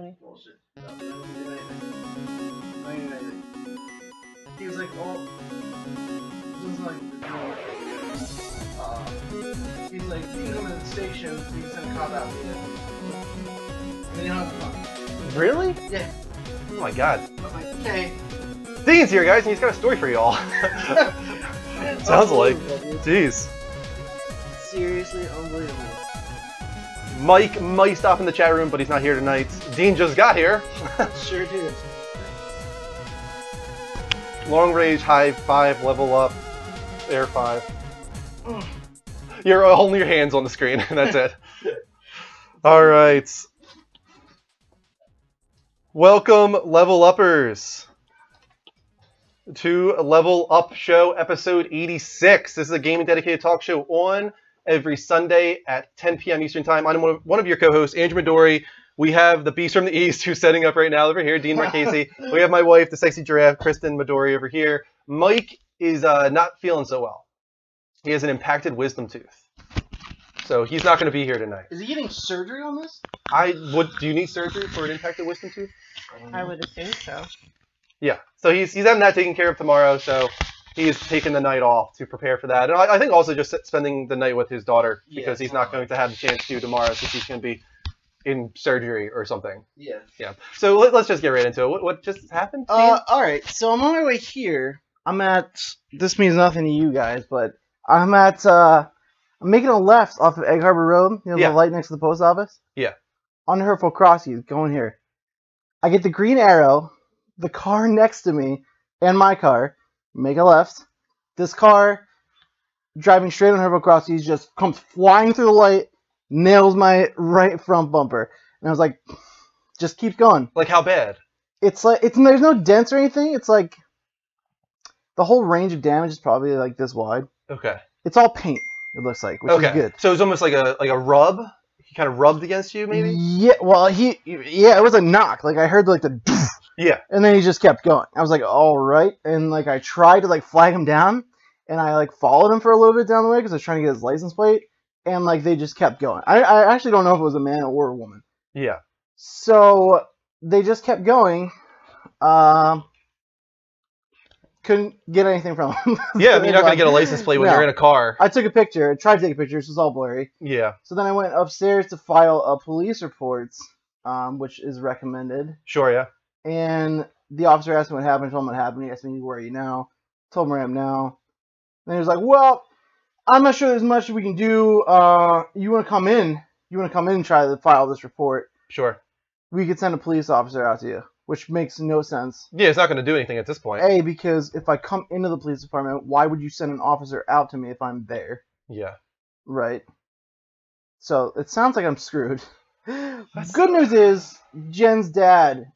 money. Bullshit. No, I didn't do anything. I didn't do anything. He was like, oh, just like, he's like, you can come in the station, so you can send a cop out. And then you don't have to come. Really? Yeah. Oh my god. I'm like, okay. Dean's here, guys, and he's got a story for y'all. Sounds like. Jeez. Seriously unbelievable. Mike might stop in the chat room, but he's not here tonight. Dean just got here. Sure did. Long range, high 5, level up, air 5. You're holding your hands on the screen, and that's it. Alright. Welcome, level uppers, to Level Up Show, episode 86. This is a gaming dedicated talk show on every Sunday at 10 p.m. Eastern Time. I'm one of your co-hosts, Andrew Midori. We have the Beast from the East who's setting up right now over here, Dean Marchese. We have my wife, the sexy giraffe, Kristen Midori, over here. Mike is not feeling so well. He has an impacted wisdom tooth. So he's not going to be here tonight. Is he getting surgery on this? Do you need surgery for an impacted wisdom tooth? I would assume so. Yeah. So he's having that taken care of tomorrow, so he's taking the night off to prepare for that. And I think also just spending the night with his daughter, because he's not going to have the chance to tomorrow since he's going to be in surgery or something. Yeah. Yeah. So let's just get right into it. What just happened? Alright, so I'm on my way here. This means nothing to you guys, but I'm making a left off of Egg Harbor Road, the light next to the post office. Yeah. On Hurtful Crossings, going here. I get the green arrow, the car next to me, and my car, make a left. This car, driving straight on Hurtful Crossings, just comes flying through the light, nails my right front bumper. And I was like, just keep going. Like, how bad? There's no dents or anything. It's like, the whole range of damage is probably like this wide. Okay. It's all paint, it looks like, which is good. So it's almost like a rub? He kind of rubbed against you, maybe? Yeah, well, it was a knock. Like, I heard, like, the yeah. And then he just kept going. I was like, all right. And, like, I tried to, like, flag him down. And I, like, followed him for a little bit down the way because I was trying to get his license plate. And, like, they just kept going. I actually don't know if it was a man or a woman. Yeah. So, they just kept going. Couldn't get anything from him. Yeah, I mean, you're not going to get a license plate when you're in a car. I took a picture. I tried to take a picture. It was all blurry. Yeah. So then I went upstairs to file a police report, which is recommended. Sure, yeah. And the officer asked me what happened. I told him what happened. He asked me, where are you now? I told him where I am now. And he was like, well, I'm not sure there's much we can do. You want to come in? You want to come in and try to file this report? Sure. We could send a police officer out to you. Which makes no sense. Yeah, it's not going to do anything at this point. A, because if I come into the police department, why would you send an officer out to me if I'm there? Yeah. Right. So, it sounds like I'm screwed. Good news is, Jen's dad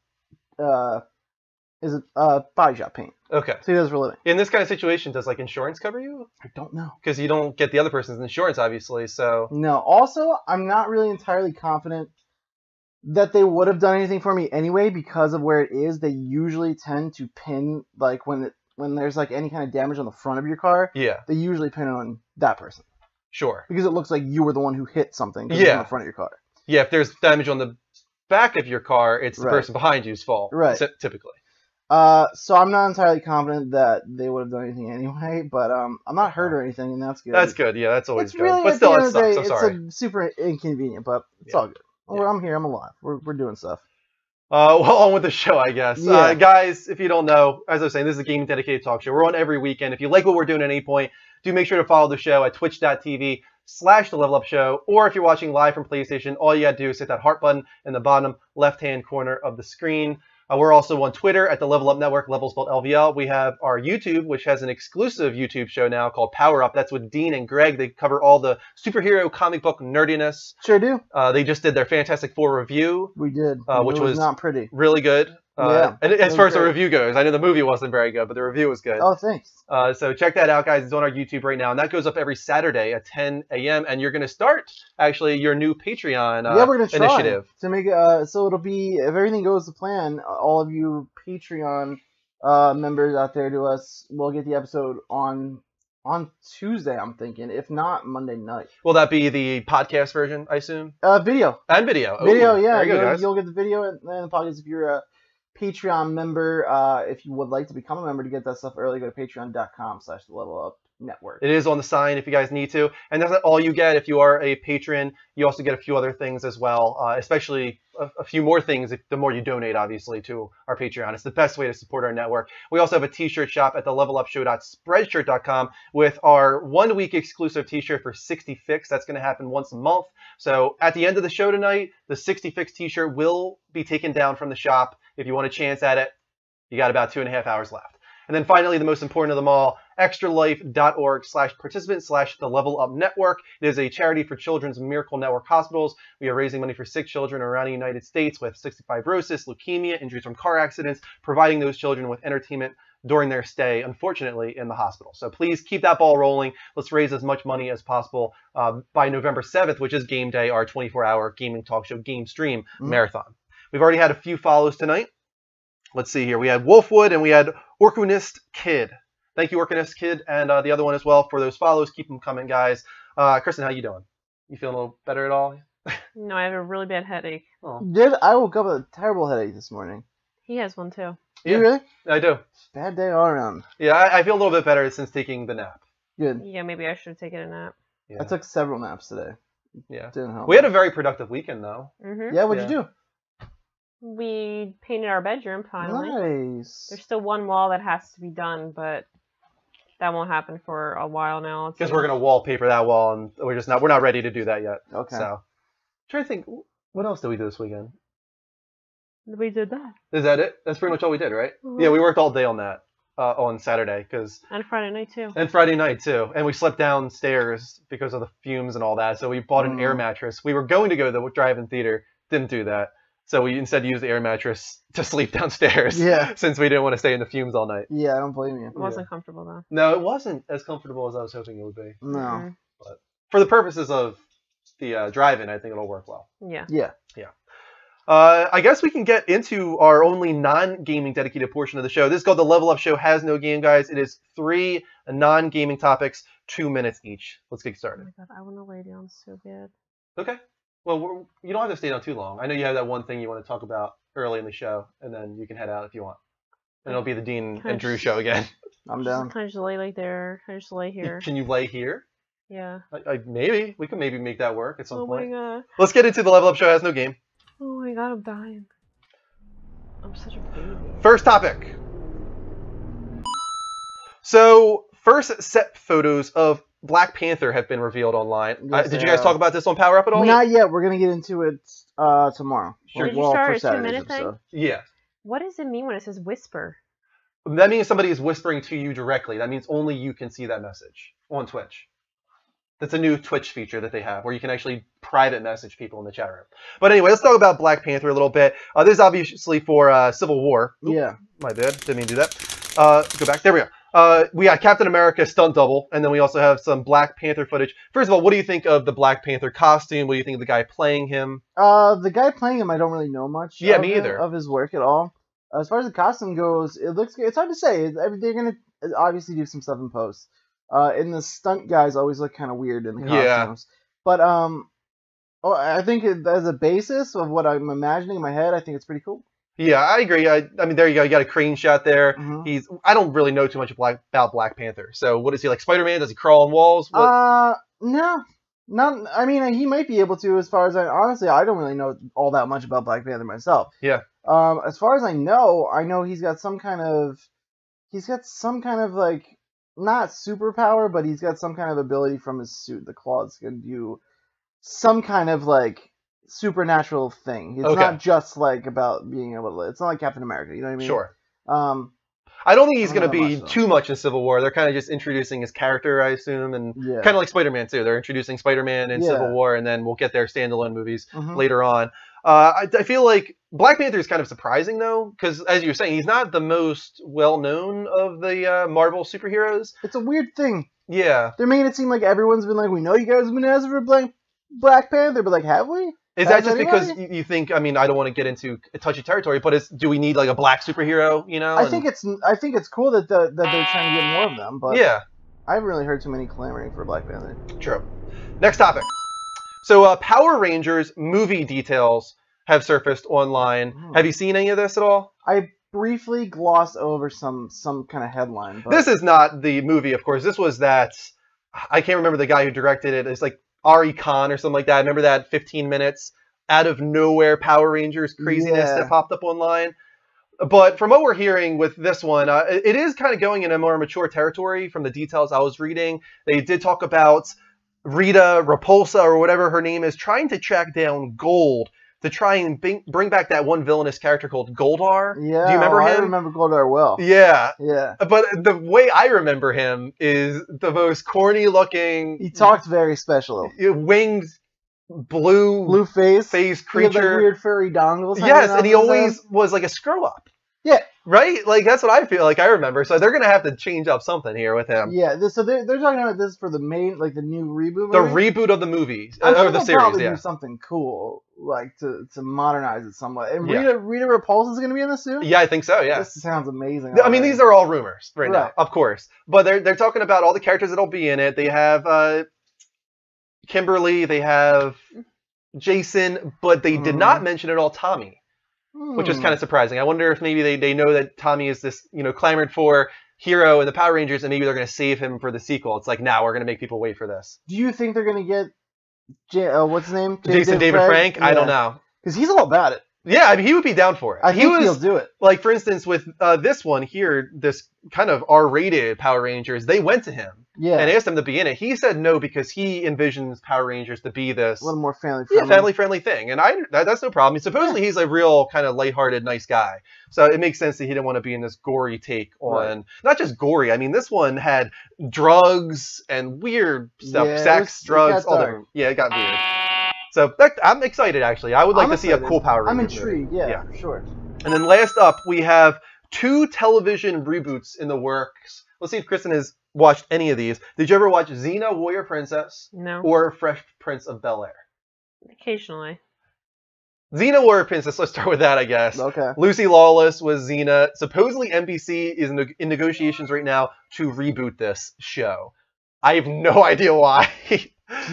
is a body shop paint. Okay. So he does it for a living. In this kind of situation, does, like, insurance cover you? I don't know. Because you don't get the other person's insurance, obviously, so... No. Also, I'm not really entirely confident that they would have done anything for me anyway because of where it is. They usually tend to pin, like, when there's, like, any kind of damage on the front of your car, yeah, they usually pin it on that person. Sure. Because it looks like you were the one who hit something on the front of your car. Yeah, if there's damage on the back of your car, it's the person behind you's fault, typically. So I'm not entirely confident that they would have done anything anyway, but I'm not hurt or anything, and that's good. That's good, yeah, that's always good. Really, but still, it sucks, I'm sorry. It's super inconvenient, but it's all good. Well, I'm here, I'm alive. We're doing stuff. Well, on with the show, I guess. Yeah. Guys, if you don't know, as I was saying, this is a gaming dedicated talk show. We're on every weekend. If you like what we're doing at any point, do make sure to follow the show at twitch.tv/The Level Up Show. Or if you're watching live from PlayStation, all you got to do is hit that heart button in the bottom left-hand corner of the screen. We're also on Twitter at the Level Up Network, Level spelled LVL. We have our YouTube, which has an exclusive YouTube show now called Power Up. That's with Dean and Greg. They cover all the superhero comic book nerdiness. Sure do. They just did their Fantastic Four review. We did. Which was not pretty. Really good. Yeah, and as far as the review goes, I know the movie wasn't very good, but the review was good. Oh, thanks. So check that out, guys. It's on our YouTube right now, and that goes up every Saturday at 10 a.m. And you're going to start, actually, your new Patreon we're gonna try initiative. To make so it'll be, if everything goes to plan, all of you Patreon members out there to us will get the episode on on Tuesday, I'm thinking. If not, Monday night. Will that be the podcast version, I assume? Video. And video. Ooh, Video, yeah. There you go, guys. You'll get the video and the podcast if you're a Patreon member. If you would like to become a member to get that stuff early, go to patreon.com/levelupnetwork. It is on the sign if you guys need to. And that's not all you get. If you are a patron, you also get a few other things as well, especially a few more things the more you donate, obviously, to our Patreon. It's the best way to support our network. We also have a t-shirt shop at the levelupshow.spreadshirt.com with our 1 week exclusive t-shirt for 60 Fix. That's going to happen once a month. So at the end of the show tonight, the 60 Fix t-shirt will be taken down from the shop. If you want a chance at it, you got about 2.5 hours left. And then finally, the most important of them all, extralife.org/participant/the Level Up Network. It is a charity for Children's Miracle Network hospitals. We are raising money for sick children around the United States with cystic fibrosis, leukemia, injuries from car accidents, providing those children with entertainment during their stay, unfortunately, in the hospital. So please keep that ball rolling. Let's raise as much money as possible by November 7th, which is game day, our 24-hour gaming talk show game stream marathon. We've already had a few follows tonight. Let's see here. We had Wolfwood and we had Orkunist Kid. Thank you, Orkunist Kid, and the other one as well for those follows. Keep them coming, guys. Kristen, how you doing? You feeling a little better at all? No, I have a really bad headache. Oh. I woke up with a terrible headache this morning. He has one too. Yeah, You really? I do. Bad day all around. Yeah, I feel a little bit better since taking the nap. Good. Yeah, maybe I should have taken a nap. Yeah. I took several naps today. Yeah. Didn't help. We had a very productive weekend, though. Yeah, what'd you do? We painted our bedroom finally. Nice. There's still one wall that has to be done, but that won't happen for a while now. Because we're gonna wallpaper that wall, and we're not ready to do that yet. Okay. So, I'm trying to think, what else did we do this weekend? We did that. Is that it? That's pretty much all we did, right? Mhm. Yeah, we worked all day on that on Saturday, And Friday night too. and Friday night too, and we slept downstairs because of the fumes and all that. So we bought an air mattress. We were going to go to the drive-in theater, didn't do that. So we instead used the air mattress to sleep downstairs. Yeah. Since we didn't want to stay in the fumes all night. Yeah, I don't blame you. It wasn't comfortable though. No, it wasn't as comfortable as I was hoping it would be. No. Mhm. But for the purposes of the drive-in, I think it'll work well. Yeah. Yeah. I guess we can get into our only non-gaming dedicated portion of the show. This is called the Level Up Show Has No Game, guys. It is 3 non-gaming topics, 2 minutes each. Let's get Oh started. my god, I want to lay down so bad. Okay. Well, you don't have to stay down too long. I know you have that one thing you want to talk about early in the show, and then you can head out if you want. And it'll be the Dean and Drew show again. I'm down. Can I just lay like there? Can I just lay here? Can you lay here? Yeah. Maybe. We could maybe make that work at some Oh my point. god. Let's get into the Level Up Show Has No Game. Oh my god, I'm dying. I'm such a baby. First topic. So, first set photos of Black Panther have been revealed online. Yes, Did they you guys have. talk about this on Power Up at all? Not yet. We're gonna get into it tomorrow. Sure. Did you start for a Saturday's 2-minute thing? episode. Yeah. What does it mean when it says whisper? That means somebody is whispering to you directly. That means only you can see that message on Twitch. That's a new Twitch feature that they have where you can actually private message people in the chat room. But anyway, let's talk about Black Panther a little bit. This is obviously for Civil War. Oop, Yeah. my bad. Didn't mean to do that. Go back. There we go. We got Captain America stunt double, and then we also have some Black Panther footage. First of all, what do you think of the Black Panther costume? What do you think of the guy playing him? The guy playing him, I don't really know much. Yeah, of me him- either. Of his work at all. As far as the costume goes, it looks good. It's hard to say. They're gonna obviously do some stuff in post. And the stunt guys always look kind of weird in the costumes. Yeah. But I think as a basis of what I'm imagining in my head, I think it's pretty cool. Yeah, I agree. I mean, there you go. You got a crane shot there. Mhm. I don't really know too much about Black Panther. So what is he, like Spider-Man? Does he crawl on walls? What? No. Not. I mean, he might be able to. As far as honestly, I don't really know all that much about Black Panther myself. Yeah. As far as I know he's got some kind of like not superpower, but he's got some kind of ability from his suit. The claws can do some kind of like supernatural thing. It's Okay. not just like about being able to. It's not like Captain America. You know what I mean? Sure. I I don't think he's I going to don't know be much, though. too much in Civil War. They're kind of just introducing his character, I assume, and Yeah. kind of like Spider-Man too. They're introducing Spider-Man in Yeah. Civil War, and then we'll get their standalone movies Mhm. later on. I feel like Black Panther is kind of surprising though, because as you were saying, he's not the most well-known of the Marvel superheroes. It's a weird thing. Yeah. They're making it seem like everyone's been like, we know you guys have been asking for Black Panther, but like, have we? Is that Has just because anybody? you think? I mean, I don't want to get into touchy territory, but do we need like a black superhero? You know? I think it's cool that they're trying to get more of them, but yeah. I haven't really heard too many clamoring for Black Panther. True. Next topic. So Power Rangers movie details have surfaced online. Have you seen any of this at all? I briefly glossed over some kind of headline. But... This is not the movie, of course. This was that, I can't remember the guy who directed it. It's like Ari Khan or something like that. Remember that 15 minutes out of nowhere Power Rangers craziness that popped up online? But from what we're hearing with this one, it is kind of going in a more mature territory from the details I was reading. They did talk about Rita Repulsa, or whatever her name is, trying to track down Gold to try and bring back that one villainous character called Goldar. Yeah, do you remember him? I remember Goldar well. Yeah. Yeah. But the way I remember him is the most corny looking... He talked very special. Winged blue face creature. He had like weird furry dongles. Yes, and he always was like a screw-up. Yeah. Right? Like, that's what I feel like I remember. So they're going to have to change up something here with him. Yeah, so they're talking about this for the main, like the new reboot movie? The reboot of the movies. I'm sure or the they'll series, probably yeah. do something cool, like to modernize it somewhat. And Rita Repulsa is going to be in this too? Yeah, I think so, yeah. This sounds amazing. I mean, these are all rumors right now, of course. But they're talking about all the characters that'll be in it. They have Kimberly, they have Jason, but they did not mention at all Tommy. Which is kind of surprising. I wonder if maybe they know that Tommy is this, clamored for hero in the Power Rangers, and maybe they're going to save him for the sequel. It's like, now we're going to make people wait for this. Do you think they're going to get, what's his name? Jason David Frank? Yeah. I don't know. Because he's all about it. Yeah, I mean, he would be down for it. I think he'll do it. Like, for instance, with this one here, this kind of R-rated Power Rangers, they went to him and asked him to be in it. He said no because he envisions Power Rangers to be this... a little more family-friendly. Yeah, family-friendly thing. And that's no problem. Supposedly, he's a real kind of lighthearted, nice guy. So it makes sense that he didn't want to be in this gory take on... Not just gory. I mean, this one had drugs and weird stuff. Sex, drugs, all different. Yeah, it got weird. So I'm excited, actually. I would like to see a cool Power Rangers. I'm intrigued, yeah, for sure. And then last up, we have 2 television reboots in the works. Let's see if Kristen has watched any of these. Did you ever watch Xena, Warrior Princess? No. Or Fresh Prince of Bel-Air? Occasionally. Xena, Warrior Princess, let's start with that, I guess. Okay. Lucy Lawless was Xena. Supposedly NBC is in negotiations right now to reboot this show. I have no idea why.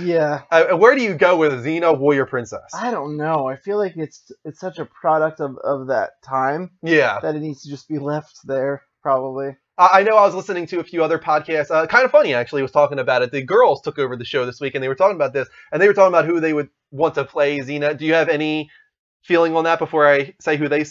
Yeah. Where do you go with Xena, Warrior Princess? I don't know. I feel like it's such a product of that time. Yeah. That it needs to just be left there, probably. I know I was listening to a few other podcasts. Kind of funny, actually, was talking about it. The girls took over the show this week, and they were talking about this. And they were talking about who they would want to play Xena. Do you have any feeling on that before I say who they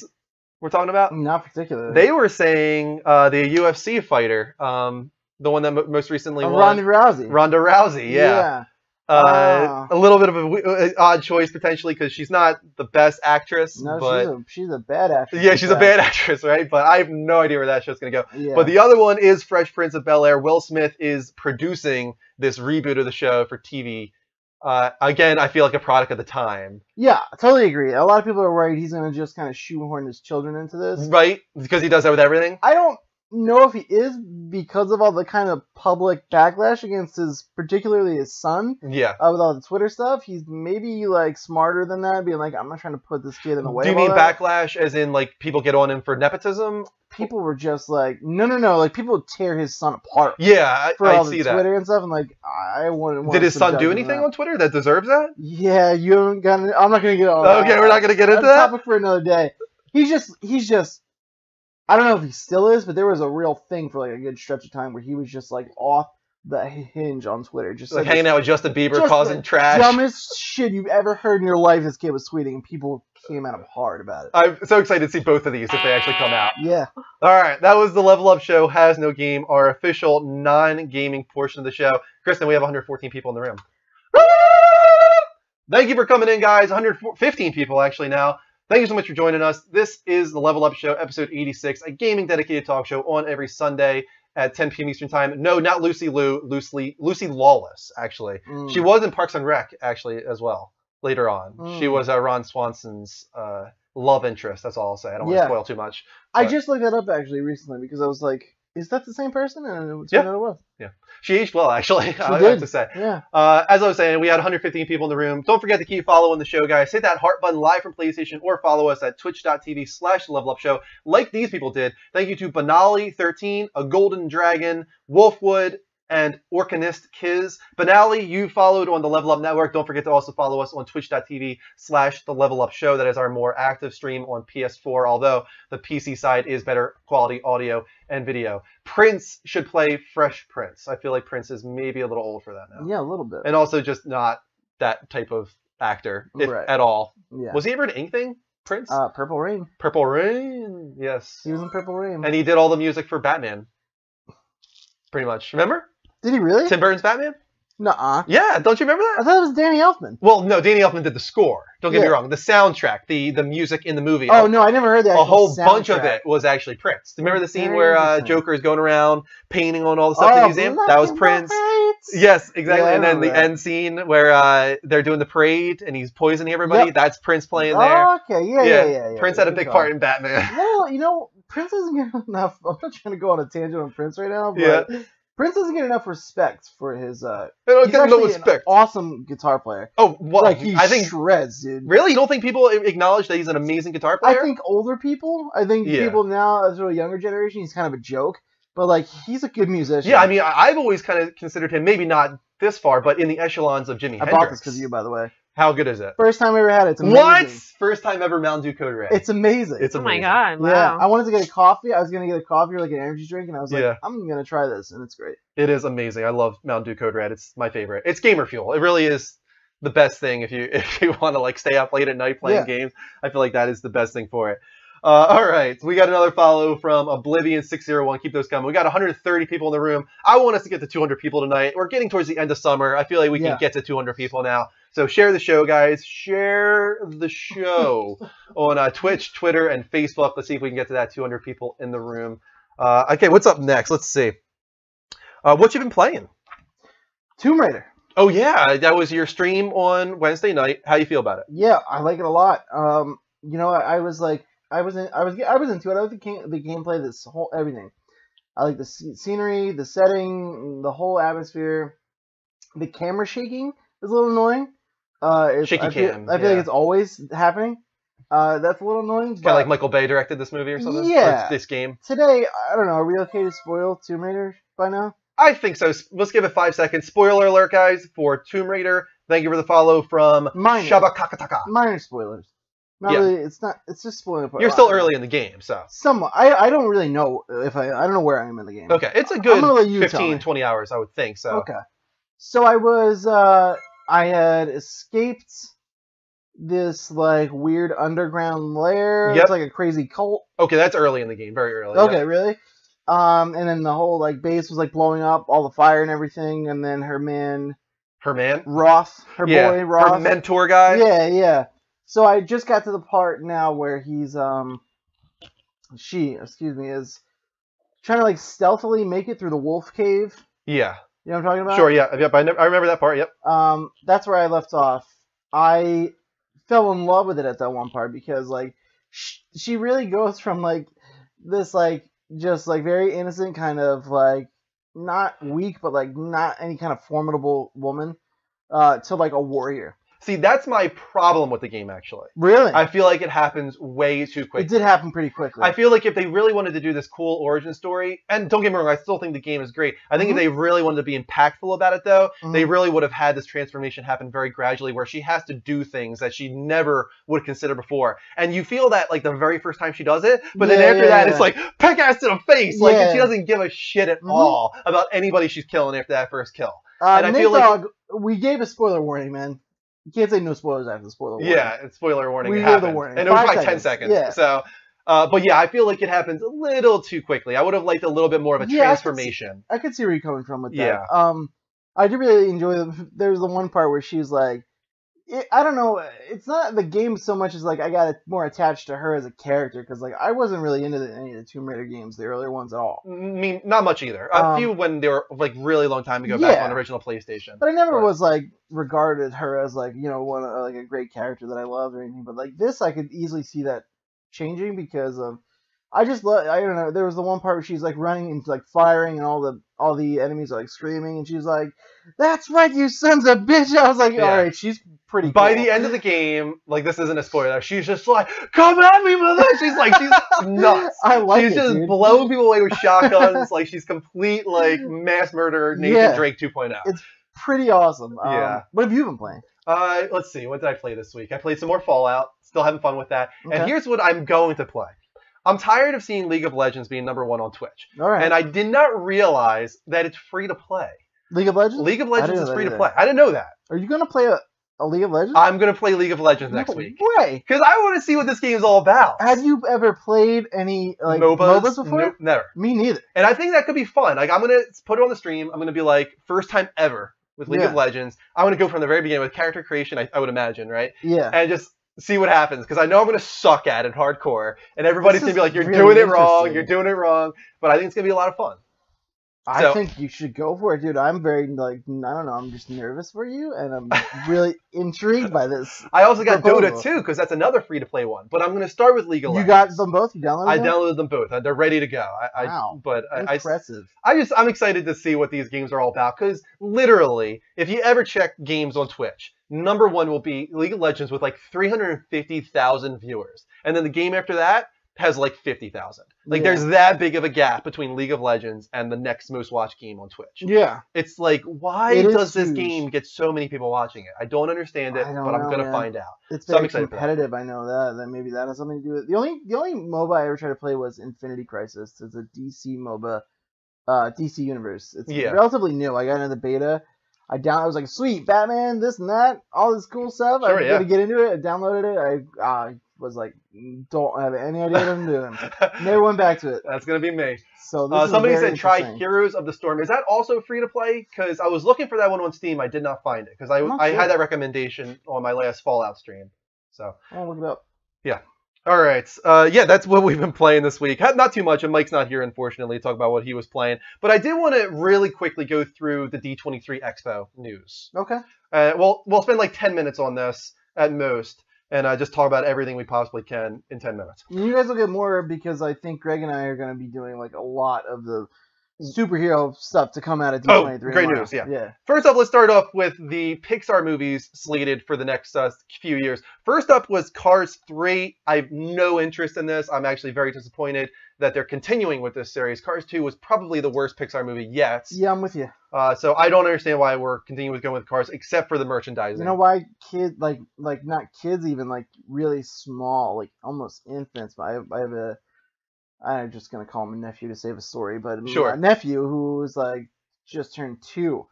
were talking about? Not particularly. They were saying the UFC fighter, the one that most recently won. Ronda Rousey. Ronda Rousey, yeah. A little bit of an odd choice, potentially, because she's not the best actress. No, but she's a bad actress. Yeah, she's a bad actress, right? But I have no idea where that show's going to go. Yeah. But the other one is Fresh Prince of Bel-Air. Will Smith is producing this reboot of the show for TV. Again, I feel like a product of the time. Yeah, I totally agree. A lot of people are worried he's going to just kind of shoehorn his children into this. Right? Because he does that with everything? I don't know if he is, because of all the kind of public backlash against particularly his son. Yeah. With all the Twitter stuff. He's maybe like smarter than that, being like, I'm not trying to put this kid in the way. Do you mean backlash as in like people get on him for nepotism? People were just like, no. Like people would tear his son apart. Yeah, I see that. Twitter and stuff, and like, I wouldn't. Did his son do anything on Twitter that deserves that? Yeah, you haven't gotten. I'm not gonna get on. Okay, we're not gonna get into that. Topic for another day. He's just. I don't know if he still is, but there was a real thing for like a good stretch of time where he was just like off the hinge on Twitter, just like hanging out with Justin Bieber, causing trash. Dumbest shit you've ever heard in your life. This kid was tweeting, and people came at him hard about it. I'm so excited to see both of these if they actually come out. Yeah. All right, that was the Level Up Show Has No Game, our official non-gaming portion of the show. Kristen, we have 114 people in the room. Thank you for coming in, guys. 115 people actually now. Thank you so much for joining us. This is the Level Up Show, episode 86, a gaming dedicated talk show on every Sunday at 10 p.m. Eastern Time. No, not Lucy Lawless, actually. She was in Parks and Rec, actually, as well, later on. She was Ron Swanson's love interest, that's all I'll say. I don't want to spoil too much. But I just looked that up, actually, recently, because I was like, is that the same person? And it was. Yeah. She aged well, actually, I did. have to say. Yeah. As I was saying, we had 115 people in the room. Don't forget to keep following the show, guys. Hit that heart button live from PlayStation or follow us at twitch.tv/levelupshow like these people did. Thank you to Banali13, A Golden Dragon, Wolfwood, and Orcanist Kiz. Benally, you followed on the Level Up Network. Don't forget to also follow us on twitch.tv/The Level Up Show. That is our more active stream on PS4, although the PC side is better quality audio and video. Prince should play Fresh Prince. I feel like Prince is maybe a little old for that now. Yeah, a little bit. And also just not that type of actor, if Right. at all. Yeah. Was he ever in anything, Prince? Purple Rain. Purple Rain, yes. He was in Purple Rain. And he did all the music for Batman. Pretty much. Remember? Did he really? Tim Burton's Batman? Nuh-uh. Yeah, don't you remember I that? thought it was Danny Elfman. Well, no, Danny Elfman did the score. Don't get me Yeah. wrong. The soundtrack, the music in the movie. Oh, no, I never heard that. A whole bunch of it was actually Prince. Remember the scene Very where interesting. Joker is going around painting on all the stuff in the museum? That was Prince. Yes, exactly. Yeah, I and then the remember that. end scene where they're doing the parade and he's poisoning everybody. Yep. That's Prince playing there. Oh, okay, yeah. Prince had a Good big call. part in Batman. No, you know, Prince doesn't get enough. I'm not trying to go on a tangent on Prince right now, but Yeah. Prince doesn't get enough respect for his. I don't He's get no actually respect. an awesome guitar player. Oh, well, Like he I think shreds, dude. really, you don't think people acknowledge that he's an amazing guitar player? I think older people. I think Yeah. people now, as a younger generation, he's kind of a joke. But like, he's a good musician. Yeah, I mean, I've always kind of considered him maybe not this far, but in the echelons of Jimi I Hendrix. bought this because of you, by the way. How good is it? First time I ever had it. It's amazing. What? First time ever Mountain Dew Code Red. It's amazing. It's Oh my amazing. god! Wow. Yeah, I wanted to get a coffee. I was gonna get a coffee or like an energy drink, and I was like, Yeah. I'm gonna try this, and it's great. It is amazing. I love Mountain Dew Code Red. It's my favorite. It's gamer fuel. It really is the best thing if you want to like stay up late at night playing games. I feel like that is the best thing for it. All right, we got another follow from Oblivion601. Keep those coming. We got 130 people in the room. I want us to get to 200 people tonight. We're getting towards the end of summer. I feel like we can get to 200 people now. So share the show, guys. Share the show on Twitch, Twitter, and Facebook. Let's see if we can get to that 200 people in the room. Okay, what's up next? Let's see. What you been playing? Tomb Raider. Oh yeah, that was your stream on Wednesday night. How you feel about it? Yeah, I like it a lot. You know, I was like, I was into it. I like the gameplay, this whole everything. I like the scenery, the setting, the whole atmosphere. The camera shaking is a little annoying. Shaky I feel cam, like it's always happening. That's a little annoying. Kind of like Michael Bay directed this movie or something? Yeah. Or this game? Today, I don't know, are we okay to spoil Tomb Raider by now? I think so. Let's give it 5 seconds. Spoiler alert, guys, for Tomb Raider. Thank you for the follow from Minor. Shabakakataka. Minor spoilers. Not Yeah. really, it's just spoiling. You're still early in the game, so. Somewhat. I don't really know if I don't know where I am in the game. Okay, it's a I'm gonna let good you tell 15, me. 20 hours, I would think, so. Okay. So I had escaped this like weird underground lair. Yep. It's like a crazy cult. Okay, that's early in the game, very early. Okay, yeah. really? And then the whole like base was like blowing up, all the fire and everything, and then her man Her man? Roth, her boy Roth. Her mentor guy? Yeah. So I just got to the part now where he's she is trying to like stealthily make it through the wolf cave. Yeah. You know what I'm talking about? Sure, yeah. Yep, I remember that part, yep. That's where I left off. I fell in love with it at that one part because like she really goes from like this like just like very innocent kind of like not weak but like not any kind of formidable woman to like a warrior. See, that's my problem with the game, actually. Really? I feel like it happens way too quickly. It did happen pretty quickly. I feel like if they really wanted to do this cool origin story, and don't get me wrong, I still think the game is great. I think if they really wanted to be impactful about it, though, they really would have had this transformation happen very gradually, where she has to do things that she never would consider before. And you feel that like the very first time she does it, but then after that, it's like pickaxe to the face. Like and she doesn't give a shit at all about anybody she's killing after that first kill. And I feel like we gave a spoiler warning, man. You can't say no spoilers after the spoiler warning. Yeah, it's spoiler warning. We it gave the happened. warning. And it was 5 probably 10 seconds. Yeah. So, but yeah, I feel like it happens a little too quickly. I would have liked a little bit more of a transformation. I could see where you're coming from with that. I did really enjoy there's the one part where she's like, I don't know, it's not the game so much as like I got more attached to her as a character because like I wasn't really into any of the Tomb Raider games, the earlier ones at all. I mean, not much either. A few when they were like really long time ago back on original PlayStation. But I never was like regarded her as like, you know, one like a great character that I loved or anything. But like this, I could easily see that changing because of I just love. I don't know. There was the one part where she's like running and like firing, and all the enemies are like screaming, and she's like, "That's right, you sons of bitch!" I was like, Yeah. "All right, she's pretty." By cool. the end of the game, like this isn't a spoiler, she's just like, "Come at me, mother!" She's nuts. I like She's it, just dude. blowing people away with shotguns. Like she's complete like mass murderer Nathan Yeah. Drake 2.0. It's pretty awesome. Yeah. What have you been playing? Let's see. What did I play this week? I played some more Fallout. Still having fun with that. Okay. And here's what I'm going to play. I'm tired of seeing League of Legends being #1 on Twitch. All right. And I did not realize that it's free to play. League of Legends? League of Legends is free to either. play. I didn't know that. Are you going to play a League of Legends? I'm going to play League of Legends next week. Way. Because I want to see what this game is all about. Have you ever played any like MOBAs before? Nope, never. Me neither. And I think that could be fun. Like I'm going to put it on the stream. I'm going to be like, first time ever with League of Legends. I want to go from the very beginning with character creation, I would imagine, right? Yeah. And just see what happens. Because I know I'm going to suck at it hardcore. And everybody's going to be like, you're really doing it wrong. interesting. You're doing it wrong. But I think it's going to be a lot of fun. I think you should go for it, dude. I'm very, like, I don't know, I'm just nervous for you, and I'm really intrigued by this. I also got proposal. Dota 2, because that's another free-to-play one. But I'm going to start with League of Legends. You got them both? You downloaded I them? downloaded them both. They're ready to go. Wow. Impressive. I'm excited to see what these games are all about, because literally, if you ever check games on Twitch, #1 will be League of Legends with like 350,000 viewers. And then the game after that has like 50,000. Like there's that big of a gap between League of Legends and the next most watched game on Twitch. Yeah. It's like, why does this game get so many people watching it? I don't understand it, but I'm going to find out. It's So very I'm excited competitive, I know that maybe that has something to do with it. The only MOBA I ever tried to play was Infinity Crisis. It's a DC MOBA, DC Universe. It's relatively new. I got into the beta. I was like, sweet, Batman, this and that, all this cool stuff. Sure, I'm going to get into it. I downloaded it. I was like, don't have any idea what I'm doing. Never went back to it. That's going to be me. So this somebody is very said try interesting. Heroes of the Storm. Is that also free to play? Because I was looking for that one on Steam. I did not find it because I had that recommendation on my last Fallout stream. So I'll look it up. Yeah. All right. Yeah, that's what we've been playing this week. Not too much, and Mike's not here, unfortunately, to talk about what he was playing. But I did want to really quickly go through the D23 Expo news. Okay. We'll spend like 10 minutes on this at most, and just talk about everything we possibly can in 10 minutes. You guys will get more because I think Greg and I are going to be doing like a lot of the superhero stuff to come out at D23. Oh, great news, yeah. First up, let's start off with the Pixar movies slated for the next few years. First up was Cars 3. I have no interest in this. I'm actually very disappointed that they're continuing with this series. Cars 2 was probably the worst Pixar movie yet. Yeah, I'm with you. So I don't understand why we're continuing with going with Cars, except for the merchandising. You know why kids, like not kids even, like really small, like almost infants. I have a, I'm just going to call him a nephew to save a story, but a nephew who's like just turned 2.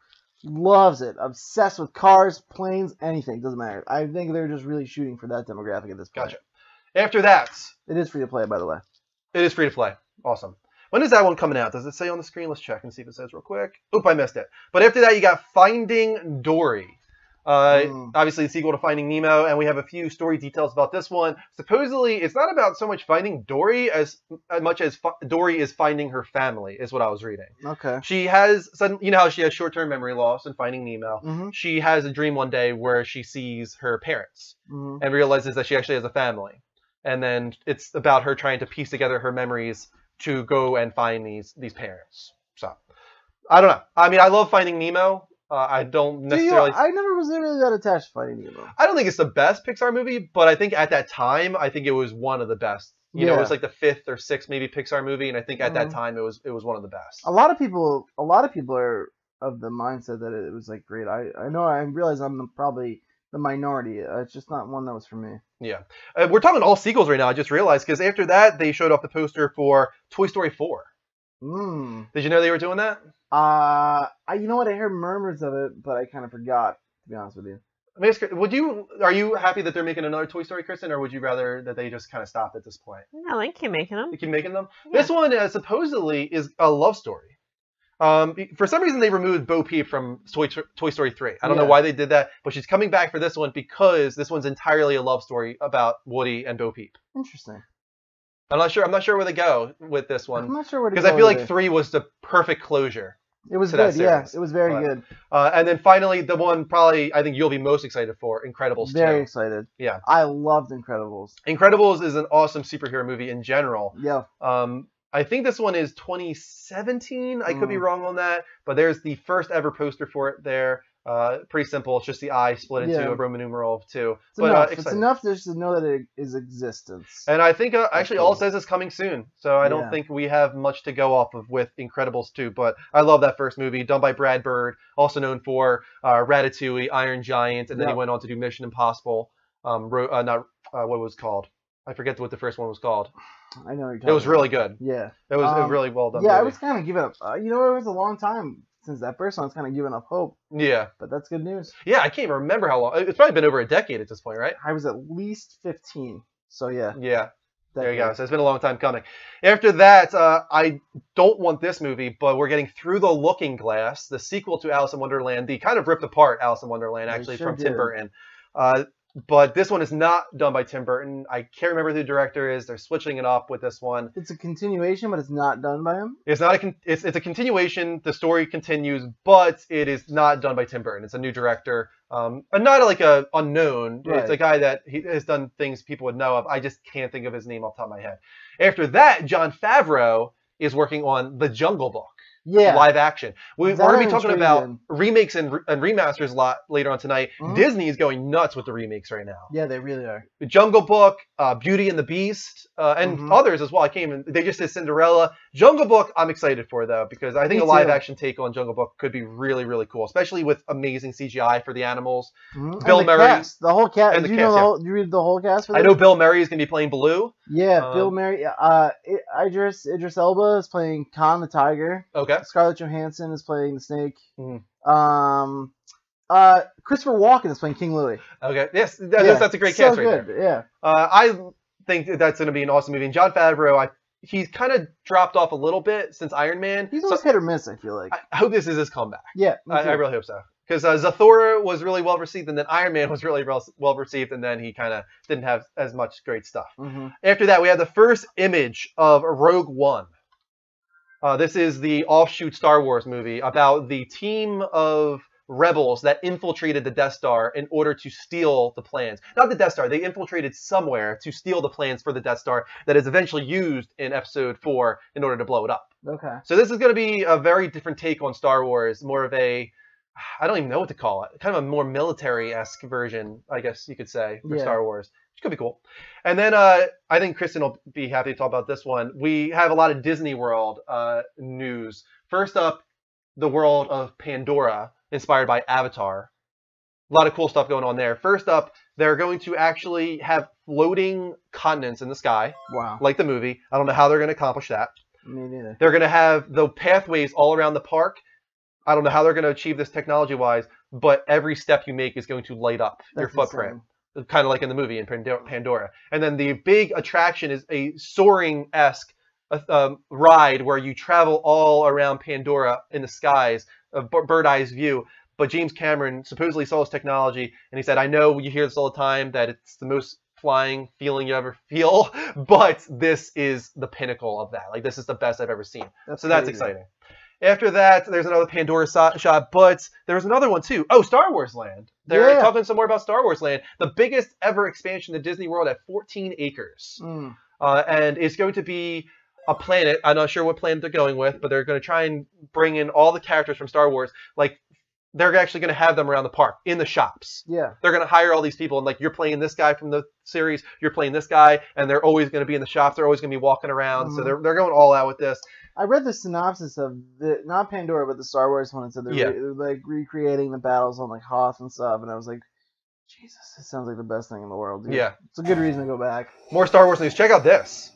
Loves it. Obsessed with cars, planes, anything. Doesn't matter. I think they're just really shooting for that demographic at this point. Gotcha. After that. It is free to play, by the way. It is free to play. Awesome. When is that one coming out? Does it say on the screen? Let's check and see if it says real quick. Oop, I missed it. But after that, you got Finding Dory. Obviously, the sequel to Finding Nemo, and we have a few story details about this one. Supposedly, it's not about so much finding Dory as much as Dory is finding her family, is what I was reading. Okay. She has, you know how she has short-term memory loss in Finding Nemo? Mm-hmm. She has a dream one day where she sees her parents and realizes that she actually has a family. And then it's about her trying to piece together her memories to go and find these parents. So, I don't know. I mean, I love Finding Nemo. I don't necessarily... I never was really that attached to Finding Nemo. I don't think it's the best Pixar movie, but I think at that time, I think it was one of the best. You know, it was like the 5th or 6th maybe Pixar movie, and I think at that time it was one of the best. A lot of people are of the mindset that it was like great. I know. I realize I'm probably the minority. It's just not one that was for me. Yeah, we're talking all sequels right now. I just realized because after that they showed off the poster for Toy Story 4. Did you know they were doing that? You know what? I heard murmurs of it, but I kind of forgot, to be honest with you. Are you happy that they're making another Toy Story, Kristen, or would you rather that they just kind of stop at this point? No, they keep making them. You keep making them? Yeah. This one supposedly is a love story. For some reason, they removed Bo Peep from Toy Story 3. I don't know why they did that, but she's coming back for this one because this one's entirely a love story about Woody and Bo Peep. Interesting. I'm not sure where they go with this one. I'm not sure where to go because I feel either. like 3 was the perfect closure. It was to that good. Yeah, series. it was very good. And then finally, the one probably I think you'll be most excited for, Incredibles 2. Very excited. Yeah. I loved Incredibles. Incredibles is an awesome superhero movie in general. Yeah. I think this one is 2017. I could be wrong on that, but there's the first ever poster for it there. Pretty simple. It's just the I split into a Roman numeral of 2. It's enough just to know that it is existence. And I think actually all it says is coming soon. So I don't think we have much to go off of with Incredibles 2. But I love that first movie, done by Brad Bird, also known for Ratatouille, Iron Giant, and then he went on to do Mission Impossible. What was it called? I forget what the first one was called. I know what you're talking about. It was really good. Yeah. It was a really well done Yeah, movie. I was kind of giving up. It was a long time since that first one. I was kind of giving up hope. Yeah. But that's good news. Yeah, I can't even remember how long. It's probably been over a decade at this point, right? I was at least 15. So, yeah. Yeah. There you go. So it's been a long time coming. After that, I don't want this movie, but we're getting Through the Looking Glass, the sequel to Alice in Wonderland, the kind of ripped apart Alice in Wonderland, actually, from Tim Burton. But this one is not done by Tim Burton. I can't remember who the director is. They're switching it up with this one. It's a continuation, but it's not done by him? It's not it's a continuation. The story continues, but it is not done by Tim Burton. It's a new director. And not like a unknown. Right. It's a guy that he has done things people would know of. I just can't think of his name off the top of my head. After that, Jon Favreau is working on The Jungle Book. Yeah, live action. We're going to be talking about remakes and remasters a lot later on tonight. Disney is going nuts with the remakes right now. Yeah, they really are. The Jungle Book, Beauty and the Beast, and others as well. They just did Cinderella. Jungle Book, I'm excited for though, because I think a live action take on Jungle Book could be really, really cool, especially with amazing CGI for the animals. Bill Murray, the whole cast. Did you read the whole cast for this? I know Bill Murray is going to be playing Baloo. Yeah, Bill Murray. Idris Elba is playing Khan the Tiger. Okay. Scarlett Johansson is playing the snake. Christopher Walken is playing King Louis. Okay. Yes, that's a great cast right there. Yeah. I think that's going to be an awesome movie. And Jon Favreau, he's kind of dropped off a little bit since Iron Man. He's always hit or miss, I feel like. I hope this is his comeback. Yeah. I really hope so. Because Zathura was really well received, and then Iron Man was really well received, and then he kind of didn't have as much great stuff. After that, we have the first image of Rogue One. This is the offshoot Star Wars movie about the team of rebels that infiltrated the Death Star in order to steal the plans. Not the Death Star. They infiltrated somewhere to steal the plans for the Death Star that is eventually used in Episode 4 in order to blow it up. Okay. So this is going to be a very different take on Star Wars, more of a, I don't even know what to call it, kind of a more military-esque version, I guess you could say, for Star Wars. Which could be cool. And then I think Kristen will be happy to talk about this one. We have a lot of Disney World news. First up, the world of Pandora, inspired by Avatar. A lot of cool stuff going on there. First up, they're going to actually have floating continents in the sky. Wow. Like the movie. I don't know how they're going to accomplish that. Me neither. They're going to have the pathways all around the park. I don't know how they're going to achieve this technology-wise, but every step you make is going to light up your footprint. Insane. Kind of like in the movie in Pandora. And then the big attraction is a soaring-esque ride where you travel all around Pandora in the skies, a bird-eyes view. But James Cameron supposedly saw this technology, and he said, I know you hear this all the time, that it's the most flying feeling you ever feel, but this is the pinnacle of that. Like, this is the best I've ever seen. That's exciting. After that, there's another Pandora shot, but there's another one too. Oh, Star Wars Land. They're talking some more about Star Wars Land, the biggest ever expansion to Disney World at 14 acres. And it's going to be a planet. I'm not sure what planet they're going with, but they're going to try and bring in all the characters from Star Wars. Like, they're actually going to have them around the park, in the shops. Yeah. They're going to hire all these people, and like, you're playing this guy from the series, you're playing this guy, and they're always going to be in the shops. They're always going to be walking around. So they're going all out with this. I read the synopsis of not Pandora, but the Star Wars one. It said they're like recreating the battles on like Hoth and stuff, and I was like, Jesus, this sounds like the best thing in the world. Dude. Yeah, it's a good reason to go back. More Star Wars news. Check out this.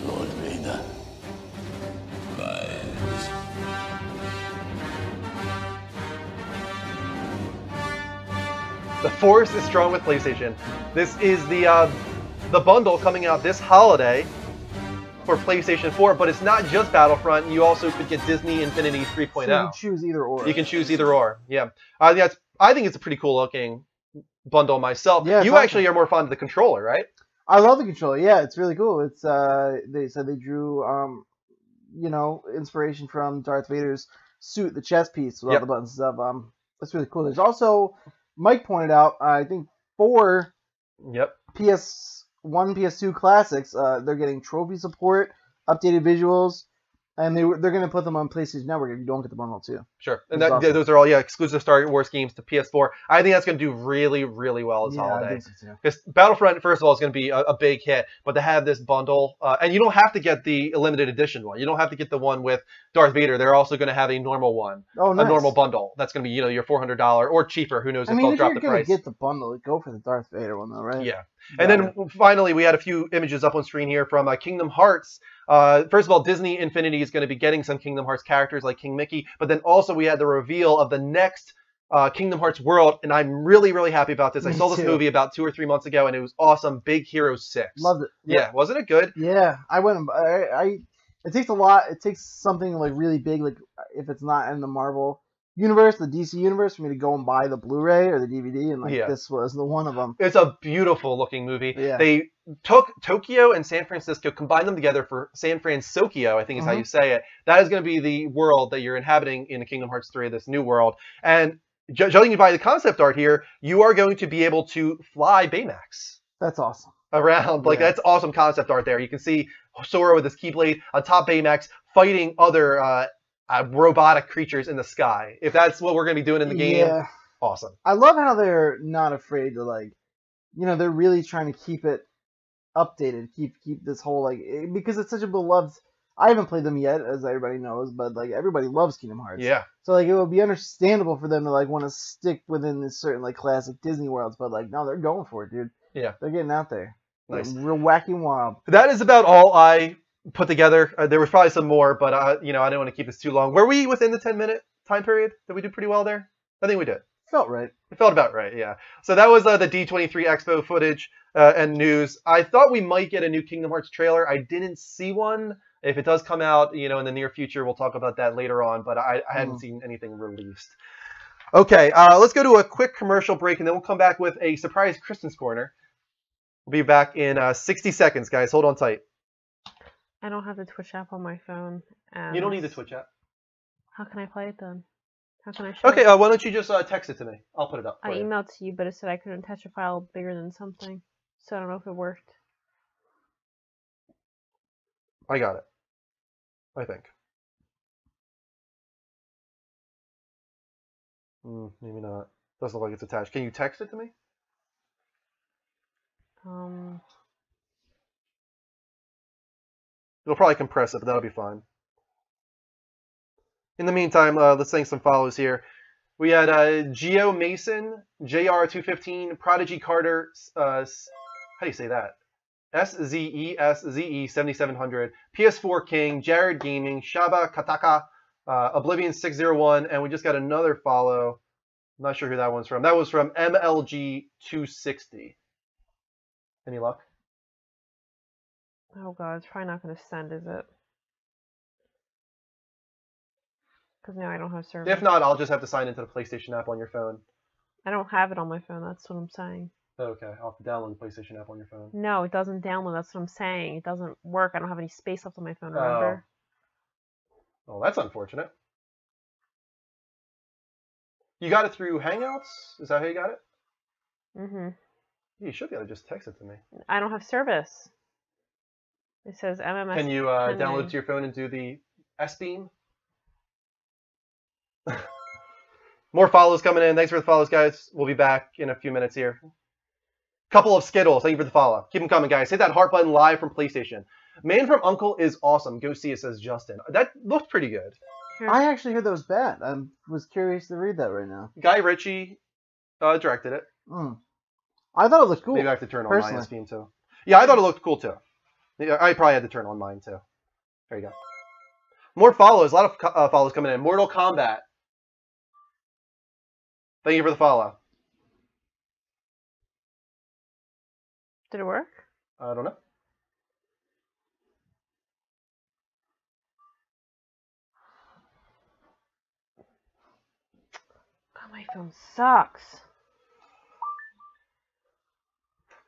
Lord Vader, rise. The Force is strong with PlayStation. This is the bundle coming out this holiday for PlayStation 4, but it's not just Battlefront. You also could get Disney Infinity 3.0. So you can choose either or. You can choose either or. Yeah, I think it's a pretty cool looking bundle myself. Yeah, it's you awesome. actually are more fond of the controller, right? I love the controller. Yeah, it's really cool. It's they said they drew inspiration from Darth Vader's suit, the chest piece with all Yep. the buttons and stuff. That's really cool. There's also Mike pointed out, I think 4 Yep. PS1, PS2 classics. They're getting trophy support, updated visuals, and they're going to put them on PlayStation Network if you don't get the bundle too. Sure. And That's awesome. those are all exclusive Star Wars games to PS4. I think that's going to do really, really well this Yeah, I holiday. think so too. Because Battlefront, first of all, is going to be a big hit, but to have this bundle, and you don't have to get the limited edition one. You don't have to get the one with Darth Vader. They're also going to have a normal one, Oh, nice. a normal bundle. That's going to be your $400 or cheaper. Who knows if they'll if drop you're the going to price. get the bundle, go for the Darth Vader one though, right? Yeah. And then finally, we had a few images up on screen here from Kingdom Hearts. First of all, Disney Infinity is going to be getting some Kingdom Hearts characters like King Mickey, but then also we had the reveal of the next Kingdom Hearts world, and I'm really, really happy about this. I saw this movie about 2 or 3 months ago, and it was awesome. Big Hero 6. Loved it. Yeah, wasn't it good? Yeah, I went. It takes a lot. It takes something like really big, like if it's not in the Marvel universe, the DC universe, for me to go and buy the Blu-ray or the DVD, and this was the one of them. It's a beautiful looking movie. Yeah. They took Tokyo and San Francisco, combined them together for San Fransokyo, I think is how you say it. That is going to be the world that you're inhabiting in Kingdom Hearts 3, this new world. And judging by the concept art here, you are going to be able to fly Baymax. That's awesome. Around. Like, that's awesome concept art there. You can see Sora with his Keyblade on top Baymax fighting other robotic creatures in the sky. If that's what we're going to be doing in the game, awesome. I love how they're not afraid to, they're really trying to keep it updated, keep this whole, because it's such a beloved... I haven't played them yet, as everybody knows, but, everybody loves Kingdom Hearts. Yeah. So, it would be understandable for them to, want to stick within this certain, classic Disney worlds, but, no, they're going for it, dude. Yeah. They're getting out there. Nice. Real wacky and wild. That is about all I put together. There was probably some more, but I didn't want to keep this too long. Were we within the 10-minute time period? Did we do pretty well there? I think we did. Felt right. It felt about right, yeah. So that was the D23 Expo footage and news. I thought we might get a new Kingdom Hearts trailer. I didn't see one. If it does come out, in the near future, we'll talk about that later on, but I hadn't seen anything released. Okay, let's go to a quick commercial break, and then we'll come back with a surprise Kristen's Corner. We'll be back in 60 seconds, guys. Hold on tight. I don't have the Twitch app on my phone. And You don't need the Twitch app. How can I play it then? How can I show Okay, it? why don't you just text it to me? I'll put it up. I emailed to you, but it said I couldn't attach a file bigger than something. So I don't know if it worked. I got it. I think. Maybe not. Doesn't look like it's attached. Can you text it to me? It'll probably compress it, but that'll be fine. In the meantime, let's thank some follows here. We had Geo Mason, JR215, Prodigy Carter, how do you say that? SZESZE 7700, PS4 King, Jared Gaming, Shaba Kataka, Oblivion 601, and we just got another follow. I'm not sure who that one's from. That was from MLG 260. Any luck? Oh god, it's probably not going to send, is it? Because now I don't have service. If not, I'll just have to sign into the PlayStation app on your phone. I don't have it on my phone, that's what I'm saying. Okay, I'll have to download the PlayStation app on your phone. No, it doesn't download, that's what I'm saying. It doesn't work, I don't have any space left on my phone, remember? Oh, that's unfortunate. You got it through Hangouts? Is that how you got it? Mm-hmm. You should be able to just text it to me. I don't have service. It says MMS. Can you download it to your phone and do the S-Beam? More follows coming in. Thanks for the follows, guys. We'll be back in a few minutes here. Couple of Skittles. Thank you for the follow. Keep them coming, guys. Hit that heart button live from PlayStation. Man from Uncle is awesome. Go see it, says Justin. That looked pretty good. I actually heard that was bad. I was curious to read that right now. Guy Ritchie directed it. I thought it looked cool. Maybe I have to turn on my S-Beam too. Yeah, I thought it looked cool too. I probably had to turn on mine too. There you go. More follows. A lot of follows coming in. Mortal Kombat. Thank you for the follow. Did it work? I don't know. God, my phone sucks.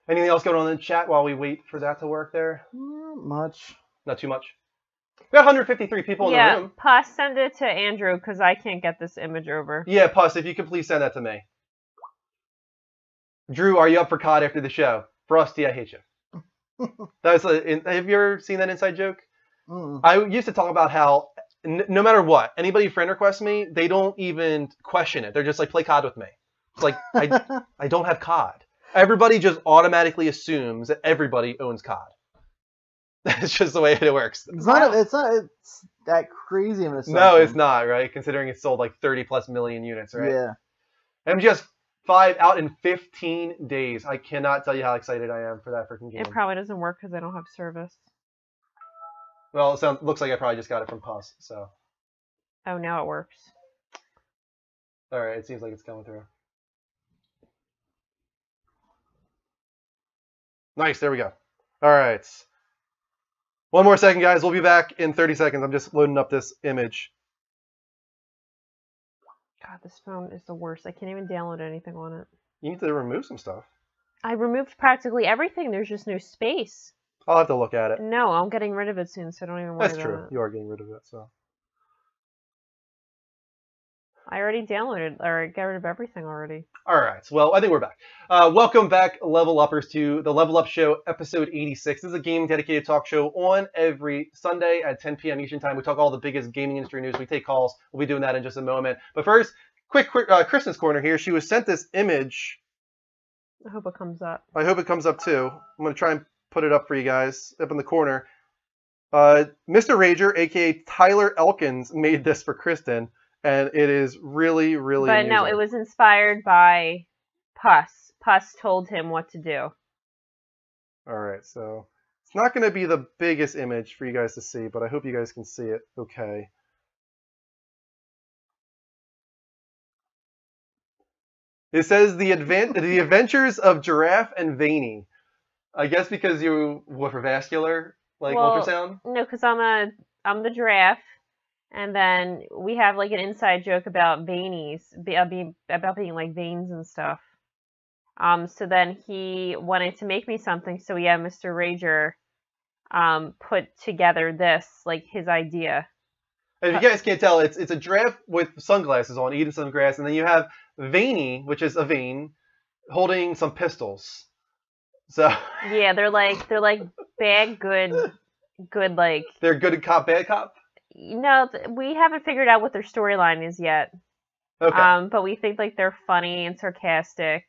Anything else going on in the chat while we wait for that to work there? Not much. Not too much. We got 153 people in the room. Pus, send it to Andrew because I can't get this image over. Yeah, Pus, if you could please send that to me. Drew, are you up for COD after the show? Frosty, I hate you. Have you ever seen that inside joke? Mm. I used to talk about how no matter what, anybody friend requests me, they don't even question it. They're just like, play COD with me. It's like, I don't have COD. Everybody just automatically assumes that everybody owns COD. That's just the way it works. It's not that crazy of an assumption. No, it's not, right? Considering it sold like 30 plus million units, right? Yeah. MGS5 out in 15 days. I cannot tell you how excited I am for that freaking game. It probably doesn't work because I don't have service. Well, it looks like I probably just got it from Pus, so. Oh, now it works. Alright, it seems like it's coming through. Nice, there we go. Alright. One more second, guys. We'll be back in 30 seconds. I'm just loading up this image. God, this phone is the worst. I can't even download anything on it. You need to remove some stuff. I removed practically everything. There's just no space. I'll have to look at it. No, I'm getting rid of it soon, so don't even worry That's about true. it. You are getting rid of it, so. I already downloaded, or got rid of everything already. All right. Well, I think we're back. Welcome back, Level Uppers, to the Level Up Show, episode 86. This is a gaming dedicated talk show on every Sunday at 10 p.m. Eastern Time. We talk all the biggest gaming industry news. We take calls. We'll be doing that in just a moment. But first, quick Kristen's Corner here. She was sent this image. I hope it comes up. I hope it comes up, too. I'm going to try and put it up for you guys up in the corner. Mr. Rager, a.k.a. Tyler Elkins, made this for Kristen. And it is really, really But amusing. no, it was inspired by Pus. Pus told him what to do. All right, so it's not going to be the biggest image for you guys to see, but I hope you guys can see it okay. It says the Adventures of Giraffe and Veiny. I guess because you were for vascular, like ultrasound? No, because I'm the giraffe. And then we have like an inside joke about veinies, about being like veins and stuff. So then he wanted to make me something, so yeah, Mr. Rager put together this, like his idea. And if you guys can't tell, it's a giraffe with sunglasses on, eating some grass, and then you have Veiny, which is a vein, holding some pistols. So yeah, they're like bad, good like. They're good cop, bad cop. No, we haven't figured out what their storyline is yet. Okay. But we think like they're funny and sarcastic.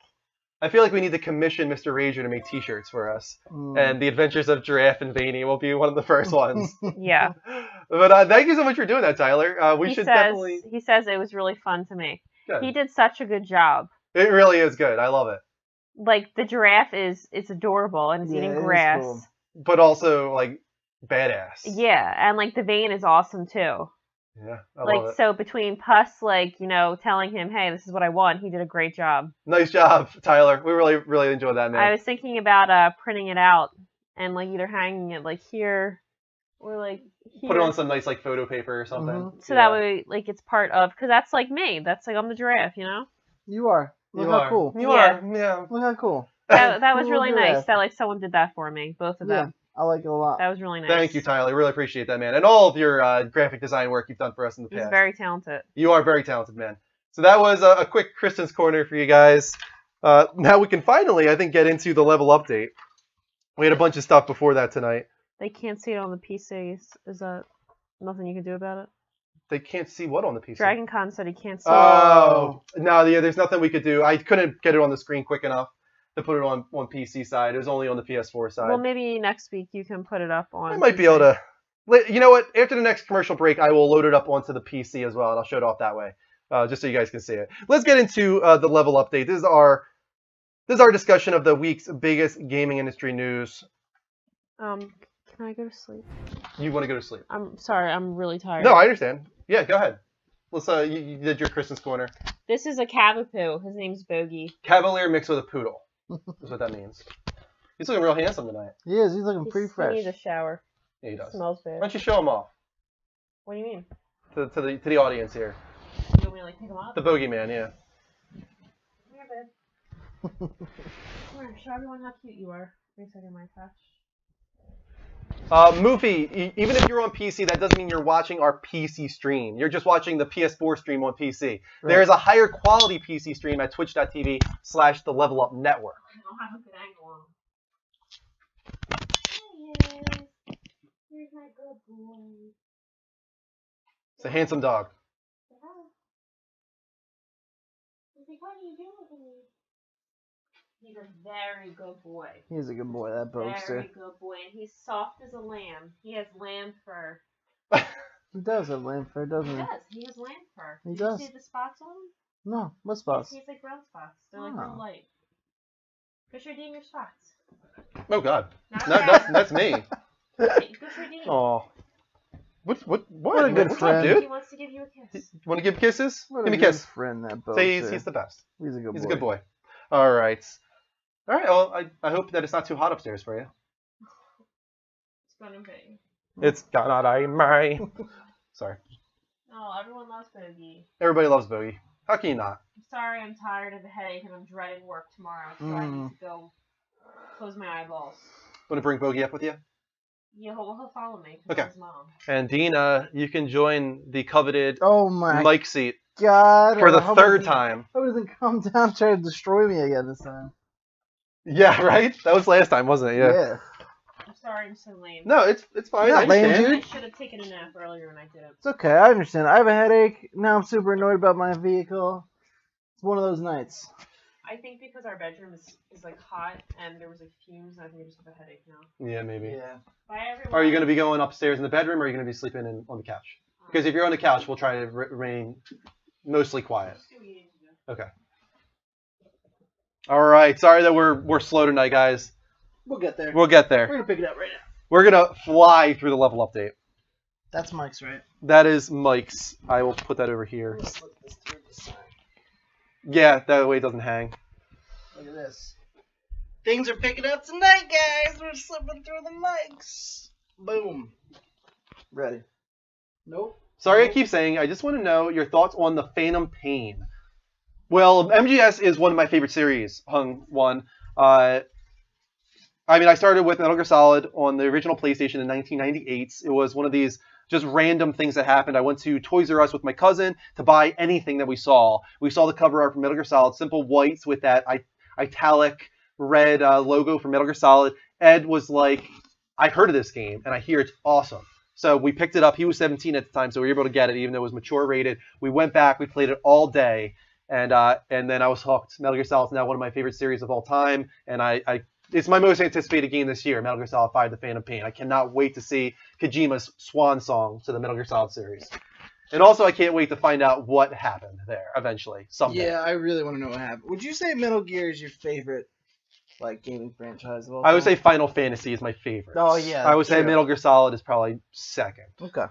I feel like we need to commission Mr. Rager to make T-shirts for us, and the Adventures of Giraffe and Veiny will be one of the first ones. Yeah. But thank you so much for doing that, Tyler. He says it was really fun to make. Good. He did such a good job. It really is good. I love it. Like the giraffe it's adorable and it's eating grass. Cool. But also like badass. Yeah, and like the vein is awesome too. Yeah, I love it. So between Pus, like, telling him, hey, this is what I want, he did a great job. Nice job, Tyler. We really, really enjoyed that, man. I was thinking about printing it out and like either hanging it like here or like here. Put it on some nice like photo paper or something. Mm-hmm. So that way, like, it's part of, because that's like me. That's like I'm the giraffe, You are. Look You how are. cool. You Yeah. are. Yeah. Look how cool. That was Cool really giraffe. nice that like someone did that for me, both of them. I like it a lot. That was really nice. Thank you, Tyler. Really appreciate that, man. And all of your graphic design work you've done for us in the He's past. very talented. You are very talented, man. So that was a quick Kristen's Corner for you guys. Now we can finally, I think, get into the level update. We had a bunch of stuff before that tonight. They can't see it on the PCs. Is that nothing you can do about it? They can't see what on the PC? Dragon Con said he can't see it. Oh, no, yeah, there's nothing we could do. I couldn't get it on the screen quick enough to put it on PC side. It was only on the PS4 side. Well, maybe next week you can put it up on. I might be able to. You know what? After the next commercial break, I will load it up onto the PC as well, and I'll show it off that way, just so you guys can see it. Let's get into the level update. This is our discussion of the week's biggest gaming industry news. Can I go to sleep? You want to go to sleep? I'm sorry, I'm really tired. No, I understand. Yeah, go ahead. Let's. You did your Kristen's Corner. This is a Cavapoo. His name's Bogey. Cavalier mixed with a poodle. That's what that means. He's looking real handsome tonight. He is. He's looking pretty fresh. He needs a shower. Yeah, he does. Smells bad. Why don't you show him off What do you mean? to the audience here? You want me to like pick him up? The bogeyman, yeah. Here, babe. Come here, show everyone how cute you are. Wait a second, my touch. Moofy, even if you're on PC, that doesn't mean you're watching our PC stream. You're just watching the PS4 stream on PC. Right. There is a higher quality PC stream at twitch.tv/the Level Up Network. I don't have a good angle on. There he is. Here's my good boy. It's a handsome dog. What are you doing with me? He's a very good boy. He's a good boy, that boaster. Very good boy, and he's soft as a lamb. He has lamb fur. He does have lamb fur, doesn't he? He does. He has lamb fur. He Did does. you see the spots on him? No, what spots? He's like brown spots. They're like real light. Go show Dean your spots. Oh God, Not that's me. Go show Dean. Oh, what a good What's friend. up, dude? He wants to give you a kiss. You want to give kisses? What Give me a a kiss. good friend, that boaster. Say he's the best. He's a good boy. He's a good boy. All right. All right. Well, I hope that it's not too hot upstairs for you. It's gonna be. It's gonna be my. Sorry. Oh, everyone loves Bogey. Everybody loves Bogey. How can you not? I'm sorry, I'm tired of the headache and I'm dreading work tomorrow, so I need to go close my eyeballs. Want to bring Bogey up with you? Yeah, he'll follow me. 'Cause Okay. His mom. And Dina, you can join the coveted Oh my mic seat God! for the I hope third he time. I hope he doesn't come down and try to destroy me again this time. Yeah, right? That was last time, wasn't it? Yeah. I'm sorry, I'm so lame. No, it's fine. Not I lame, understand. dude. I should have taken a nap earlier and I didn't. It's okay. I understand. I have a headache. Now I'm super annoyed about my vehicle. It's one of those nights. I think because our bedroom is like hot and there was like fumes, I think I just have a headache now. Yeah, maybe. Yeah. Bye everyone. Are you going to be going upstairs in the bedroom, or are you going to be sleeping on the couch? Because if you're on the couch, we'll try to remain mostly quiet. Okay. All right. Sorry that we're slow tonight, guys. We'll get there. We'll get We're there. gonna pick it up right now. We're going to fly through the level update. That's Mike's, right? That is Mike's. I will put that over here. Let's slip this through the side. Yeah, that way it doesn't hang. Look at this. Things are picking up tonight, guys. We're slipping through the mics. Boom. Ready. Nope. Sorry, I keep saying. I just want to know your thoughts on the Phantom Pain. Well, MGS is one of my favorite series. Hung one. I mean, I started with Metal Gear Solid on the original PlayStation in 1998. It was one of these just random things that happened. I went to Toys R Us with my cousin to buy anything that we saw. We saw the cover art for Metal Gear Solid, simple whites with that italic red logo for Metal Gear Solid. Ed was like, I heard of this game, and I hear it's awesome. So we picked it up. He was 17 at the time, so we were able to get it, even though it was mature rated. We went back. We played it all day, and then I was hooked. Metal Gear Solid is now one of my favorite series of all time, and it's my most anticipated game this year, Metal Gear Solid 5: The Phantom Pain. I cannot wait to see Kojima's swan song to the Metal Gear Solid series. And also, I can't wait to find out what happened there eventually, someday. Yeah, I really want to know what happened. Would you say Metal Gear is your favorite, like, gaming franchise of all I would time? say Final Fantasy is my favorite. Oh, yeah, I would say true. Metal Gear Solid is probably second. Okay.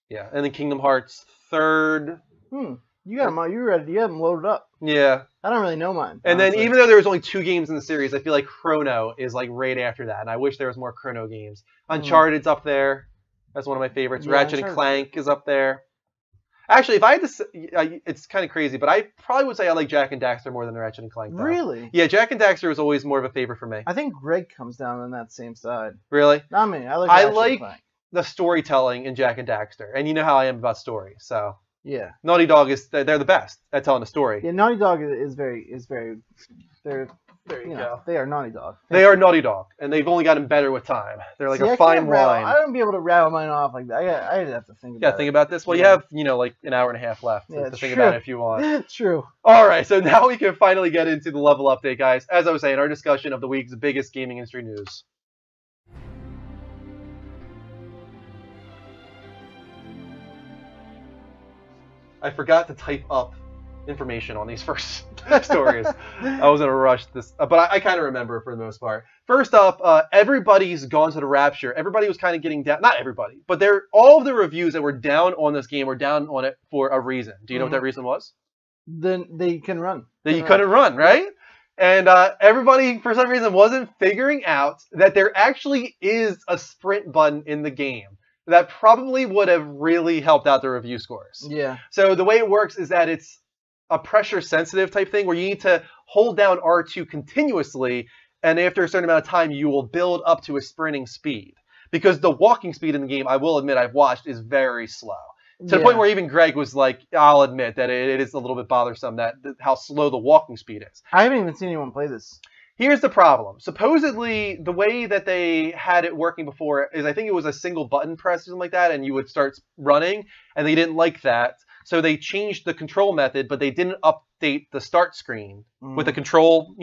Yeah, and then Kingdom Hearts third. You got them. You ready? You have them loaded up. Yeah. I don't really know mine. And honestly. then even though there was only 2 games in the series, I feel like Chrono is like right after that, and I wish there was more Chrono games. Uncharted's up there. That's one of my favorites. Yeah, Ratchet and Clank is up there. Actually, if I had to say, it's kind of crazy, but I probably would say I like Jak and Daxter more than Ratchet and Clank, though. Really? Yeah, Jak and Daxter was always more of a favorite for me. I think Greg comes down on that same side. Really? Not me. I like I Ratchet and like Clank. the storytelling in Jak and Daxter, and you know how I am about story, so... Yeah. Naughty Dog they're the best at telling a story. Yeah, Naughty Dog is very they're There you you know, go. they are Naughty Dog. They are Naughty Dog, and they've only gotten better with time. They're like See, a I fine can't rattle- wine. I don't be able to rattle mine off like that. I'd have to think about Yeah, think about this. Well, you Yeah. have, like an hour and a half left Yeah, to think true. about it if you want. it. True. All right, so now we can finally get into the level update, guys. As I was saying, our discussion of the week's biggest gaming industry news. I forgot to type up information on these first stories. I was in a rush, but I kind of remember for the most part. First up, everybody's gone to the Rapture. Everybody was kind of getting down. Not everybody, but all of the reviews that were down on this game were down on it for a reason. Do you know what that reason was? Then they can run. That you couldn't run, right? And everybody, for some reason, wasn't figuring out that there actually is a sprint button in the game that probably would have really helped out the review scores. Yeah. So the way it works is that it's a pressure-sensitive type thing where you need to hold down R2 continuously, and after a certain amount of time, you will build up to a sprinting speed. Because the walking speed in the game, I will admit I've watched, is very slow. To the point where even Greg was like, I'll admit that it is a little bit bothersome that how slow the walking speed is. I haven't even seen anyone play this. Here's the problem. Supposedly, the way that they had it working before is I think it was a single button press or something like that, and you would start running, and they didn't like that. So they changed the control method, but they didn't update the start screen with the control,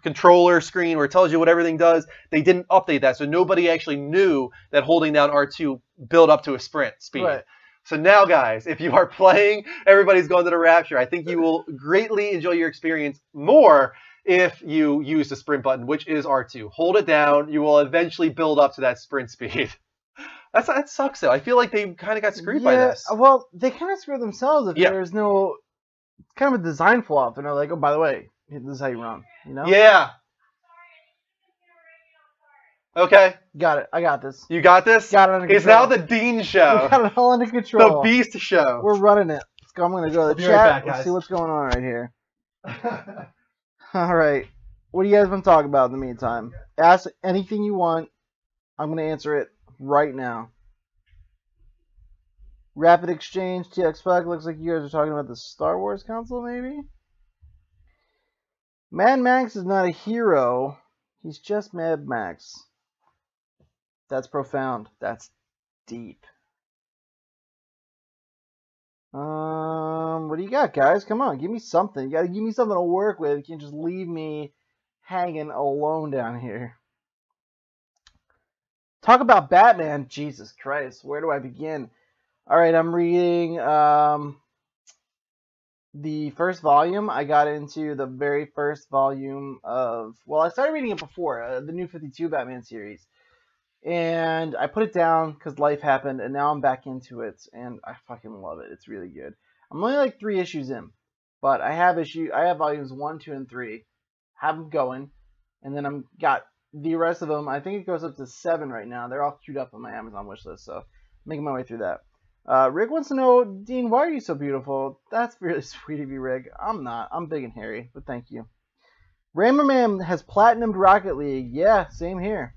controller screen where it tells you what everything does. They didn't update that, so nobody actually knew that holding down R2 built up to a sprint speed. Right. So now, guys, if you are playing Everybody's Going to the Rapture, I think you will greatly enjoy your experience more if you use the sprint button, which is R2. Hold it down. You will eventually build up to that sprint speed. That sucks, though. I feel like they kind of got screwed by this. Well, they kind of screwed themselves if Yeah. there's no kind of a design flaw. And they're like, oh, by the way, this is how you run. You know? Yeah. Okay. Got it. I got this. You got this? Got it under It's control. now the Dean Show. We got it all under control. The Beast Show. We're running it. I'm going to go to the Be right chat. back, Let's guys. see what's going on right here. All right. What do you guys want to talk about in the meantime? Ask anything you want. I'm going to answer it right now. Rapid Exchange, TX Pack. Looks like you guys are talking about the Star Wars console, maybe? Mad Max is not a hero. He's just Mad Max. That's profound. That's deep. What do you got, guys? Come on, give me something. You gotta give me something to work with. You can't just leave me hanging alone down here. Talk about Batman. Jesus Christ, where do I begin? Alright, I'm reading the first volume. I got into the very first volume of... Well, I started reading it before, the New 52 Batman series. And I put it down because life happened, and now I'm back into it, and I fucking love it. It's really good. I'm only like 3 issues in, but I have volumes 1, 2, and 3. Have them going, and then I'm got the rest of them. I think it goes up to 7 right now. They're all queued up on my Amazon wishlist, so I'm making my way through that. Rick wants to know, Dean, why are you so beautiful? That's really sweet of you, Rick. I'm not. I'm big and hairy, but thank you. Ramaman has platinumed Rocket League. Yeah, same here.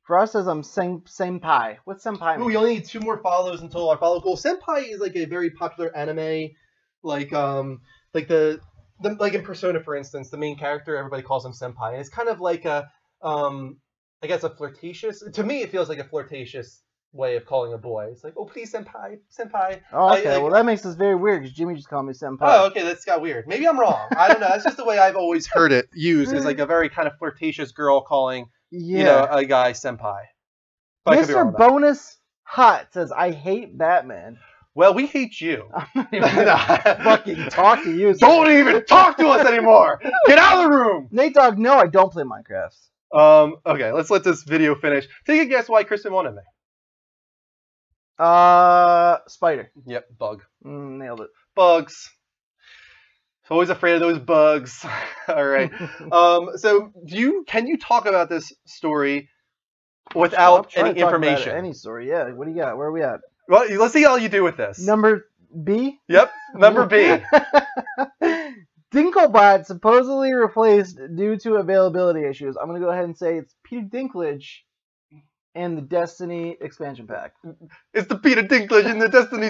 Frost says I'm senpai. What's senpai mean? Ooh, we only need 2 more follows until our follow goal. Senpai is like a very popular anime, like in Persona, for instance, the main character, everybody calls him senpai, and it's kind of like a, I guess a flirtatious. To me, it feels like a flirtatious way of calling a boy. It's like, oh, please, senpai, senpai. Oh, okay. Well, that makes this very weird because Jimmy just called me senpai. Oh, okay, that's got weird. Maybe I'm wrong. I don't know. That's just the way I've always heard it used. It's like a very kind of flirtatious girl calling. Yeah. A guy senpai. But I could be wrong Mr. about that. Bonus Hot says, I hate Batman. Well, we hate you. I'm not even gonna fucking talk to you. Don't even talk to us anymore. Get out of the room. Nate Dogg, no, I don't play Minecraft. Okay, let's let this video finish. Take a guess why Kristen wanted me. Spider. Yep, bug. Nailed it. Bugs. Always afraid of those bugs. All right. So can you talk about this story without any information? Any story, yeah. What do you got? Where are we at? Well, let's see how you do with this. Number B? Yep, number B. Dinklebot supposedly replaced due to availability issues. I'm going to go ahead and say it's Peter Dinklage and the Destiny expansion pack. It's the Peter Dinklage and the Destiny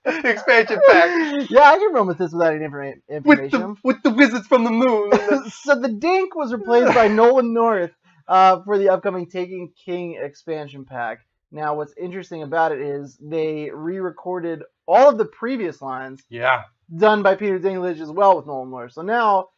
expansion pack. Yeah, I can run with this without any information. With the wizards from the moon. So the Dink was replaced by Nolan North for the upcoming Taken King expansion pack. Now, what's interesting about it is they re-recorded all of the previous lines. Yeah. Done by Peter Dinklage as well with Nolan North. So now,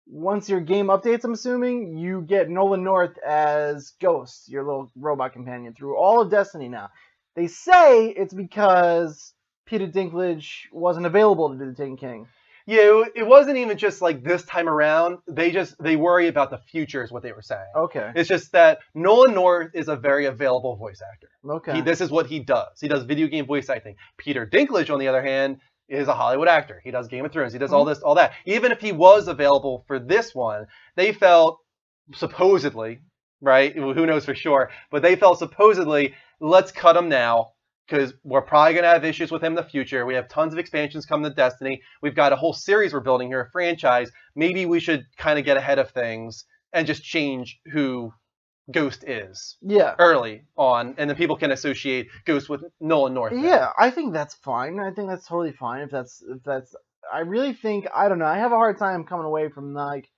once your game updates, I'm assuming, you get Nolan North as Ghost, your little robot companion, through all of Destiny now. They say it's because Peter Dinklage wasn't available to do the Taken King. Yeah, it wasn't even just like this time around. They worry about the future is what they were saying. Okay. It's just that Nolan North is a very available voice actor. Okay. This is what he does. He does video game voice acting. Peter Dinklage, on the other hand, is a Hollywood actor. He does Game of Thrones. He does all this, all that. Even if he was available for this one, they felt supposedly, right? Who knows for sure? But they felt supposedly, let's cut him now because we're probably going to have issues with him in the future. We have tons of expansions coming to Destiny. We've got a whole series we're building here, a franchise. Maybe we should kind of get ahead of things and just change who Ghost is early on, and then people can associate Ghost with Nolan North. Yeah, I think that's fine. I think that's totally fine if that's. I really think, I don't know. I have a hard time coming away from like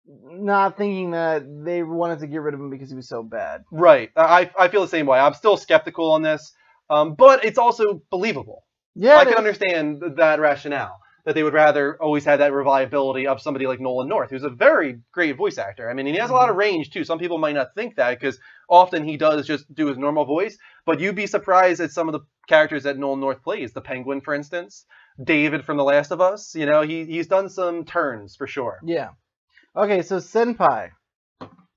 not thinking that they wanted to get rid of him because he was so bad. Right. I feel the same way. I'm still skeptical on this, but it's also believable. Yeah, I can understand that rationale, that they would rather always have that reliability of somebody like Nolan North, who's a very great voice actor. I mean, he has a lot of range, too. Some people might not think that, because often he does just do his normal voice, but you'd be surprised at some of the characters that Nolan North plays. The Penguin, for instance. David from The Last of Us. You know, he's done some turns, for sure. Yeah. Okay, so Senpai.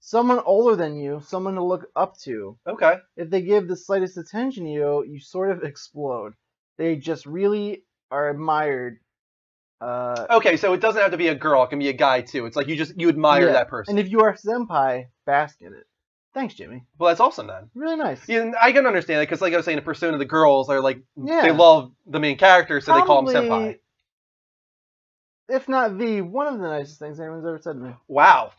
Someone older than you, someone to look up to. Okay. If they give the slightest attention to you, you sort of explode. They just really are admired. Okay, so it doesn't have to be a girl. It can be a guy, too. It's like you admire that person. And if you are a senpai, bask in it. Thanks, Jimmy. Well, that's awesome, then. Really nice. Yeah, I can understand it, because like I was saying, a Persona, the girls are like, they love the main character, so they call him senpai. If not one of the nicest things anyone's ever said to me. Wow.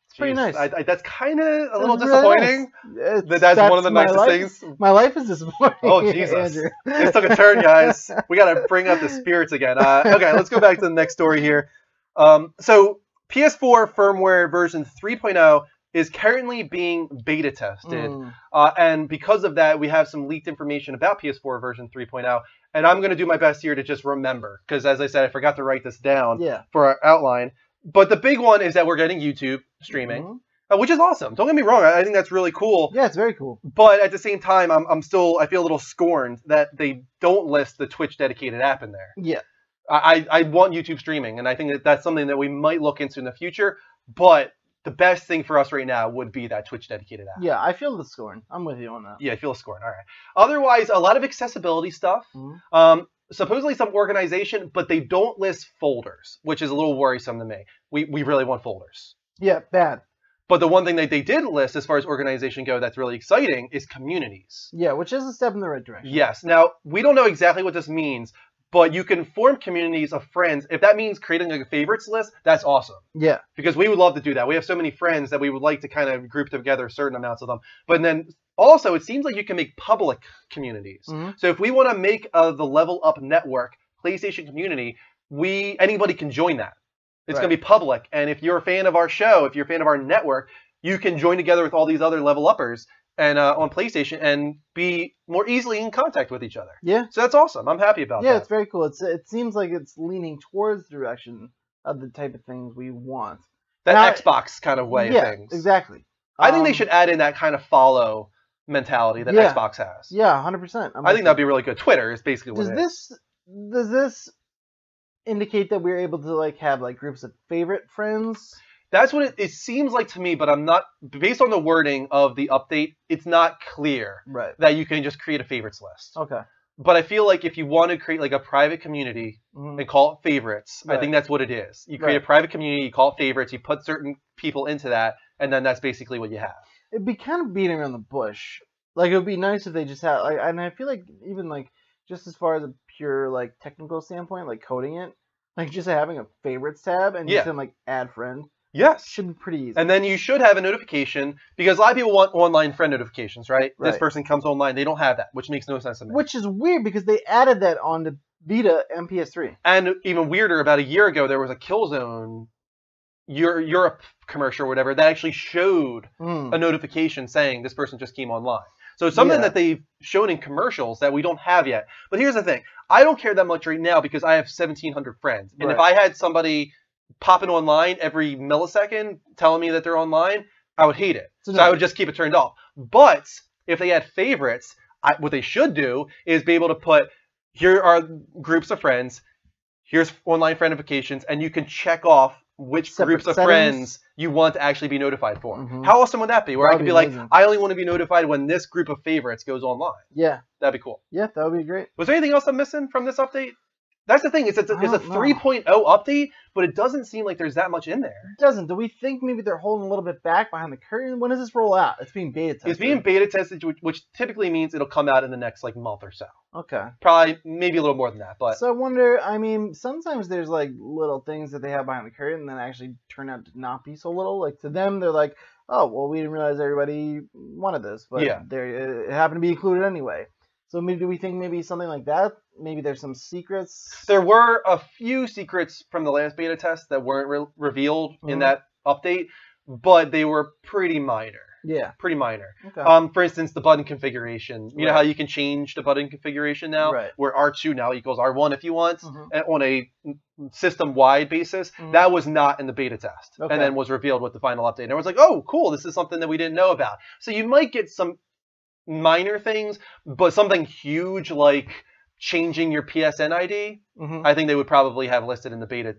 It's pretty nice. That's kind of a little Really disappointing. nice. That's one of the nicest things. My life is disappointing. Oh, Jesus. Andrew. This took a turn, guys. We got to bring up the spirits again. Okay, let's go back to the next story here. So PS4 firmware version 3.0 is currently being beta tested. And because of that, we have some leaked information about PS4 version 3.0. And I'm going to do my best here to just remember, because as I said, I forgot to write this down for our outline. But the big one is that we're getting YouTube streaming, which is awesome. Don't get me wrong. I think that's really cool. Yeah, it's very cool. But at the same time, I feel a little scorned that they don't list the Twitch dedicated app in there. Yeah. I want YouTube streaming, and I think that that's something that we might look into in the future. But the best thing for us right now would be that Twitch dedicated app. Yeah, I feel the scorn. I'm with you on that. Yeah, I feel a scorn. All right. Otherwise, a lot of accessibility stuff. Supposedly some organization, but they don't list folders, which is a little worrisome to me. We really want folders. Yeah, bad. But the one thing that they did list as far as organization go that's really exciting is communities. Yeah, which is a step in the right direction. Yes. Now, we don't know exactly what this means, but you can form communities of friends. If that means creating like a favorites list, that's awesome. Yeah. Because we would love to do that. We have so many friends that we would like to kind of group together certain amounts of them. But then also, it seems like you can make public communities. So if we want to make the Level Up Network PlayStation community, anybody can join that. It's going to be public. And if you're a fan of our show, if you're a fan of our network, you can join together with all these other level uppers and on PlayStation and be more easily in contact with each other. Yeah. So that's awesome. I'm happy about that. Yeah, it's very cool. It seems like it's leaning towards the direction of the type of things we want. That Xbox kind of way of things. Yeah, exactly. I think they should add in that kind of follow mentality that Xbox has. Yeah, 100%. I think that'd be really good. Twitter is basically what it is. Does this indicate that we're able to like have like groups of favorite friends? That's what it seems like to me, but I'm not, based on the wording of the update, it's not clear that you can just create a favorites list. Okay. But I feel like if you want to create like a private community and call it favorites, I think that's what it is. You create a private community, you call it favorites, you put certain people into that, and then that's basically what you have. It'd be kind of beating around the bush. Like, it would be nice if they just had, like, and I feel like even like, just as far as a pure like technical standpoint, like coding it, like just having a favorites tab and just then like add friend. Yes. Should be pretty easy. And then you should have a notification, because a lot of people want online friend notifications, right? This person comes online. They don't have that, which makes no sense to me. Which is weird, because they added that on the Vita and PS3. And even weirder, about a year ago, there was a Killzone Europe commercial or whatever that actually showed a notification saying this person just came online. So it's something that they've shown in commercials that we don't have yet. But here's the thing. I don't care that much right now because I have 1,700 friends. And if I had somebody popping online every millisecond telling me that they're online, I would hate it. So I would just keep it turned off. But if they had favorites, what they should do is be able to put, here are groups of friends, here's online friend notifications, and you can check off which groups of friends you want to actually be notified for. How awesome would that be? Where I could be like, I only want to be notified when this group of favorites goes online. Yeah. That'd be cool. Yeah, that would be great. Was there anything else I'm missing from this update That's the thing. It's a I don't know. 3.0 update, but it doesn't seem like there's that much in there. It doesn't. Do we think maybe they're holding a little bit back behind the curtain? When does this roll out? It's being beta tested. It's being beta tested, which typically means it'll come out in the next like month or so. Okay. Probably maybe a little more than that, but So I wonder, I mean, sometimes there's like little things that they have behind the curtain that actually turn out to not be so little. Like to them, they're like, oh, well, we didn't realize everybody wanted this, but Yeah. it happened to be included anyway. So maybe do we think maybe something like that? Maybe there's some secrets. there were a few secrets from the last beta test that weren't revealed in that update, but they were pretty minor. Yeah. Pretty minor. Okay. For instance, the button configuration. You know Right. how you can change the button configuration now, Right. where R2 now equals R1 if you want, Mhm. and on a system-wide basis. Mhm. That was not in the beta test, Okay. and then was revealed with the final update. And everyone's like, oh, cool, this is something that we didn't know about. So you might get some minor things, but something huge like changing your PSN ID, Mhm. I think they would probably have listed in the beta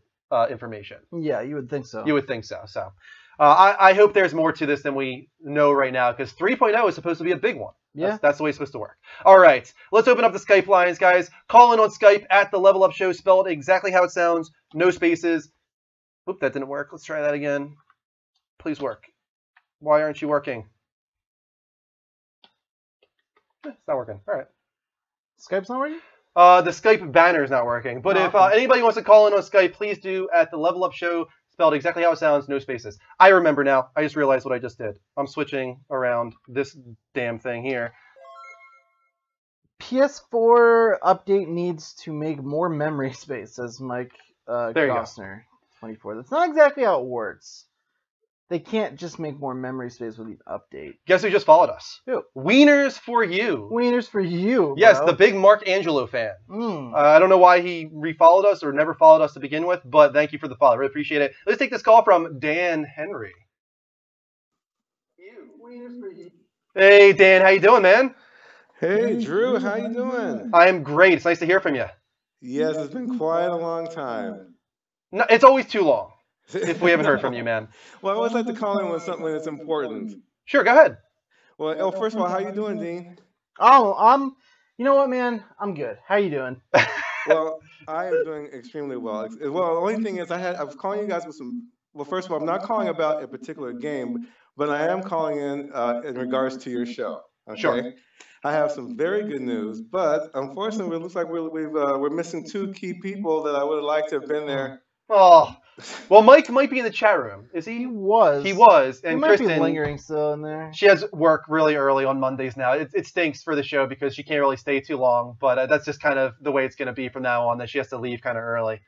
information. Yeah, you would think so. You would think so. So I hope there's more to this than we know right now, because 3.0 is supposed to be a big one. Yeah. That's the way it's supposed to work. All right, let's open up the Skype lines, guys. Call in on Skype at the Level Up Show, spelled exactly how it sounds, no spaces. Oop, that didn't work. Let's try that again. Please work. Why aren't you working? It's not working. All right. Skype's not working? The Skype banner is not working. But if anybody wants to call in on Skype, please do at the Level Up Show, spelled exactly how it sounds, no spaces. I remember now. I just realized what I just did. I'm switching around this damn thing here. PS4 update needs to make more memory space, says Mike There you go. Costner, 24. That's not exactly how it works. They can't just make more memory space with the update. Guess who just followed us? Who? Wieners for you. Wieners for you, Yes, bro. the big Mark Angelo fan. Mm. I don't know why he refollowed us or never followed us to begin with, but thank you for the follow. Really appreciate it. Let's take this call from Dan Henry. Hey, Dan. How you doing, man? Hey, Drew, how you doing? I am great. It's nice to hear from you. Yes, it's been quite a long time. No, it's always too long if we haven't heard from you, man. Well, I always like to call in when it's important. Sure, go ahead. Well, first of all, how you doing, Dean? Oh, you know what, man? I'm good. How you doing? Well, I am doing extremely well. Well, the only thing is I was calling you guys with some, well, first of all, I'm not calling about a particular game, but I am calling in regards to your show. Okay? Sure. I have some very good news, but unfortunately, it looks like we're missing two key people that I would have liked to have been there. Oh, well, Mike might be in the chat room. Is he? He was. He was. He And might Kristen, be lingering still in there. she has work really early on Mondays now. It stinks for the show because she can't really stay too long, but that's just kind of the way it's going to be from now on, that she has to leave kind of early.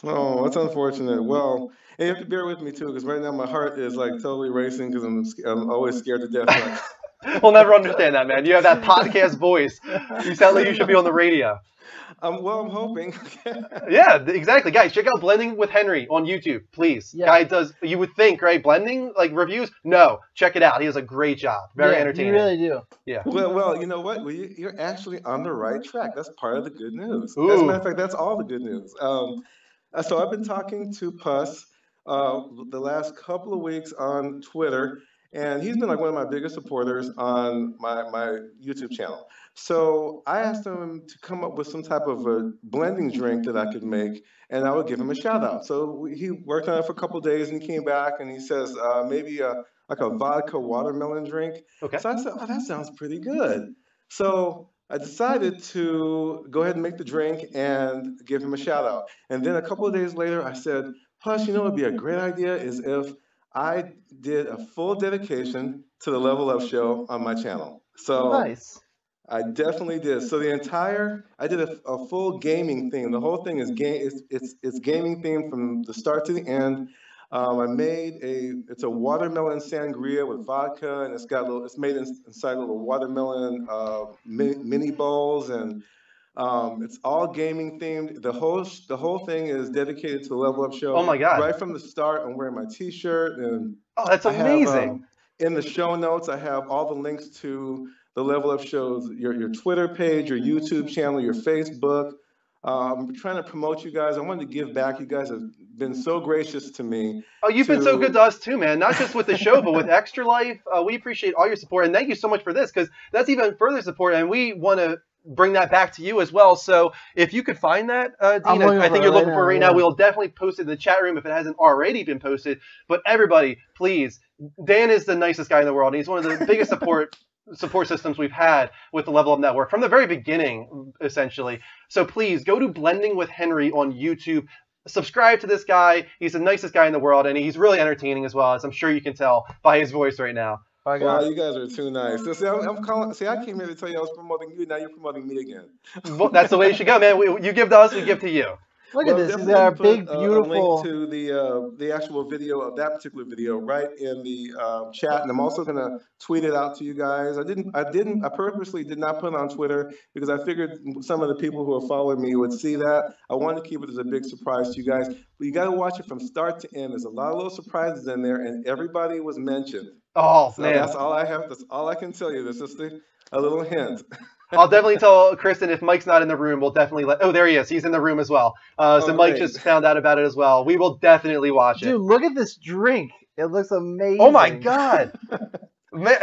Oh, that's unfortunate. Well, and you have to bear with me too, because right now my heart is like totally racing because I'm always scared to death. We'll never understand that, man. You have that podcast voice. You sound like you should be on the radio. Well, I'm hoping. Yeah, exactly. Guys, check out Blending with Henry on YouTube, please. Yeah. Guy does, you would think, right? Blending, like reviews? No. Check it out. He does a great job. Very entertaining. You really do. Yeah. Well, you know what? Well, you're actually on the right track. That's part of the good news. Ooh. As a matter of fact, that's all the good news. So I've been talking to Puss the last couple of weeks on Twitter, and he's been like one of my biggest supporters on my YouTube channel. So I asked him to come up with some type of a blending drink that I could make, and I would give him a shout out. So he worked on it for a couple of days and he came back and he says maybe like a vodka watermelon drink. Okay. So I said, oh, that sounds pretty good. So I decided to go ahead and make the drink and give him a shout out. And then a couple of days later, I said, plus, you know, it'd be a great idea is if I did a full dedication to the Level Up Show on my channel. So Nice. I definitely did. So I did a full gaming theme. The whole thing is it's gaming themed from the start to the end. I made it's a watermelon sangria with vodka, and it's made inside little watermelon mini bowls, and it's all gaming themed. The whole thing is dedicated to the Level Up Show. Oh my God. Right from the start, I'm wearing my T-shirt, and Oh, that's I have, amazing. in the show notes, I have all the links to the Level Up Shows, your Twitter page, your YouTube channel, your Facebook. I'm trying to promote you guys. I wanted to give back. You guys have been so gracious to me. Oh, you've been so good to us too, man. Not just with the show, but with Extra Life. We appreciate all your support, and thank you so much for this, because that's even further support, and we want to bring that back to you as well. So if you could find that, Dean, I think you're looking for it right now. We'll definitely post it in the chat room if it hasn't already been posted. But everybody, please, Dan is the nicest guy in the world. He's one of the biggest support systems we've had with the Level Up Network from the very beginning, essentially. So please go to Blending with Henry on YouTube. Subscribe to this guy. He's the nicest guy in the world, and he's really entertaining as well, as I'm sure you can tell by his voice right now. Wow, you guys are too nice. See, I'm calling. See, I came here to tell you I was promoting you. Now you're promoting me again. Well, that's the way it should go, man. You give to us, we give to you. Look at this. He's got our big, beautiful. A link to the actual video of that particular video right in the chat, and I'm also gonna tweet it out to you guys. I purposely did not put it on Twitter because I figured some of the people who are following me would see that. I wanted to keep it as a big surprise to you guys, but you got to watch it from start to end. There's a lot of little surprises in there, and everybody was mentioned. Oh, so man. That's all I have. That's all I can tell you. This is a little hint. I'll definitely tell Kristen if Mike's not in the room. We'll definitely let. Oh, there he is. He's in the room as well. So Mike just found out about it as well. We will definitely watch it. Dude, look at this drink. It looks amazing. Oh my god. Man,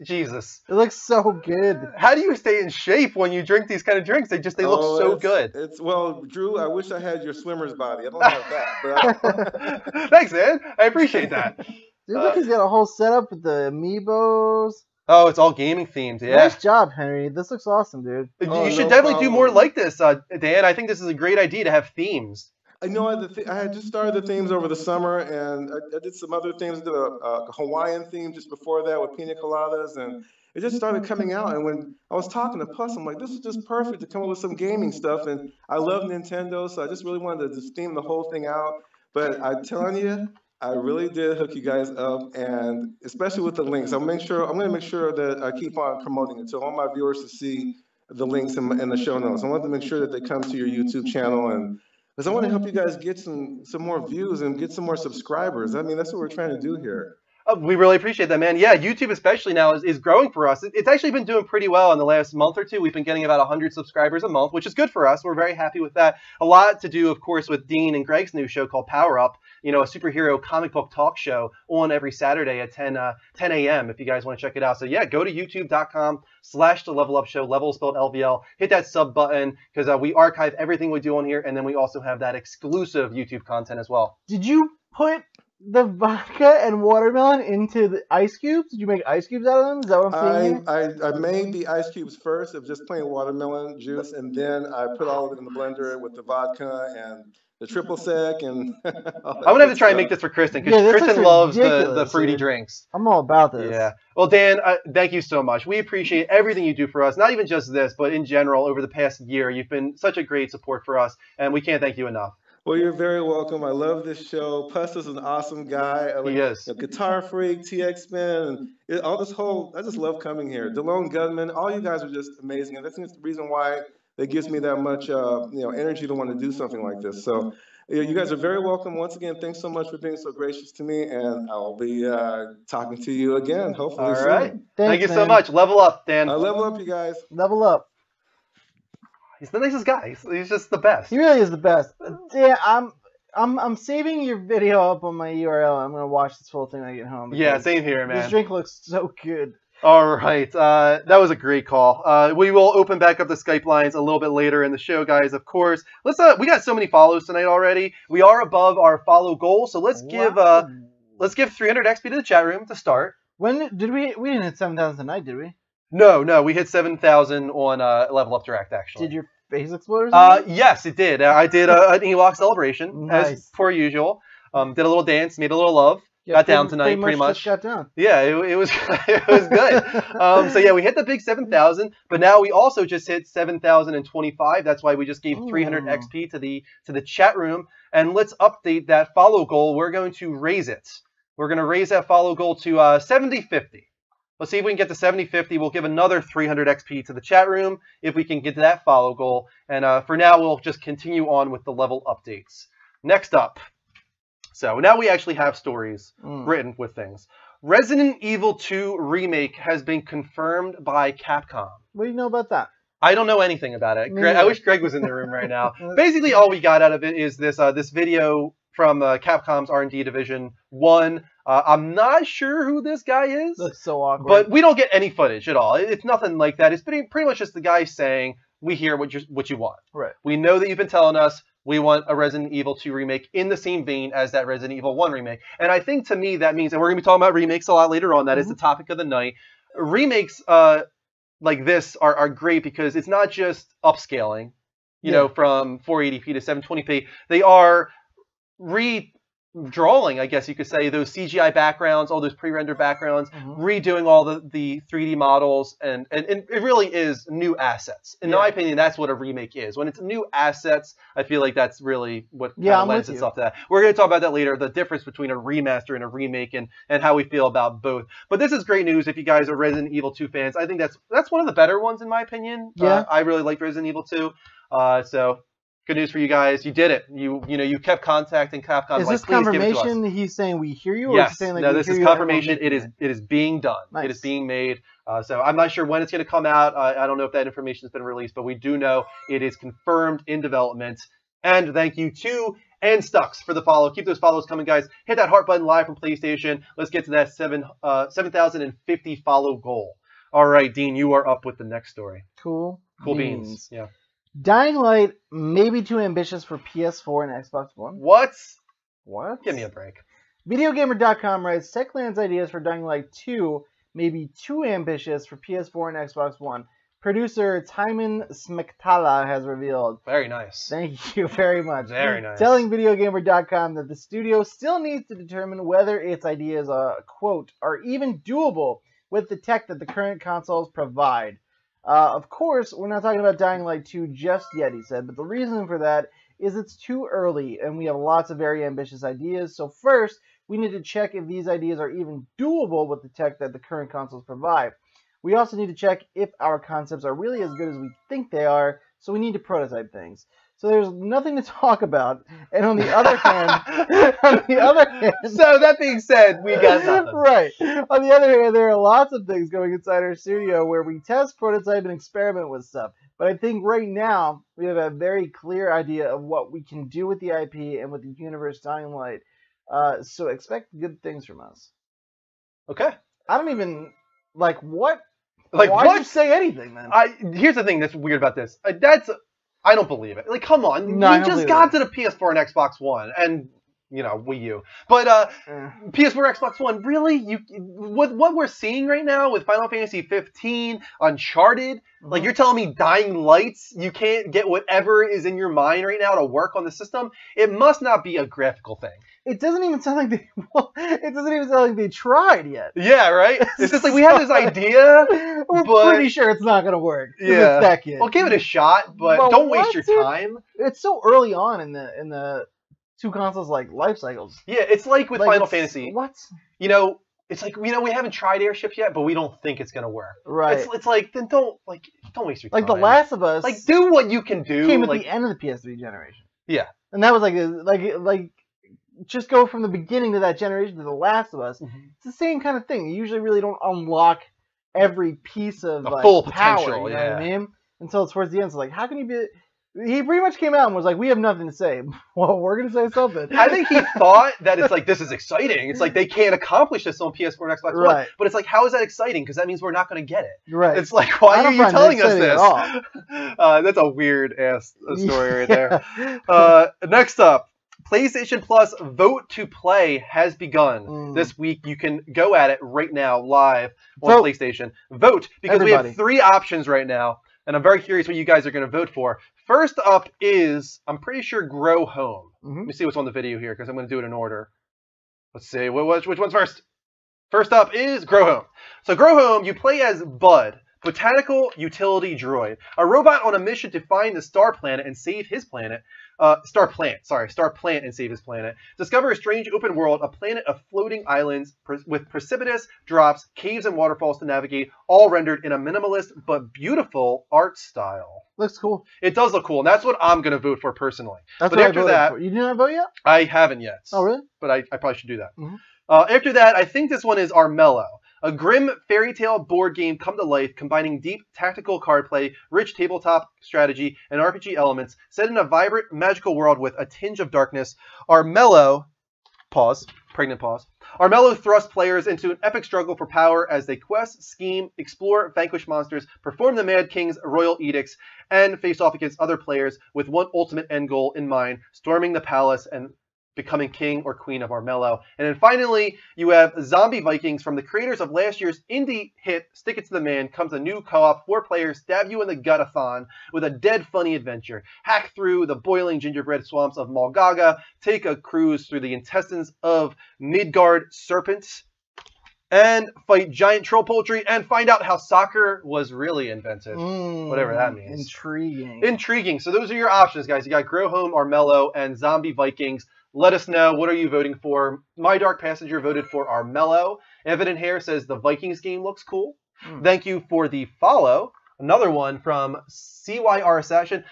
Jesus. It looks so good. How do you stay in shape when you drink these kind of drinks? They look so good. Well, Drew, I wish I had your swimmer's body. I don't have that. But Thanks, man. I appreciate that. Dude, look, he's got a whole setup with the amiibos. Oh, it's all gaming themed, yeah. Nice job, Henry. This looks awesome, dude. You should definitely do more like this, Dan. I think this is a great idea to have themes. I know I had just started the themes over the summer, and I did some other themes. I did a Hawaiian theme just before that with pina coladas, and it just started coming out. And when I was talking to Puss, I'm like, this is just perfect to come up with some gaming stuff. And I love Nintendo, so I just really wanted to just theme the whole thing out. But I'm telling you, I really did hook you guys up, and especially with the links. I'm going to make sure that I keep on promoting it, so I want my viewers to see the links in the show notes. I want to make sure that they come to your YouTube channel, and because I want to help you guys get some more views and get some more subscribers. I mean, that's what we're trying to do here. We really appreciate that, man. Yeah, YouTube especially now is growing for us. It's actually been doing pretty well in the last month or two. We've been getting about 100 subscribers a month, which is good for us. We're very happy with that. A lot to do, of course, with Dean and Greg's new show called Power Up, a superhero comic book talk show on every Saturday at 10 a.m. if you guys want to check it out. So, yeah, go to youtube.com/The Level Up Show, level spelled LVL. Hit that sub button because we archive everything we do on here, and then we also have that exclusive YouTube content as well. Did you put the vodka and watermelon into the ice cubes? Did you make ice cubes out of them? Is that what I'm seeing? I made the ice cubes first of just plain watermelon juice, and then I put all of it in the blender with the vodka and the triple sec. And I'm gonna have to try and make this for Kristen because Kristen loves the fruity drinks. I'm all about this. Yeah. Well, Dan, thank you so much. We appreciate everything you do for us. Not even just this, but in general over the past year. You've been such a great support for us, and we can't thank you enough. Well, you're very welcome. I love this show. Puss is an awesome guy. He is. Guitar Freak, TX Spin, and all this whole, I just love coming here. DeLone Gunman, all you guys are just amazing. And I think it's the reason why it gives me that much energy to want to do something like this. So you guys are very welcome. Once again, thanks so much for being so gracious to me. And I'll be talking to you again, hopefully soon. All right. Thank you so much. Level up, Dan. Level up, you guys. Level up. He's the nicest guy. He's just the best. He really is the best. Yeah, I'm saving your video up on my URL. I'm gonna watch this whole thing when I get home. Yeah, same here, man. This drink looks so good. All right, that was a great call. We will open back up the Skype lines a little bit later in the show, guys. Of course, we got so many follows tonight already. We are above our follow goal, so let's give 300 XP to the chat room to start. When did we didn't hit 7,000 tonight, did we? No, we hit 7,000 on Level Up Direct, actually. Did your face explode or something? Yes, it did. I did an Ewok celebration, nice. as per usual. Did a little dance, made a little love. Yeah, got down tonight, pretty much. Just got down. Yeah, it was it was good. So yeah, we hit the big 7,000, but now we also just hit 7,025. That's why we just gave 300 XP to the chat room. And let's update that follow goal. We're going to raise it. We're going to raise that follow goal to 7050. Let's see if we can get to 7050. We'll give another 300 XP to the chat room if we can get to that follow goal. And for now, we'll just continue on with the level updates. Next up. So now we actually have stories written with things. Resident Evil 2 Remake has been confirmed by Capcom. What do you know about that? I don't know anything about it. I wish Greg was in the room right now. Basically, all we got out of it is this video from Capcom's R&D Division 1. I'm not sure who this guy is. Looks so awkward. But we don't get any footage at all. It's nothing like that. It's pretty much just the guy saying, we hear what you want. Right. We know that you've been telling us we want a Resident Evil 2 remake in the same vein as that Resident Evil 1 remake. And I think to me that means, and we're going to be talking about remakes a lot later on, that is the topic of the night. Remakes like this are great because it's not just upscaling, you know, from 480p to 720p. They are redrawing, I guess you could say, those CGI backgrounds, all those pre-rendered backgrounds, redoing all the 3D models, and it really is new assets. In my opinion, that's what a remake is. When it's new assets, I feel like that's really what kind of lends itself to that. We're going to talk about that later, the difference between a remaster and a remake, and how we feel about both. But this is great news if you guys are Resident Evil 2 fans. I think that's one of the better ones in my opinion. Yeah. I really liked Resident Evil 2. So good news for you guys. You did it. You kept contacting Capcom. Is this confirmation he's saying we hear you? Or yes. Is he saying, like, no, this is confirmation. It is being done. Nice. It is being made. So I'm not sure when it's going to come out. I don't know if that information has been released, but we do know it is confirmed in development. And thank you to Stux for the follow. Keep those follows coming, guys. Hit that heart button live from PlayStation. Let's get to that 7,050 follow goal. All right, Dean, you are up with the next story. Cool beans. Yeah. Dying Light may be too ambitious for PS4 and Xbox One. What? Give me a break. Videogamer.com writes, Techland's ideas for Dying Light 2 may be too ambitious for PS4 and Xbox One. Producer Timon Smektala has revealed. Very nice. Thank you very much. Very nice. Telling Videogamer.com that the studio still needs to determine whether its ideas, quote, are even doable with the tech that the current consoles provide. Of course, we're not talking about Dying Light 2 just yet, he said, but the reason for that is it's too early, and we have lots of very ambitious ideas. So first, we need to check if these ideas are even doable with the tech that the current consoles provide. We also need to check if our concepts are really as good as we think they are, so we need to prototype things. So there's nothing to talk about, and on the other hand, so that being said, we got nothing. Right. On the other hand, there are lots of things going inside our studio where we test, prototype, and experiment with stuff. But I think right now we have a very clear idea of what we can do with the IP and with the universe Dying Light. So expect good things from us. Okay. I don't even what. Like, why did you say anything then? Here's the thing that's weird about this. I don't believe it. Like, come on. No, you just got to the PS4 and Xbox One, and, Wii U. But PS4, Xbox One, really? What we're seeing right now with Final Fantasy 15, Uncharted, like, you're telling me Dying Lights, you can't get whatever is in your mind right now to work on the system? It must not be a graphical thing. It doesn't even sound like they tried yet. Yeah, right? It's just like, we have this idea, we're pretty sure it's not going to work. Yeah. It's that kid. Well, give it a shot, but don't waste your time. It's so early on in the two consoles, life cycles. Yeah, it's like with Final Fantasy. What? It's like, we haven't tried Airship yet, but we don't think it's going to work. Right. It's like, then don't waste your time. Like The Last of Us. Like, do what you can do. Came at the end of the PS3 generation. Yeah. And that was like just go from the beginning of that generation to The Last of Us. It's the same kind of thing. You usually really don't unlock every piece of full power, potential, you know what I mean? Until towards the end. So how can you be... He pretty much came out and was like, we have nothing to say. Well, we're going to say something. I think he thought that it's like, this is exciting. It's like, they can't accomplish this on PS4 and Xbox One. But it's like, how is that exciting? Because that means we're not going to get it. Right. It's like, why are you telling us this? That's a weird-ass story right there. Next up. PlayStation Plus Vote to Play has begun this week. You can go at it right now, live on PlayStation. Vote, because we have 3 options right now, and I'm very curious what you guys are going to vote for. First up is, I'm pretty sure, Grow Home. Let me see what's on the video here, because I'm going to do it in order. Let's see, which one's first? First up is Grow Home. So Grow Home, you play as Bud, botanical utility droid, a robot on a mission to find the star planet and save his planet. Star plant and save his planet. Discover a strange open world, a planet of floating islands with precipitous drops, caves, and waterfalls to navigate, all rendered in a minimalist but beautiful art style. Looks cool. It does look cool, and that's what I'm going to vote for personally. That's what after that, for. You did not vote yet? I haven't yet. Oh, really? But I probably should do that. After that, I think this one is Armello, A grim fairy tale board game come to life, combining deep tactical card play, rich tabletop strategy, and RPG elements, set in a vibrant, magical world with a tinge of darkness. Armello, pregnant pause. Armello thrusts players into an epic struggle for power as they quest, scheme, explore, vanquish monsters, perform the Mad King's royal edicts, and face off against other players with one ultimate end goal in mind, storming the palace and becoming king or queen of Armello. And then finally, you have Zombie Vikings from the creators of last year's indie hit Stick It to the Man. Comes a new co-op, 4 players, stab you in the gut-a-thon with a dead funny adventure. Hack through the boiling gingerbread swamps of Malgaga, take a cruise through the intestines of Midgard serpents, and fight giant troll poultry, and find out how soccer was really invented. Whatever that means. Intriguing. So those are your options, guys. You got Grow Home, Armello, and Zombie Vikings. Let us know, what are you voting for? My Dark Passenger voted for Armello. Evident Hair says the Vikings game looks cool. Thank you for the follow. Another one from CYR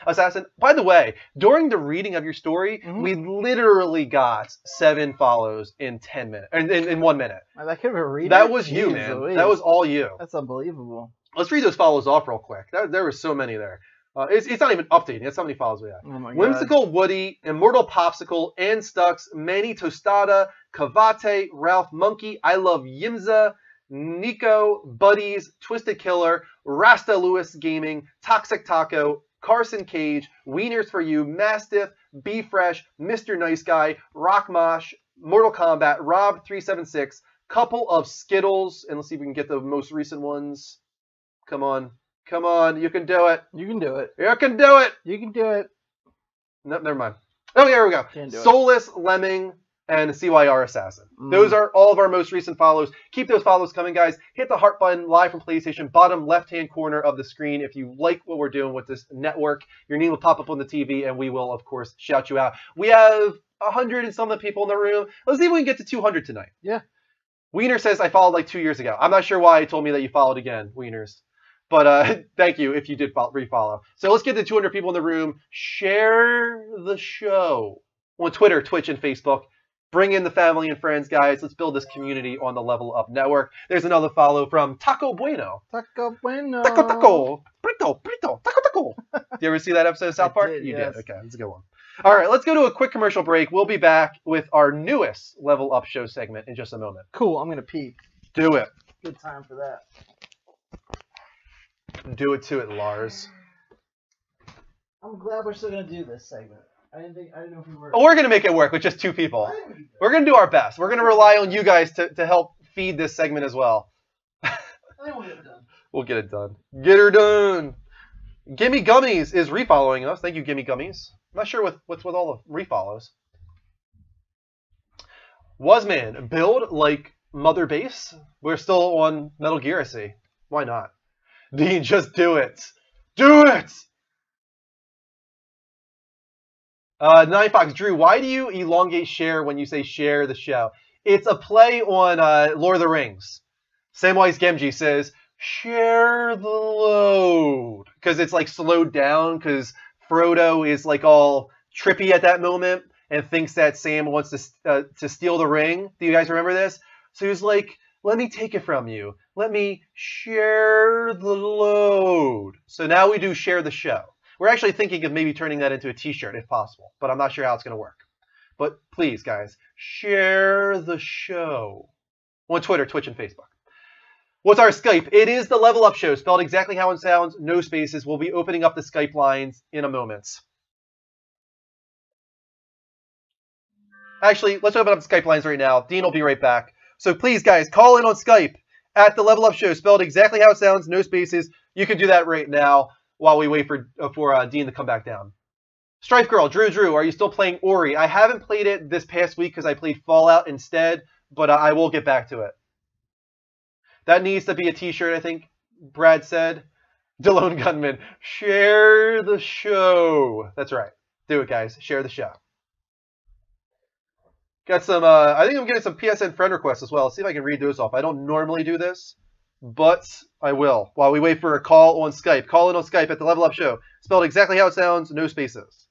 Assassin. By the way, during the reading of your story, we literally got 7 follows in 10 minutes, in 1 minute. That could be a reader? That was you, man. Louise. That was all you. That's unbelievable. Let's read those follows off real quick. There were so many there. It's not even updating. That's how many follows we have. Oh my God. Whimsical Woody, Immortal Popsicle, Ann Stux, Manny Tostada, Kavate, Ralph Monkey, I Love Yimza, Nico, Buddies, Twisted Killer, Rasta Lewis Gaming, Toxic Taco, Carson Cage, Wieners for You, Mastiff, Be Fresh, Mr. Nice Guy, Rockmosh, Mortal Kombat, Rob376, couple of Skittles, and let's see if we can get the most recent ones. Come on. Come on, you can do it. You can do it. You can do it. You can do it. No, never mind. Oh, yeah, here we go. Can't do it. Soulless Lemming and CYR Assassin. Those are all of our most recent follows. Keep those follows coming, guys. Hit the heart button live from PlayStation, bottom left-hand corner of the screen. If you like what we're doing with this network, your name will pop up on the TV, and we will, of course, shout you out. We have 100 and some of the people in the room. Let's see if we can get to 200 tonight. Yeah. Wiener says, I followed like 2 years ago. I'm not sure why he told me that you followed again, Wieners. But thank you if you did refollow. So let's get to 200 people in the room. Share the show on Twitter, Twitch, and Facebook. Bring in the family and friends, guys. Let's build this community on the Level Up Network. There's another follow from Taco Bueno. Taco Bueno. Taco. Taco. Taco. Did you ever see that episode of South Park? You did. Okay, that's a good one. All right, let's go to a quick commercial break. We'll be back with our newest Level Up show segment in just a moment. Cool. I'm going to pee. Do it. Good time for that. Do it to it, Lars. I'm glad we're still going to do this segment. I didn't know if we were. We're going to make it work with just 2 people. We're going to do our best. We're going to rely on you guys to help feed this segment as well. I think we'll get it done. We'll get it done. Get her done. Gimme Gummies is refollowing us. Thank you, Gimme Gummies. I'm not sure what's with all the refollows. Wasman, build like Mother Base. We're still on Metal Gear, I see. Why not? Dean, just do it. Do it! Nine Fox, Drew, why do you elongate share when you say share the show? It's a play on Lord of the Rings. Samwise Gamgee says, share the load. Because it's like slowed down, because Frodo is like all trippy at that moment and thinks that Sam wants to steal the ring. Do you guys remember this? So he's like, let me take it from you. Let me share the load. So now we do share the show. We're actually thinking of maybe turning that into a t-shirt if possible, but I'm not sure how it's going to work. But please, guys, share the show on Twitter, Twitch, and Facebook. What's our Skype? It is the Level Up Show, spelled exactly how it sounds, no spaces. We'll be opening up the Skype lines in a moment. Actually, let's open up the Skype lines right now. Dean will be right back. So please, guys, call in on Skype at the Level Up Show, spelled exactly how it sounds, no spaces. You can do that right now while we wait for Dean to come back down. Strife Girl, Drew, are you still playing Ori? I haven't played it this past week because I played Fallout instead, but I will get back to it. That needs to be a t-shirt, I think Brad said. Delone Gunman, share the show. That's right. Do it, guys. Share the show. Got some, I think I'm getting some PSN friend requests as well. Let's see if I can read those off. I don't normally do this, but I will. While we wait for a call on Skype. Call in on Skype at the Level Up Show. Spelled exactly how it sounds, no spaces.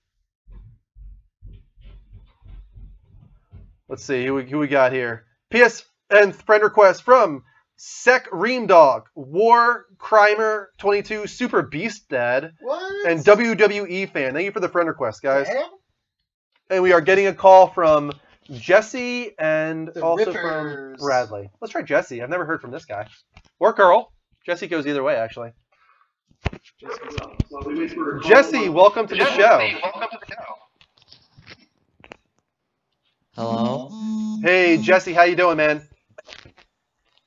Let's see who we got here. PSN friend request from Sec Reamdog, War Crimer 22, Super Beast Dad, What? and WWE Fan. Thank you for the friend request, guys. Dad? And we are getting a call from Jesse and The also Rippers. from Bradley. Let's try Jesse. I've never heard from this guy. Or girl. Jesse goes either way, actually. Jesse, welcome to the show. Hello? Hey, Jesse, how you doing, man?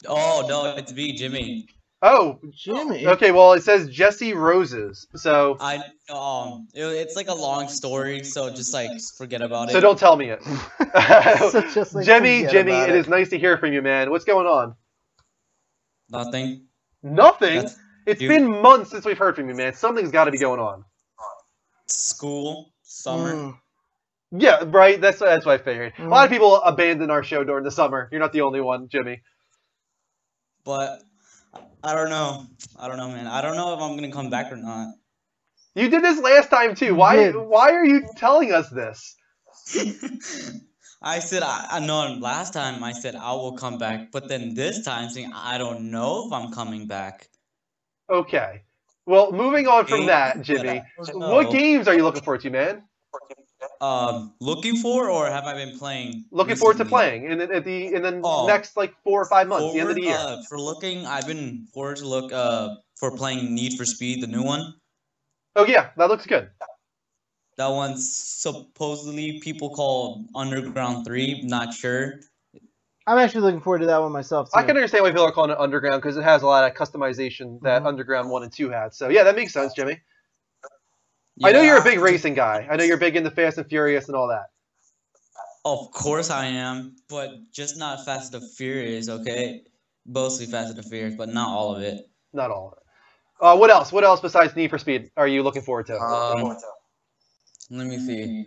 Oh, no, it's me, Jimmy. Oh, Jimmy. okay, well, it says Jesse Roses, so It's like a long story, so just like forget about it. so don't tell me it. So just, like, Jimmy, forget about it is nice to hear from you, man. What's going on? Nothing. Nothing? That's It's you. been months since we've heard from you, man. Something's got to be going on. School, summer. Mm. Yeah, right. That's what I figured. A lot of Mm. people abandon our show during the summer. You're not the only one, Jimmy. But I don't know. Man. I don't know if I'm gonna come back or not. You did this last time too. You Why? did. Why are you telling us this? I said I know last time I said I will come back, but then this time saying I don't know if I'm coming back. Okay. Well, moving on from that, But Jimmy. I don't What know. games are you looking forward to, man? Looking for or have I been playing? Looking forward to recently? playing in the Oh, next like 4 or 5 months, the end of the year. For looking, I've been forward to look for playing Need for Speed, the new one. Oh yeah, that looks good. That one's supposedly people call Underground 3. Not sure. I'm actually looking forward to that one myself, too. I can understand why people are calling it Underground because it has a lot of customization that Mhm. Underground 1 and 2 had. So yeah, that makes sense, Jimmy. I know you're a big racing guy. I know you're big into Fast and Furious and all that. Of course I am, but just not Fast and Furious, okay? Mostly Fast and Furious, but not all of it. Not all of it. What else? What else besides Need for Speed are you looking forward to? Let me see.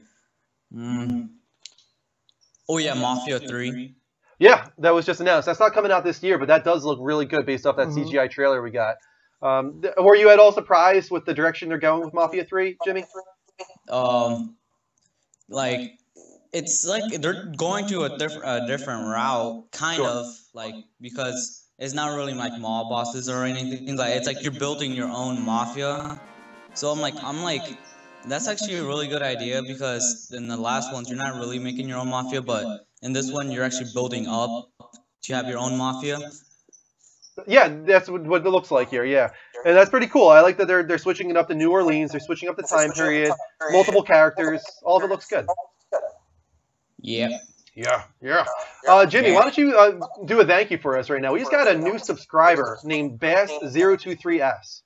Oh yeah, Mafia 3. Yeah, that was just announced. That's not coming out this year, but that does look really good based off that Mhm. CGI trailer we got. Were you at all surprised with the direction they're going with Mafia 3, Jimmy? Like it's like they're going to a different route, kind Sure. of like because it's not really like mob bosses or anything. Like it's like you're building your own mafia. So I'm like, that's actually a really good idea because in the last ones you're not really making your own mafia, but in this one you're actually building up to have your own mafia. Yeah, that's what it looks like here. Yeah, and that's pretty cool. I like that they're switching it up to New Orleans. They're switching up the time period, multiple characters. All of it looks good. Yeah. Yeah. Jimmy, why don't you do a thank you for us right now? We just got a new subscriber named Bass023S.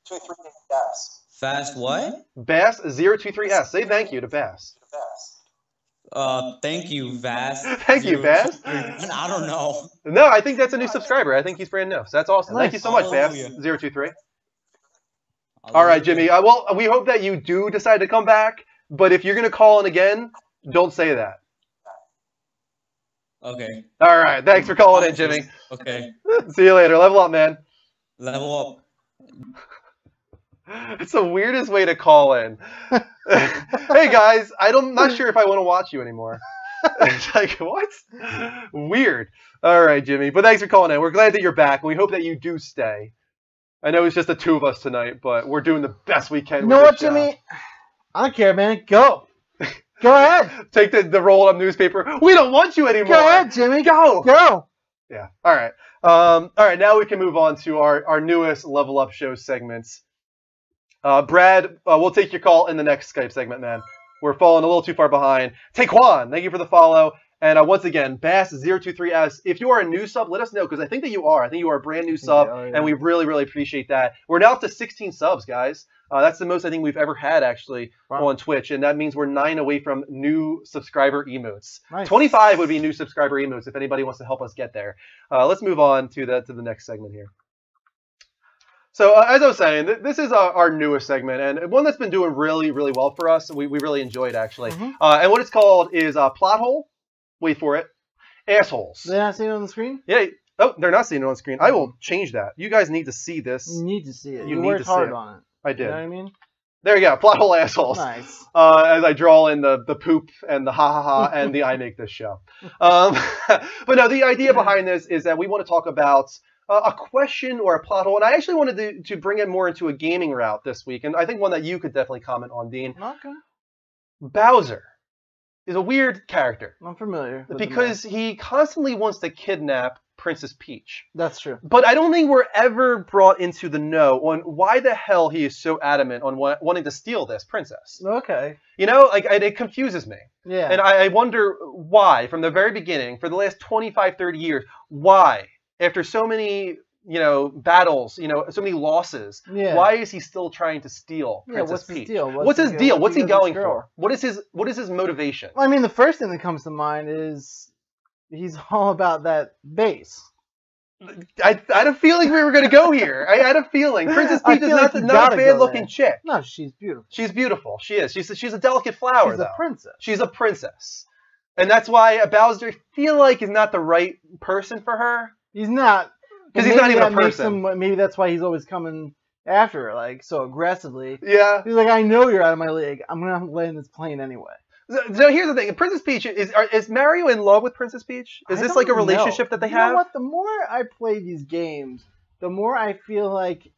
Fast what? Bass023S. Say thank you to Bass. Thank you, Vass. Thank you, Bass. I don't know. No, I think that's a new subscriber. I think he's brand new. So that's awesome. Thank you so much, Hallelujah. Bass023. All right, Jimmy. Well, we hope that you do decide to come back. But if you're going to call in again, don't say that. Okay. All right. Thanks for calling in, Jimmy. Okay. See you later. Level up, man. Level up. It's the weirdest way to call in. Hey, guys, I'm not sure if I want to watch you anymore. It's like, what? Weird. All right, Jimmy. But thanks for calling in. We're glad that you're back, and we hope that you do stay. I know it's just the two of us tonight, but we're doing the best we can. You know what, Jimmy? I don't care, man. Go. Go ahead. Take the rolled up newspaper. We don't want you anymore. Go ahead, Jimmy. Go. Go. Yeah. All right. All right. Now we can move on to our newest Level Up Show segments. Brad, we'll take your call in the next Skype segment, man. We're falling a little too far behind. Taekwon, thank you for the follow. And once again, Bass023S, if you are a new sub, let us know, because I think that you are. I think you are a brand new sub, and we really, really appreciate that. We're now up to 16 subs, guys. That's the most I think we've ever had, actually, on Twitch, and that means we're 9 away from new subscriber emotes. Nice. 25 would be new subscriber emotes if anybody wants to help us get there. Let's move on to the next segment here. So as I was saying, this is our newest segment, and one that's been doing really, really well for us. We really enjoy it, actually. Mhm. And what it's called is Plot Hole. Wait for it. Assholes. They're not seeing it on the screen? Yeah. Oh, they're not seeing it on screen. I will change that. You guys need to see this. You need to see it. You You need worked to see hard it. on it. I did. You know what I mean? There you go. Plot Hole Assholes. Nice. As I draw in the poop and the ha-ha-ha and the I make this show. But no, the idea behind this is that we want to talk about a question or a plot hole, and I actually wanted to bring it more into a gaming route this week, and I think one that you could definitely comment on, Dean. Okay. Bowser is a weird character. I'm familiar with because he constantly wants to kidnap Princess Peach. That's true. But I don't think we're ever brought into the know on why the hell he is so adamant on wanting to steal this princess. Okay. You know, like it confuses me. Yeah. And I wonder why, from the very beginning, for the last 25, 30 years, why, after so many, battles, so many losses, why is he still trying to steal Princess Peach? What's his deal? What's he going for? What is his motivation? Well, I mean, the first thing that comes to mind is he's all about that bass. I had a feeling we were going to go here. I had a feeling. Princess Peach is not a bad-looking chick. No, she's beautiful. She's beautiful. She is. She's a delicate flower, though. She's a princess. She's a princess. And that's why Bowser, I feel like, is not the right person for her. He's not. Because he's not even a person. Maybe that's why he's always coming after her, like, so aggressively. Yeah. He's like, I know you're out of my league. I'm going to land this plane anyway. So here's the thing. Princess Peach, is Mario in love with Princess Peach? Is this like a relationship that they have? You know what? The more I play these games, the more I feel like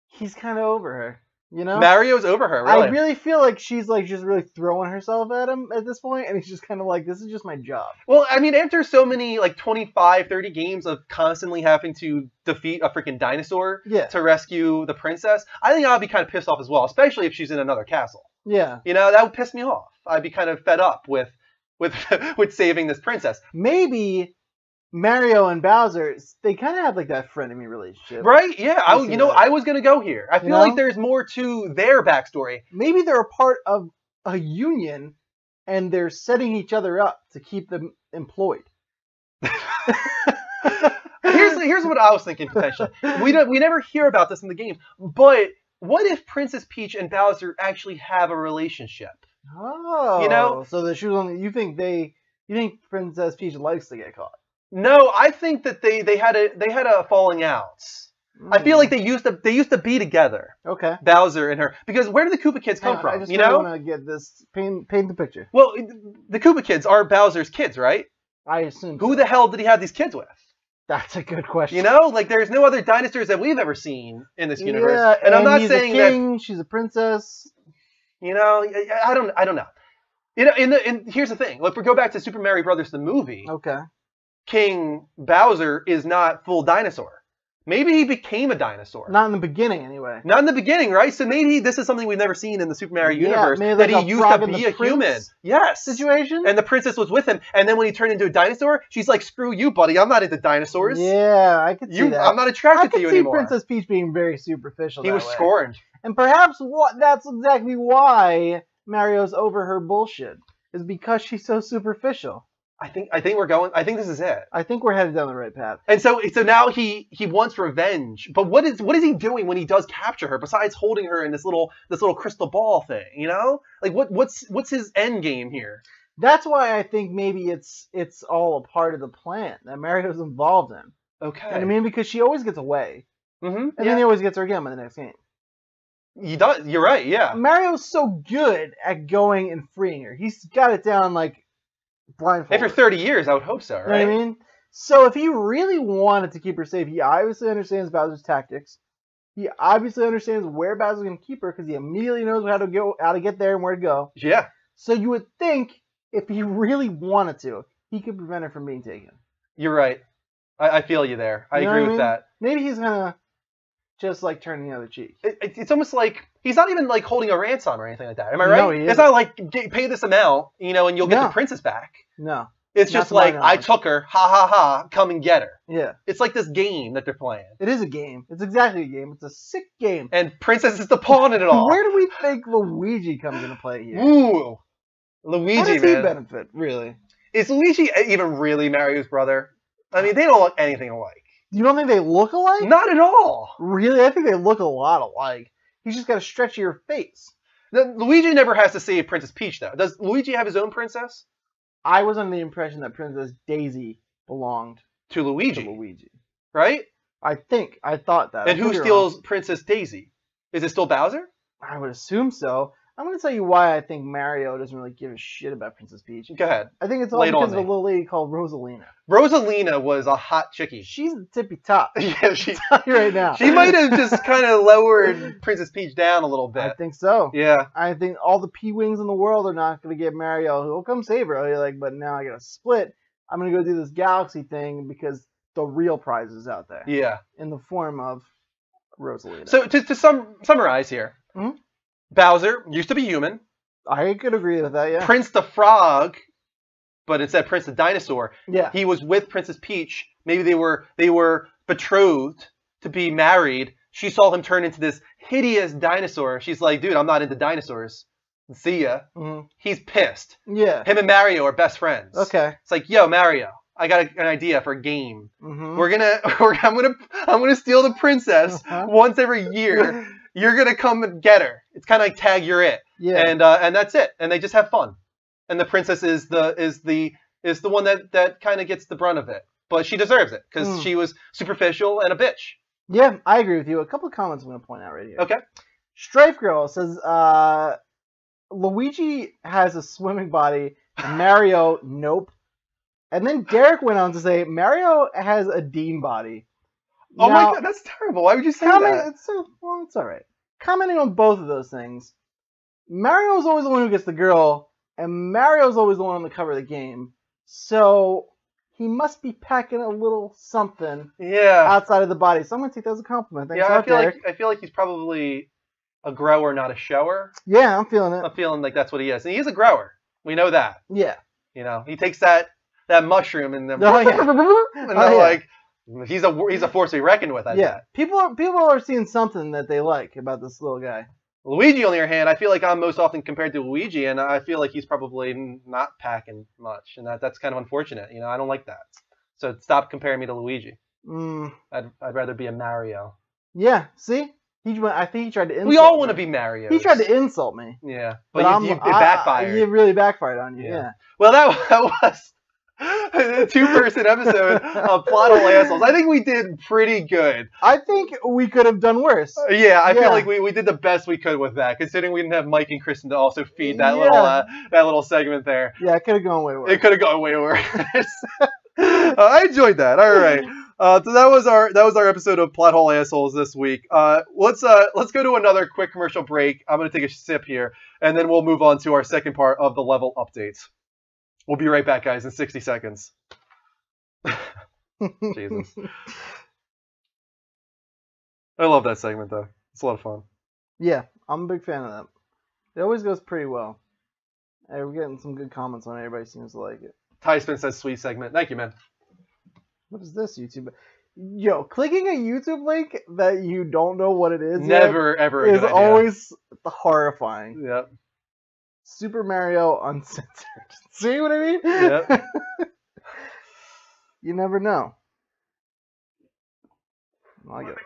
he's kind of over her. You know? Mario's over her, really. I really feel like she's like just really throwing herself at him at this point, and he's just kind of like, this is just my job. Well, I mean, after so many, like 25, 30 games of constantly having to defeat a freaking dinosaur to rescue the princess, I think I'd be kind of pissed off as well, especially if she's in another castle. Yeah. That would piss me off. I'd be kind of fed up with saving this princess. Maybe Mario and Bowser, they kind of have like that frenemy relationship. Right? Yeah. I was going to go here. I feel like there's more to their backstory. Maybe they're a part of a union and they're setting each other up to keep them employed. Here's what I was thinking potentially. We never hear about this in the game, but what if Princess Peach and Bowser actually have a relationship? Oh, so the shoes on. You think Princess Peach likes to get caught? No, I think that they had a falling out. I feel like they used to be together. Okay. Bowser and her, because where did the Koopa kids come from? I just want to get this paint the picture. Well, the Koopa kids are Bowser's kids, right? I assume. Who the hell did he have these kids with? That's a good question. Like there's no other dinosaurs that we've ever seen in this universe. Yeah, and I'm not saying he's a king, she's a princess. I don't know. And here's the thing. If we go back to Super Mario Brothers the movie, okay, King Bowser is not full dinosaur. Maybe he became a dinosaur. Not in the beginning, anyway. Not in the beginning, right? So maybe this is something we've never seen in the Super Mario universe, maybe that like he used to be a human. Yes. Situation? And the princess was with him, and then when he turned into a dinosaur, she's like, screw you, buddy, I'm not into dinosaurs. Yeah, I could see that. I'm not attracted to you anymore. I could see Princess Peach being very superficial. He was scorned. And perhaps that's exactly why Mario's over her bullshit, is because she's so superficial. I think this is it. I think we're headed down the right path. And so now he wants revenge. But what is he doing when he does capture her besides holding her in this little crystal ball thing, Like what's his end game here? That's why I think maybe it's all a part of the plan that Mario's involved in. Okay. And I mean, because she always gets away. Mm-hmm. And then he always gets her again by the next game. He does. You're right, yeah. Mario's so good at going and freeing her. He's got it down like blindfolded. After 30 years, I would hope so, right? You know what I mean? So if he really wanted to keep her safe, he obviously understands Bowser's tactics. He obviously understands where Bowser's going to keep her because he immediately knows how to get there and where to go. Yeah. So you would think if he really wanted to, he could prevent her from being taken. You're right. I feel you there. I agree with that. Maybe he's going to just like turn the other cheek. It's almost like he's not even like holding a ransom or anything like that. Am I right? No, he isn't. It's not like pay this amount, and you'll get the princess back. No. It's just like, I took her, ha ha ha, come and get her. Yeah. It's like this game that they're playing. It is a game. It's exactly a game. It's a sick game. And Princess is the pawn in it all. Where do we think Luigi comes into play here? Ooh. Luigi, How does man. he benefit, really? Is Luigi even really Mario's brother? I mean, they don't look anything alike. You don't think they look alike? Not at all. Really? I think they look a lot alike. He's just got a stretchier face. Luigi never has to save Princess Peach, though. Does Luigi have his own princess? I was under the impression that Princess Daisy belonged to Luigi. Right? I thought that. And who steals Princess Daisy? Is it still Bowser? I would assume so. I'm going to tell you why I think Mario doesn't really give a shit about Princess Peach. Go ahead. I think it's all Lay it on because of a me. little lady called Rosalina. Rosalina was a hot chickie. She's the tippy top. Yeah, she I'll tell you right now. She might have just kind of lowered Princess Peach down a little bit. I think so. Yeah. I think all the P-Wings in the world are not going to get Mario. He'll come save her. You're like, but now I got to split. I'm going to go do this galaxy thing because the real prize is out there. Yeah. In the form of Rosalina. So to summarize here, Bowser used to be human. I could agree with that, yeah. Prince the Frog, but instead Prince the Dinosaur. Yeah. He was with Princess Peach. Maybe they were betrothed to be married. She saw him turn into this hideous dinosaur. She's like, dude, I'm not into dinosaurs. See ya. Mm-hmm. He's pissed. Yeah. Him and Mario are best friends. Okay. It's like, yo, Mario, I got an idea for a game. Mm-hmm. I'm gonna steal the princess once every year. You're gonna come and get her. It's kind of like tag, you're it. Yeah. And that's it. And they just have fun. And the princess is the one that kind of gets the brunt of it. But she deserves it because she was superficial and a bitch. Yeah, I agree with you. A couple of comments I'm going to point out right here. Okay. Strife Girl says, Luigi has a swimming body, and Mario, nope. And then Derek went on to say, Mario has a Dean body. Oh now, my god, that's terrible. Why would you say that? It's all right. Commenting on both of those things, Mario's always the one who gets the girl, and Mario's always the one on the cover of the game. So he must be packing a little something outside of the body. So I'm going to take that as a compliment. Thanks I feel like he's probably a grower, not a shower. Yeah, I'm feeling it. I'm feeling like that's what he is. And he is a grower. We know that. Yeah. You know, he takes that mushroom and then like he's a force to be reckoned with. I bet. People are seeing something that they like about this little guy. Luigi, on the other hand, I feel like I'm most often compared to Luigi, and I feel like he's probably not packing much, and that's kind of unfortunate. You know, I don't like that. So stop comparing me to Luigi. I'd rather be a Mario. Yeah, see? I think he tried to insult me. We all want to be Mario. He tried to insult me. Yeah, but it backfired. It really backfired on you, yeah. Well, that was a two-person episode of Plot Hole Assholes. I think we did pretty good. I think we could have done worse. I feel like we did the best we could with that, considering we didn't have Mike and Kristen to also feed that little segment there. Yeah, it could have gone way worse. It could have gone way worse. I enjoyed that. All right. So that was our episode of Plot Hole Assholes this week. Let's go to another quick commercial break. I'm gonna take a sip here, and then we'll move on to our second part of the level updates. We'll be right back, guys, in 60 seconds. Jesus. I love that segment, though. It's a lot of fun. Yeah, I'm a big fan of that. It always goes pretty well. Hey, we're getting some good comments on it. Everybody seems to like it. Ty Spin says, sweet segment. Thank you, man. What is this, YouTube? Yo, clicking a YouTube link that you don't know what it is ever is always horrifying. Yep. Super Mario Uncensored. See what I mean? Yep. You never know. I get it.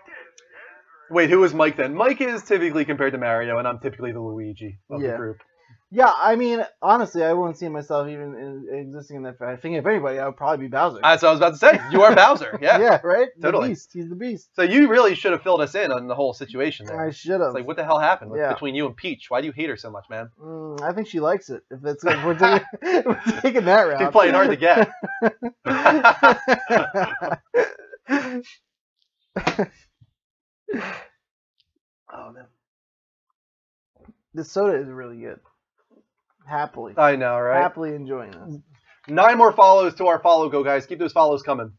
Wait, who is Mike then? Mike is typically compared to Mario, and I'm typically the Luigi of the group. Yeah, I mean, honestly, I wouldn't see myself even existing in that. I think if anybody, I would probably be Bowser. That's what I was about to say. You are Bowser. Yeah. Yeah, right? Totally. The beast. He's the beast. So you really should have filled us in on the whole situation there. I should have. It's like, what the hell happened between you and Peach? Why do you hate her so much, man? I think she likes it. If we're taking that route. She's playing hard to get. Oh, man. This soda is really good. Happily. I know, right? Happily enjoying this. 9 more follows to our follow go, guys. Keep those follows coming.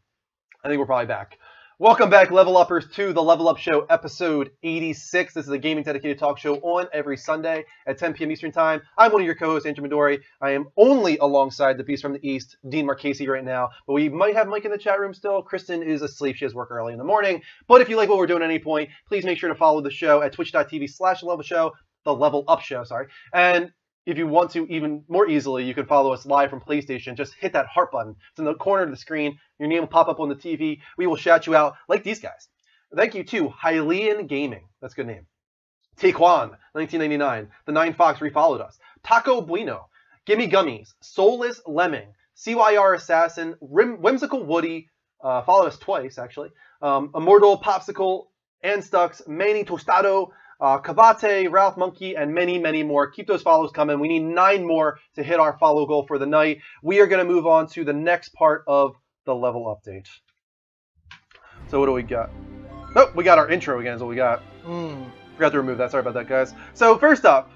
I think we're probably back. Welcome back, Level Uppers, to the Level Up Show, episode 86. This is a gaming dedicated talk show on every Sunday at 10 p.m. Eastern Time. I'm one of your co-hosts, Andrew Midori. I am only alongside the Beast from the East, Dean Marchese, right now. But we might have Mike in the chat room still. Kristen is asleep. She has work early in the morning. But if you like what we're doing at any point, please make sure to follow the show at twitch.tv/level the Level Up Show, sorry. And if you want to even more easily, you can follow us live from PlayStation. Just hit that heart button. It's in the corner of the screen. Your name will pop up on the TV. We will shout you out like these guys. Thank you to Hylian Gaming. That's a good name. Taekwon, 1999. The Nine Fox refollowed us. Taco Bueno. Gimme Gummies. Soulless Lemming. CYR Assassin. Whimsical Woody. Followed us twice, actually. Immortal Popsicle. Anstux. Manny Tostado. Kabate, Ralph Monkey, and many, many more. Keep those follows coming. We need 9 more to hit our follow goal for the night. We are going to move on to the next part of the level update. So what do we got? Oh, we got our intro again is what we got. Forgot to remove that. Sorry about that, guys. So first up,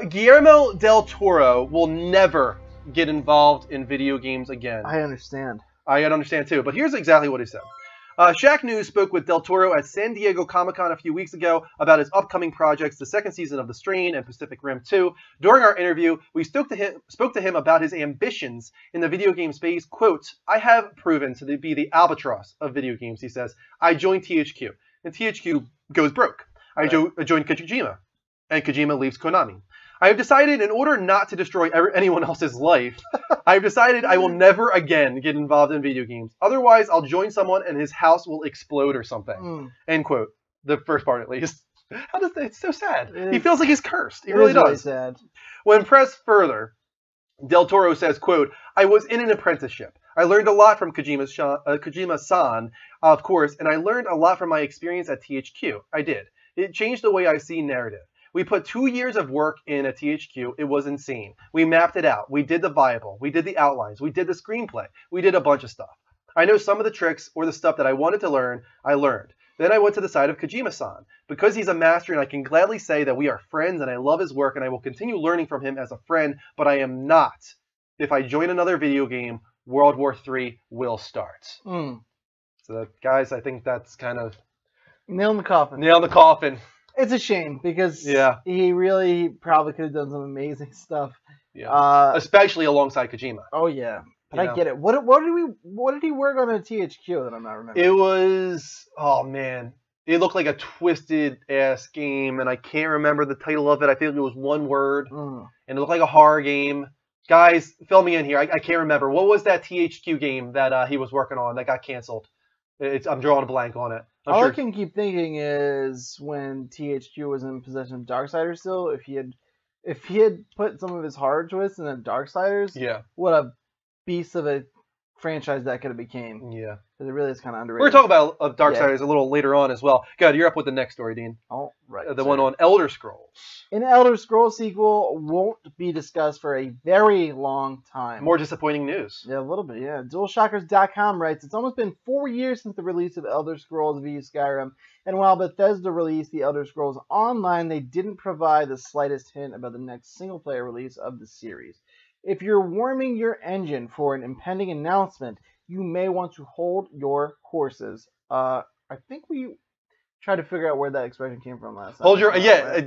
Guillermo del Toro will never get involved in video games again. I understand. I understand too, but here's exactly what he said. Shaq News spoke with Del Toro at San Diego Comic-Con a few weeks ago about his upcoming projects, the second season of The Strain and Pacific Rim 2. During our interview, we spoke to him about his ambitions in the video game space. Quote, I have proven to be the albatross of video games, he says. I joined THQ, and THQ goes broke. I joined Kojima, and Kojima leaves Konami. I have decided in order not to destroy anyone else's life, I have decided I will never again get involved in video games. Otherwise, I'll join someone and his house will explode or something. End quote. The first part, at least. How does that? It's so sad. He feels like he's cursed. He really does. Really sad. When pressed further, Del Toro says, quote, I was in an apprenticeship. I learned a lot from Kojima-san, of course, and I learned a lot from my experience at THQ. I did. It changed the way I see narrative. We put 2 years of work in at THQ. It was insane. We mapped it out. We did the viable. We did the outlines. We did the screenplay. We did a bunch of stuff. I know some of the tricks or the stuff that I wanted to learn, I learned. Then I went to the side of Kojima-san. Because he's a master and I can gladly say that we are friends and I love his work and I will continue learning from him as a friend, but I am not. If I join another video game, World War III will start. So guys, I think that's kind of... Nail in the coffin. Nail in the coffin. It's a shame because he really probably could have done some amazing stuff. Yeah. Especially alongside Kojima. Oh yeah. But I get it. What did he work on at THQ that I'm not remembering? It was, oh man. It looked like a twisted ass game and I can't remember the title of it. I think it was one word. And it looked like a horror game. Guys, fill me in here. I can't remember. What was that THQ game that he was working on that got canceled? I'm drawing a blank on it. All I can keep thinking is when THQ was in possession of Darksiders still, if he had put some of his horror twists in Darksiders, what a beast of a franchise that could have became. Yeah. Because it really is kind of underrated. We're going to talk about Darksiders a little later on as well. Go ahead, you're up with the next story, Dean. Oh, right. The one on Elder Scrolls. An Elder Scrolls sequel won't be discussed for a very long time. More disappointing news. Yeah, a little bit, yeah. DualShockers.com writes, it's almost been 4 years since the release of Elder Scrolls V Skyrim, and while Bethesda released the Elder Scrolls Online, they didn't provide the slightest hint about the next single-player release of the series. If you're warming your engine for an impending announcement, you may want to hold your horses. I think we tried to figure out where that expression came from last time.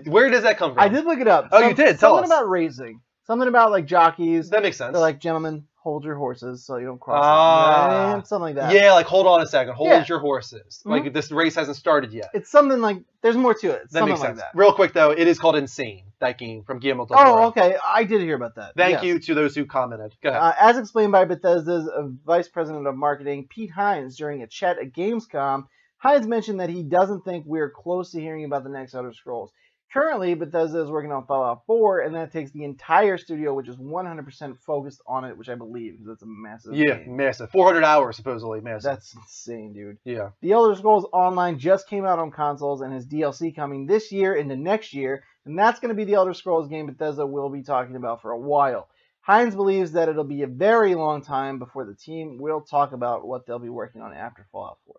Where does that come from? I did look it up. Oh, you did? Tell us. Something about racing. Something about like jockeys. That makes sense. They're like, gentlemen, hold your horses so you don't cross them. Right? Something like that. Yeah, like hold on a second. Hold your horses. Like this race hasn't started yet. It's something like, there's more to it. That makes sense. Like that. Real quick though, it is called Insane, that game from Guillermo del Toro. Oh, okay. I did hear about that. Thank you to those who commented. Go ahead. As explained by Bethesda's Vice President of Marketing, Pete Hines, during a chat at Gamescom, Hines mentioned that he doesn't think we're close to hearing about the next Elder Scrolls. Currently, Bethesda is working on Fallout 4, and that takes the entire studio, which is 100% focused on it, which I believe is that's a massive game. Massive. 400 hours, supposedly. Massive. That's insane, dude. Yeah. The Elder Scrolls Online just came out on consoles and has DLC coming this year into next year, and that's going to be the Elder Scrolls game Bethesda will be talking about for a while. Hines believes that it'll be a very long time before the team will talk about what they'll be working on after Fallout 4.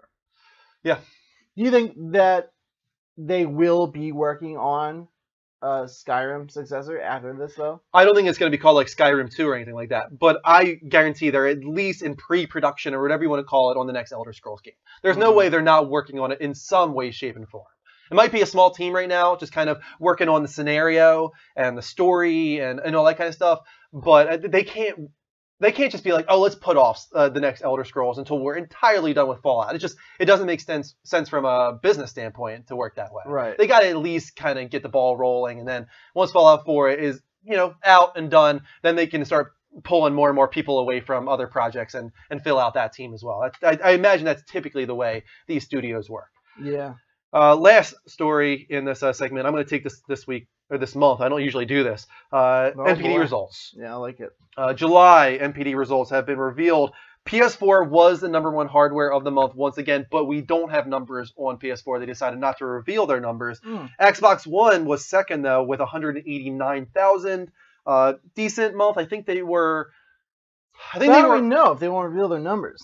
Yeah. Do you think that they will be working on a Skyrim successor after this, though? I don't think it's going to be called like Skyrim 2 or anything like that, but I guarantee they're at least in pre-production or whatever you want to call it on the next Elder Scrolls game. There's no way they're not working on it in some way, shape, and form. It might be a small team right now, just kind of working on the scenario and the story and all that kind of stuff, but they can't just be like, oh, let's put off the next Elder Scrolls until we're entirely done with Fallout. It doesn't make sense from a business standpoint to work that way. Right. They got to at least kind of get the ball rolling, and then once Fallout 4 is out and done, then they can start pulling more and more people away from other projects and fill out that team as well. I imagine that's typically the way these studios work. Yeah. Last story in this segment. I'm going to take this week or this month. I don't usually do this. NPD results. Yeah, I like it. July NPD results have been revealed PS4 was the #1 hardware of the month once again, but we don't have numbers on PS4. They decided not to reveal their numbers. Xbox One was second, though, with 189,000. Decent month. I think they were... How do we know if they won't reveal their numbers?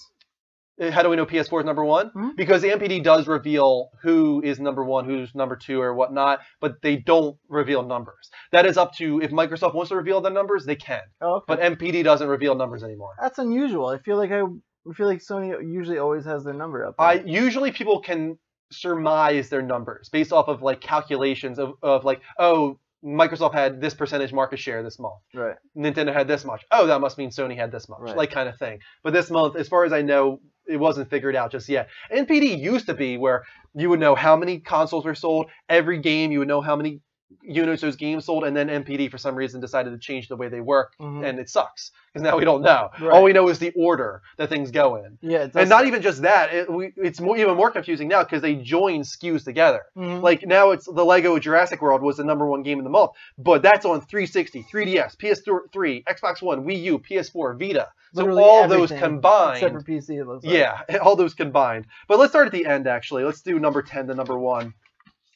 How do we know PS4 is #1? Because the MPD does reveal who is #1, who's #2, or whatnot, but they don't reveal numbers. That is up to, if Microsoft wants to reveal the numbers, they can. Oh, okay. But MPD doesn't reveal numbers anymore. That's unusual. I feel like Sony usually always has their number up there. Usually people can surmise their numbers based off of like calculations of like, oh, Microsoft had this percentage market share this month. Right. Nintendo had this much. Oh, that must mean Sony had this much. Right. Like kind of thing. But this month, as far as I know, it wasn't figured out just yet. NPD used to be where you would know how many consoles were sold, every game, you would know how many units those games sold, and then MPD for some reason decided to change the way they work, and it sucks because now we don't know. Right. All we know is the order that things go in. Yeah, it does. And not even just that, it's even more confusing now because they join SKUs together. Like now it's the Lego Jurassic World was the #1 game of the month, but that's on 360, 3DS, PS3, Xbox One, Wii U, PS4, Vita. So literally all those combined. Except for PC, it looks like. Yeah, all those combined. But let's start at the end, actually. Let's do number 10 to #1.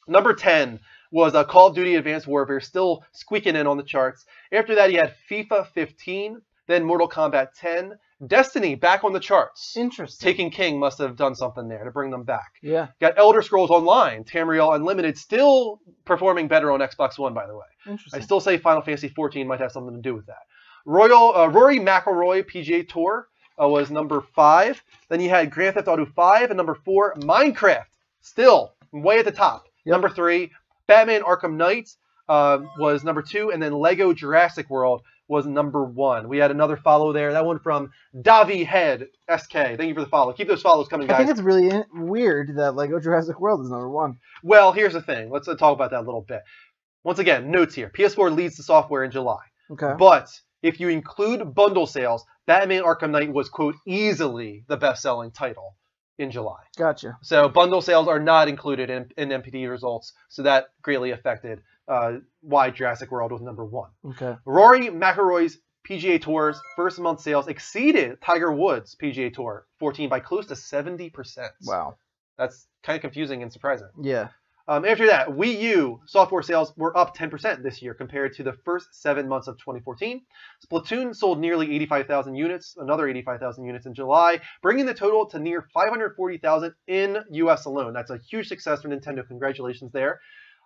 Number 10 was Call of Duty Advanced Warfare, still squeaking in on the charts. After that, you had FIFA 15, then Mortal Kombat 10, Destiny back on the charts. Interesting. Taken King must have done something there to bring them back. Yeah. Got Elder Scrolls Online, Tamriel Unlimited, still performing better on Xbox One, by the way. Interesting. I still say Final Fantasy 14 might have something to do with that. Rory McIlroy PGA Tour was number 5. Then you had Grand Theft Auto 5, and number 4, Minecraft, still way at the top. Yep. Number 3, Batman Arkham Knight was number 2, and then Lego Jurassic World was number 1. We had another follow there. That one from Davi Head SK. Thank you for the follow. Keep those follows coming, guys. I think it's really weird that Lego Jurassic World is number 1. Well, here's the thing. Let's talk about that a little bit. Once again, notes here. PS4 leads the software in July. Okay. But if you include bundle sales, Batman Arkham Knight was, quote, easily the best-selling title in July. Gotcha. So bundle sales are not included in MPD results, so that greatly affected why Jurassic World was number 1. Okay. Rory McIlroy's PGA Tour's first month sales exceeded Tiger Woods' PGA Tour 14 by close to 70%. Wow. That's kind of confusing and surprising. Yeah. After that, Wii U software sales were up 10% this year compared to the first 7 months of 2014. Splatoon sold nearly 85,000 units, another 85,000 units in July, bringing the total to near 540,000 in US alone. That's a huge success for Nintendo. Congratulations there.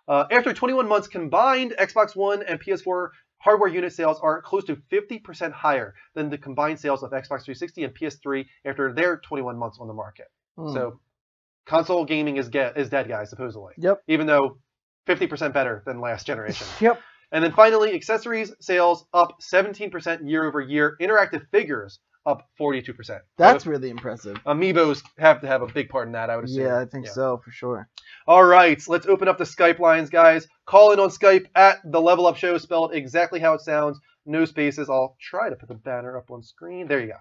After 21 months combined, Xbox One and PS4 hardware unit sales are close to 50% higher than the combined sales of Xbox 360 and PS3 after their 21 months on the market. So console gaming is dead, guys, supposedly. Yep. Even though 50% better than last generation. Yep. And then finally, accessories sales up 17% year over year. Interactive figures up 42%. That's really impressive. Amiibos have to have a big part in that, I would assume. Yeah, I think so, for sure. All right, let's open up the Skype lines, guys. Call in on Skype at The Level Up Show, spelled exactly how it sounds. No spaces. I'll try to put the banner up on screen. There you go.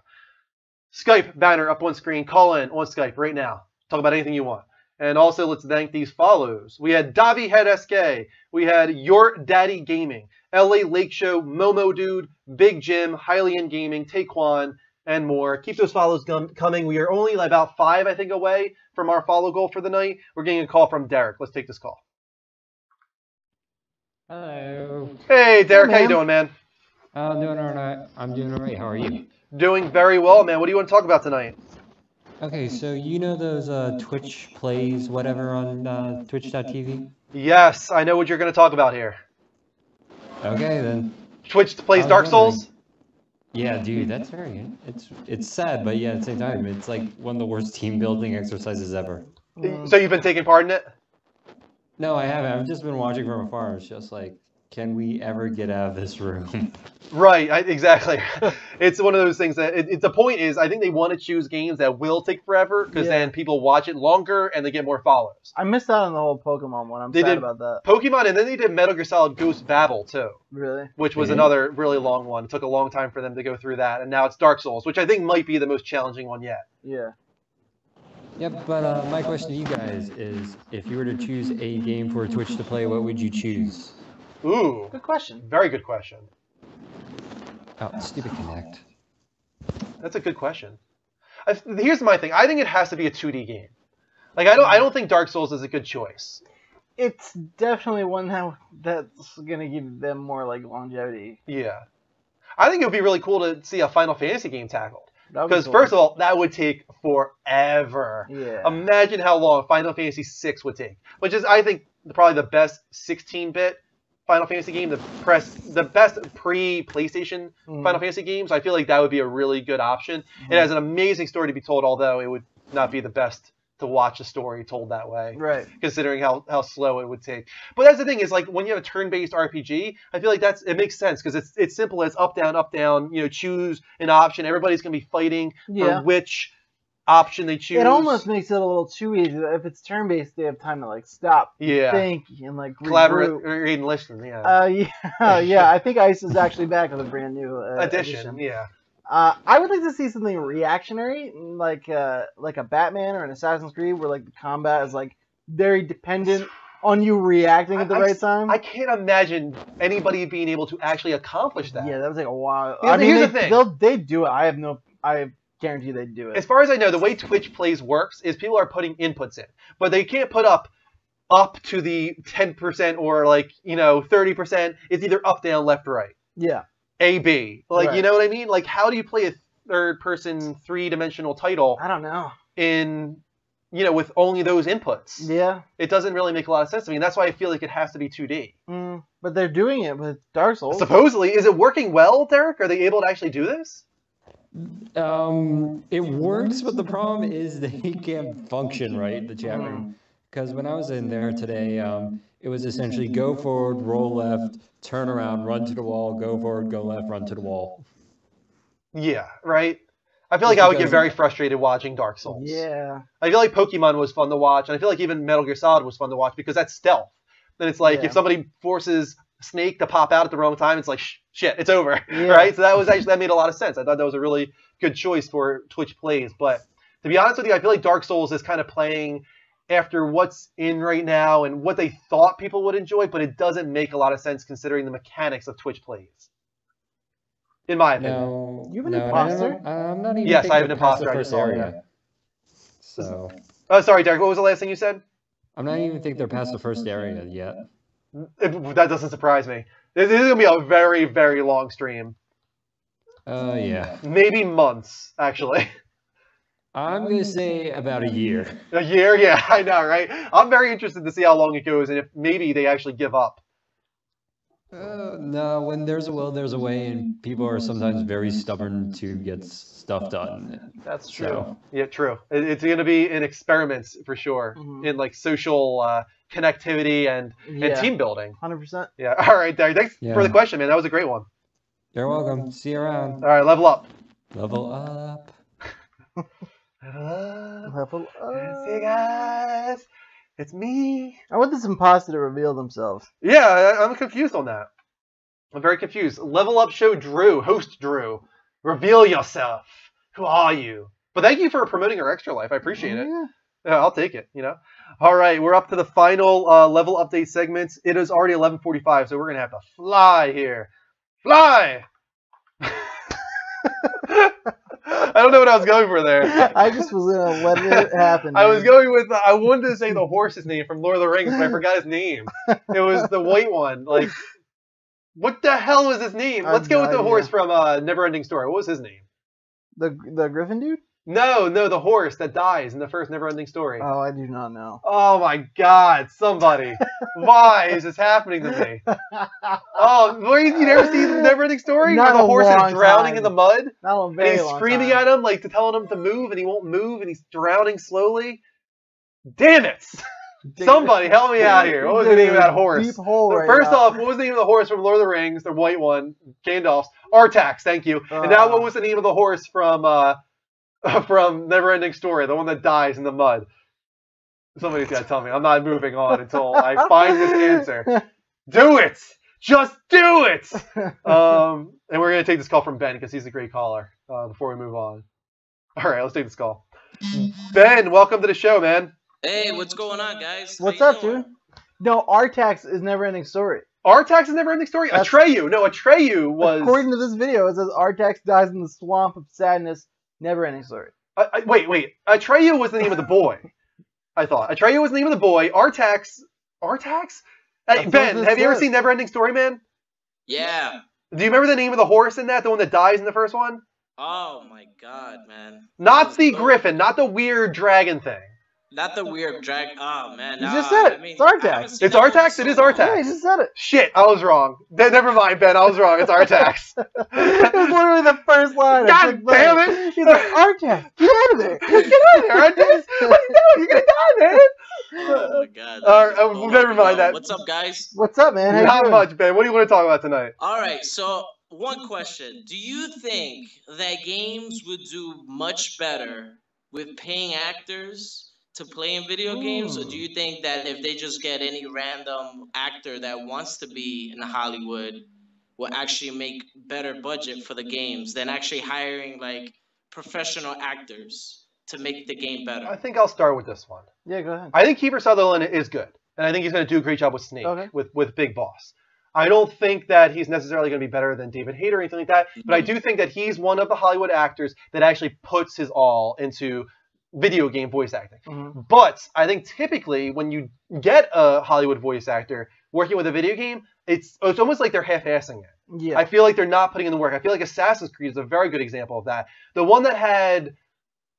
Skype banner up on screen. Call in on Skype right now. Talk about anything you want. And also, let's thank these follows. We had Davi Head SK. We had Your Daddy Gaming, LA Lake Show, Momo Dude, Big Jim, Highly End Gaming, Taekwon, and more. Keep those follows coming. We are only about 5, I think, away from our follow goal for the night. We're getting a call from Derek. Let's take this call. Hello. Hey, Derek. How you doing, man? I'm doing all right. I'm doing all right. How are you? Doing very well, man. What do you want to talk about tonight? Okay, so you know those Twitch plays, whatever, on Twitch.tv? Yes, I know what you're going to talk about here. Okay, then. Twitch plays Dark Souls? Yeah, dude, that's it's sad, but yeah, at the same time, it's like one of the worst team building exercises ever. So you've been taking part in it? No, I haven't. I've just been watching from afar. It's just like, can we ever get out of this room? Right, exactly. It's one of those things that the point is, I think they want to choose games that will take forever because then people watch it longer and they get more followers. I missed out on the whole Pokemon one. I'm sad about that. Pokemon, and then they did Metal Gear Solid Ghost Babel too. Really? Which was another really long one. It took a long time for them to go through that, and now it's Dark Souls, which I think might be the most challenging one yet. Yeah. Yep, but my question to you guys is, if you were to choose a game for Twitch to play, what would you choose? Ooh. Good question. Very good question. Oh, stupid Connect. That's a good question. Here's my thing. I think it has to be a 2D game. Like I don't think Dark Souls is a good choice. It's definitely one that's gonna give them more like longevity. Yeah. I think it would be really cool to see a Final Fantasy game tackled. That'd be Because cool. first of all, that would take forever. Yeah. Imagine how long Final Fantasy VI would take, which is I think probably the best 16-bit Final Fantasy game, the best pre-PlayStation Final Fantasy games. I feel like that would be a really good option. It has an amazing story to be told, although it would not be the best to watch a story told that way, Right. considering how slow it would take. But that's the thing is, like, when you have a turn-based RPG, I feel like it makes sense because it's simple. It's up, down, choose an option. Everybody's going to be fighting for which option they choose. It almost makes it a little too easy. If it's turn-based, they have time to, like, stop, think, and, like, collaborate and listen, yeah, I think Ice is actually back with a brand new edition. Yeah. I would like to see something reactionary, like a Batman or an Assassin's Creed, where like the combat is like very dependent on you reacting at the right time. I can't imagine anybody being able to actually accomplish that. Yeah, that would take a while. Yeah, here's the thing. They'd do it. I guarantee they'd do it. As far as I know, the way Twitch Plays works is people are putting inputs in, but they can't put up to the 10% or 30%. It's either up, down, left, right. Yeah. A, B. Right. You know what I mean? Like, how do you play a third-person, three-dimensional title? I don't know. With only those inputs. Yeah. It doesn't really make a lot of sense to me, and that's why I feel like it has to be 2D. But they're doing it with Dark Souls. Supposedly. Is it working well, Derek? Are they able to actually do this? It works, but the problem is they can't function right, the chat room. Because when I was in there today, it was essentially go forward, roll left, turn around, run to the wall, go forward, go left, run to the wall. Yeah, right? I feel like I would get very frustrated watching Dark Souls. Yeah. I feel like Pokemon was fun to watch, and I feel like even Metal Gear Solid was fun to watch because that's stealth. Then it's like if somebody forces Snake to pop out at the wrong time, it's like, shit, it's over, right? So that made a lot of sense. I thought that was a really good choice for Twitch Plays. But to be honest with you, I feel like Dark Souls is kind of playing after what's in right now and what they thought people would enjoy, but it doesn't make a lot of sense considering the mechanics of Twitch Plays. In my opinion. No, you have an imposter? I'm not even. Yes, I have an imposter. The first area. So. Oh, sorry, Derek. What was the last thing you said? I'm not even think they're past the first area yet. That doesn't surprise me. This is gonna be a very, very long stream. Yeah. Maybe months, actually. I'm going to say about a year. A year? Yeah, I know, right? I'm very interested to see how long it goes and if maybe they actually give up. No, when there's a will, there's a way, and people are sometimes very stubborn to get stuff done. That's true. So. Yeah, true. It's going to be an experiment for sure in like social connectivity and team building. 100%. Yeah. All right, Derek. Thanks for the question, man. That was a great one. You're welcome. See you around. All right, level up. Level up. Level up. Hey guys, it's me. I want this imposter to reveal themselves. Yeah, I'm confused on that. I'm very confused. Level up show Drew, host Drew. Reveal yourself. Who are you? But thank you for promoting our Extra Life. I appreciate it. Yeah, I'll take it, All right, we're up to the final level update segments. It is already 11:45, so we're going to have to fly here. Fly! I don't know what I was going for there. I just was going to let it happen. I was going with, I wanted to say the horse's name from Lord of the Rings, but I forgot his name. It was the white one. Like, what the hell was his name? Let's go with the horse from Neverending Story. What was his name? The Griffin dude? No, the horse that dies in the first Neverending Story. Oh, I do not know. Oh my God, somebody. Why is this happening to me? Oh, you never see the Neverending Story? Where the horse is drowning in the mud? Not a very and he's long screaming time. at him, like telling him to move, and he won't move, and he's drowning slowly. Damn it! Somebody help me out here. What was the name of that horse? Deep hole right First now. off, what was the name of the horse from Lord of the Rings, the white one, Gandalf's? Artax, thank you. And now what was the name of the horse from Neverending Story, the one that dies in the mud? Somebody's got to tell me. I'm not moving on until I find this answer. Do it! Just do it! And we're going to take this call from Ben because he's a great caller before we move on. All right, let's take this call. Ben, welcome to the show, man. Hey, what's going on, guys? What's up, dude? No, Artax is Neverending Story. Artax is Neverending Story? Atreyu. No, Atreyu was... According to this video, it says Artax dies in the swamp of sadness, Neverending Story. Wait. Atreyu was the name of the boy. I thought Atreyu was the name of the boy. Artax. Hey, Ben, have you ever seen Neverending Story, man? Yeah. Do you remember the name of the horse in that? The one that dies in the first one? Oh my god, man. Not the griffin, not the weird dragon thing. Not the weird drag. Oh man. You just said it. It's Artax. It's Artax? It is Artax. Yeah, you just said it. Shit, I was wrong. Never mind, Ben. I was wrong. It's Artax. It was literally the first line. God damn it. He's like, Artax, get out of there. Get out of there, Artax. What are you doing? You're going to die, man. Oh my god. Never mind that. What's up, guys? What's up, man? How you Not doing? much, Ben. What do you want to talk about tonight? All right. So one question: do you think that games would do much better with paying actors to play in video games, or do you think that if they just get any random actor that wants to be in Hollywood will actually make better budget for the games than actually hiring like professional actors to make the game better? I think I'll start with this one. Yeah, go ahead. I think Kiefer Sutherland is good, and I think he's going to do a great job with Snake, with Big Boss. I don't think that he's necessarily going to be better than David Hayter or anything like that, but I do think that he's one of the Hollywood actors that actually puts his all into video game voice acting. But I think typically when you get a Hollywood voice actor working with a video game, it's almost like they're half-assing it. Yeah. I feel like they're not putting in the work. I feel like Assassin's Creed is a very good example of that. The one that had,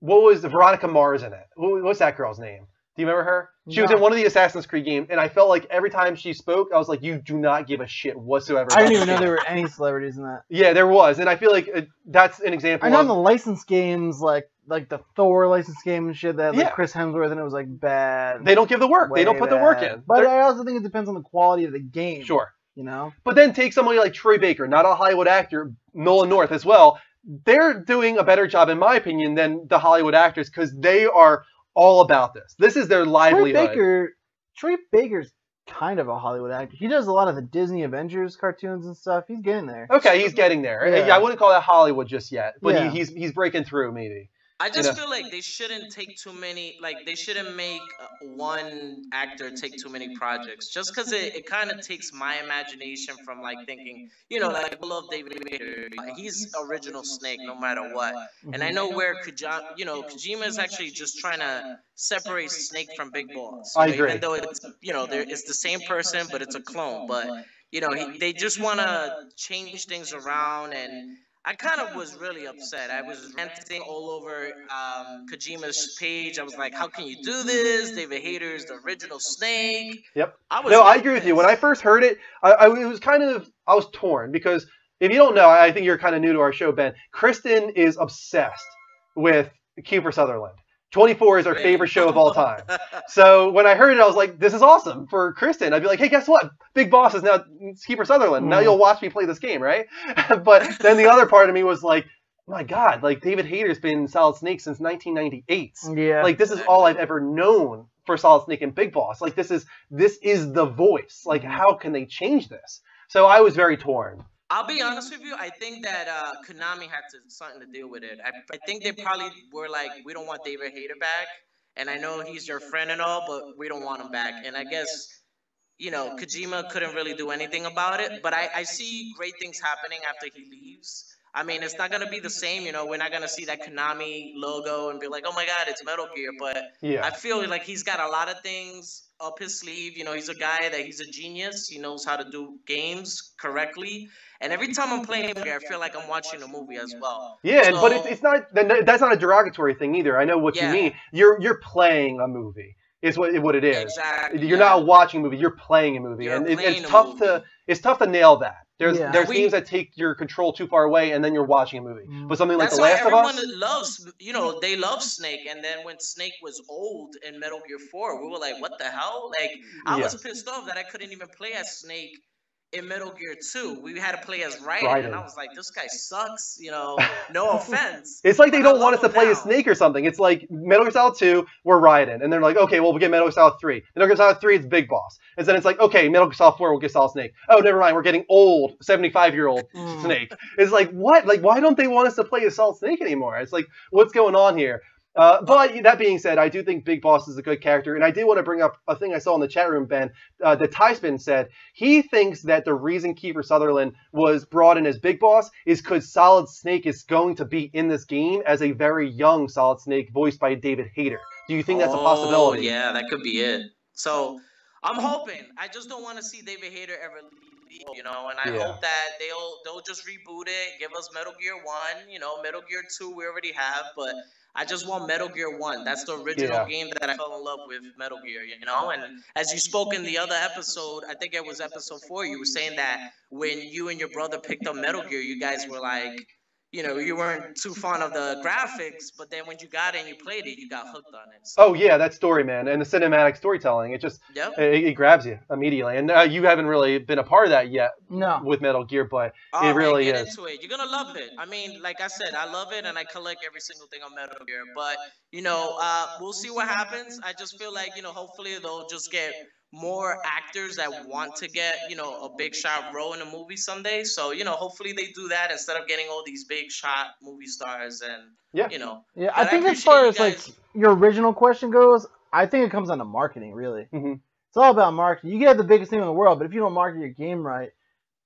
what was the Veronica Mars in it? What's that girl's name? Do you remember her? She was in one of the Assassin's Creed games, and I felt like every time she spoke, I was like, you do not give a shit whatsoever. I didn't even know there were any celebrities in that. Yeah, there was, and I feel like that's an example. I know in the licensed games, like the Thor licensed game and shit, that like Chris Hemsworth, and it was like bad. They don't give the work. They don't put the work in. But I also think it depends on the quality of the game. Sure. You know? But then take somebody like Troy Baker, not a Hollywood actor, Nolan North as well. They're doing a better job, in my opinion, than the Hollywood actors because they are all about this. This is their livelihood. Troy Baker's kind of a Hollywood actor. He does a lot of the Disney Avengers cartoons and stuff. He's getting there. Okay, he's getting there. Yeah. I wouldn't call that Hollywood just yet, but he's breaking through maybe. I just feel like they shouldn't take too many, like they shouldn't make one actor take too many projects, just because it kind of takes my imagination from like thinking, you know, like I love David Hayter, he's original Snake no matter what, and I know where Kojima is actually just trying to separate Snake from Big Boss. I agree. Even though it's it's the same person, but it's a clone. But they just want to change things around and. I kind of was really upset. I was ranting all over Kojima's page. I was like, how can you do this? David Hayter's the original Snake. Yep. I agree with you. When I first heard it, I was torn because if you don't know, I think you're kind of new to our show, Ben. Kristen is obsessed with Kiefer Sutherland. 24 is our favorite show of all time. So when I heard it, I was like, this is awesome for Kristen. I'd be like, hey, guess what? Big Boss is now Kiefer Sutherland. Now you'll watch me play this game, right? But then the other part of me was like, my God, like David Hayter's been Solid Snake since 1998. Yeah. Like this is all I've ever known for Solid Snake and Big Boss. Like this is the voice. Like how can they change this? So I was very torn. I'll be honest with you. I think that Konami had something to deal with it. I think they probably were like, we don't want David Hayter back. And I know he's your friend and all, but we don't want him back. And I guess, Kojima couldn't really do anything about it. But I see great things happening after he leaves. I mean, it's not going to be the same, we're not going to see that Konami logo and be like, oh my God, it's Metal Gear. But I feel like he's got a lot of things up his sleeve. He's a guy he's a genius. He knows how to do games correctly. And every time I'm playing Metal Gear, I feel like I'm watching a movie as well. Yeah, but it's not, that's not a derogatory thing either. I know what you mean. You're playing a movie. Is what it is. Exactly. You're not watching a movie. You're playing a movie, and it's tough to nail that. There's games that take your control too far away, and then you're watching a movie. But something like The Last of Us, everyone loves, they love Snake, and then when Snake was old in Metal Gear 4, we were like, what the hell? Like I was pissed off that I couldn't even play as Snake in Metal Gear 2. We had to play as Raiden, and I was like, this guy sucks, no offense. It's like they don't want us to play as Snake or something. It's like Metal Gear Solid 2, we're Raiden, and they're like, okay, well, we'll get Metal Gear Solid 3. Metal Gear Solid 3, it's Big Boss. And then it's like, okay, Metal Gear Solid 4, we'll get Solid Snake. Oh, never mind, we're getting old, 75-year-old Snake. It's like, what? Like, why don't they want us to play as Solid Snake anymore? It's like, what's going on here? But that being said, I do think Big Boss is a good character, and I did want to bring up a thing I saw in the chat room, Ben. That Tyspin said he thinks that the reason Kiefer Sutherland was brought in as Big Boss is because Solid Snake is going to be in this game as a very young Solid Snake, voiced by David Hayter. Do you think that's a possibility? Oh, yeah, that could be it. So I'm hoping. I just don't want to see David Hayter ever leave, and I hope that they'll just reboot it, give us Metal Gear 1, Metal Gear 2 we already have, but I just want Metal Gear 1. That's the original game that I fell in love with, Metal Gear, and as you spoke in the other episode, I think it was episode 4, you were saying that when you and your brother picked up Metal Gear, you guys were like, you weren't too fond of the graphics, but then when you got it and you played it, you got hooked on it. So. Oh yeah, that story, man, and the cinematic storytelling. It just it grabs you immediately, and you haven't really been a part of that yet. No. With Metal Gear, but it really get is. into it. You're gonna love it. I mean, like I said, I love it, and I collect every single thing on Metal Gear. But we'll see what happens. I just feel like hopefully they'll just get more actors that want to get a big shot role in a movie someday. So hopefully they do that instead of getting all these big shot movie stars and Yeah, I think as far as like your original question goes, I think it comes down to marketing. Really, it's all about marketing. You can have the biggest thing in the world, but if you don't market your game right,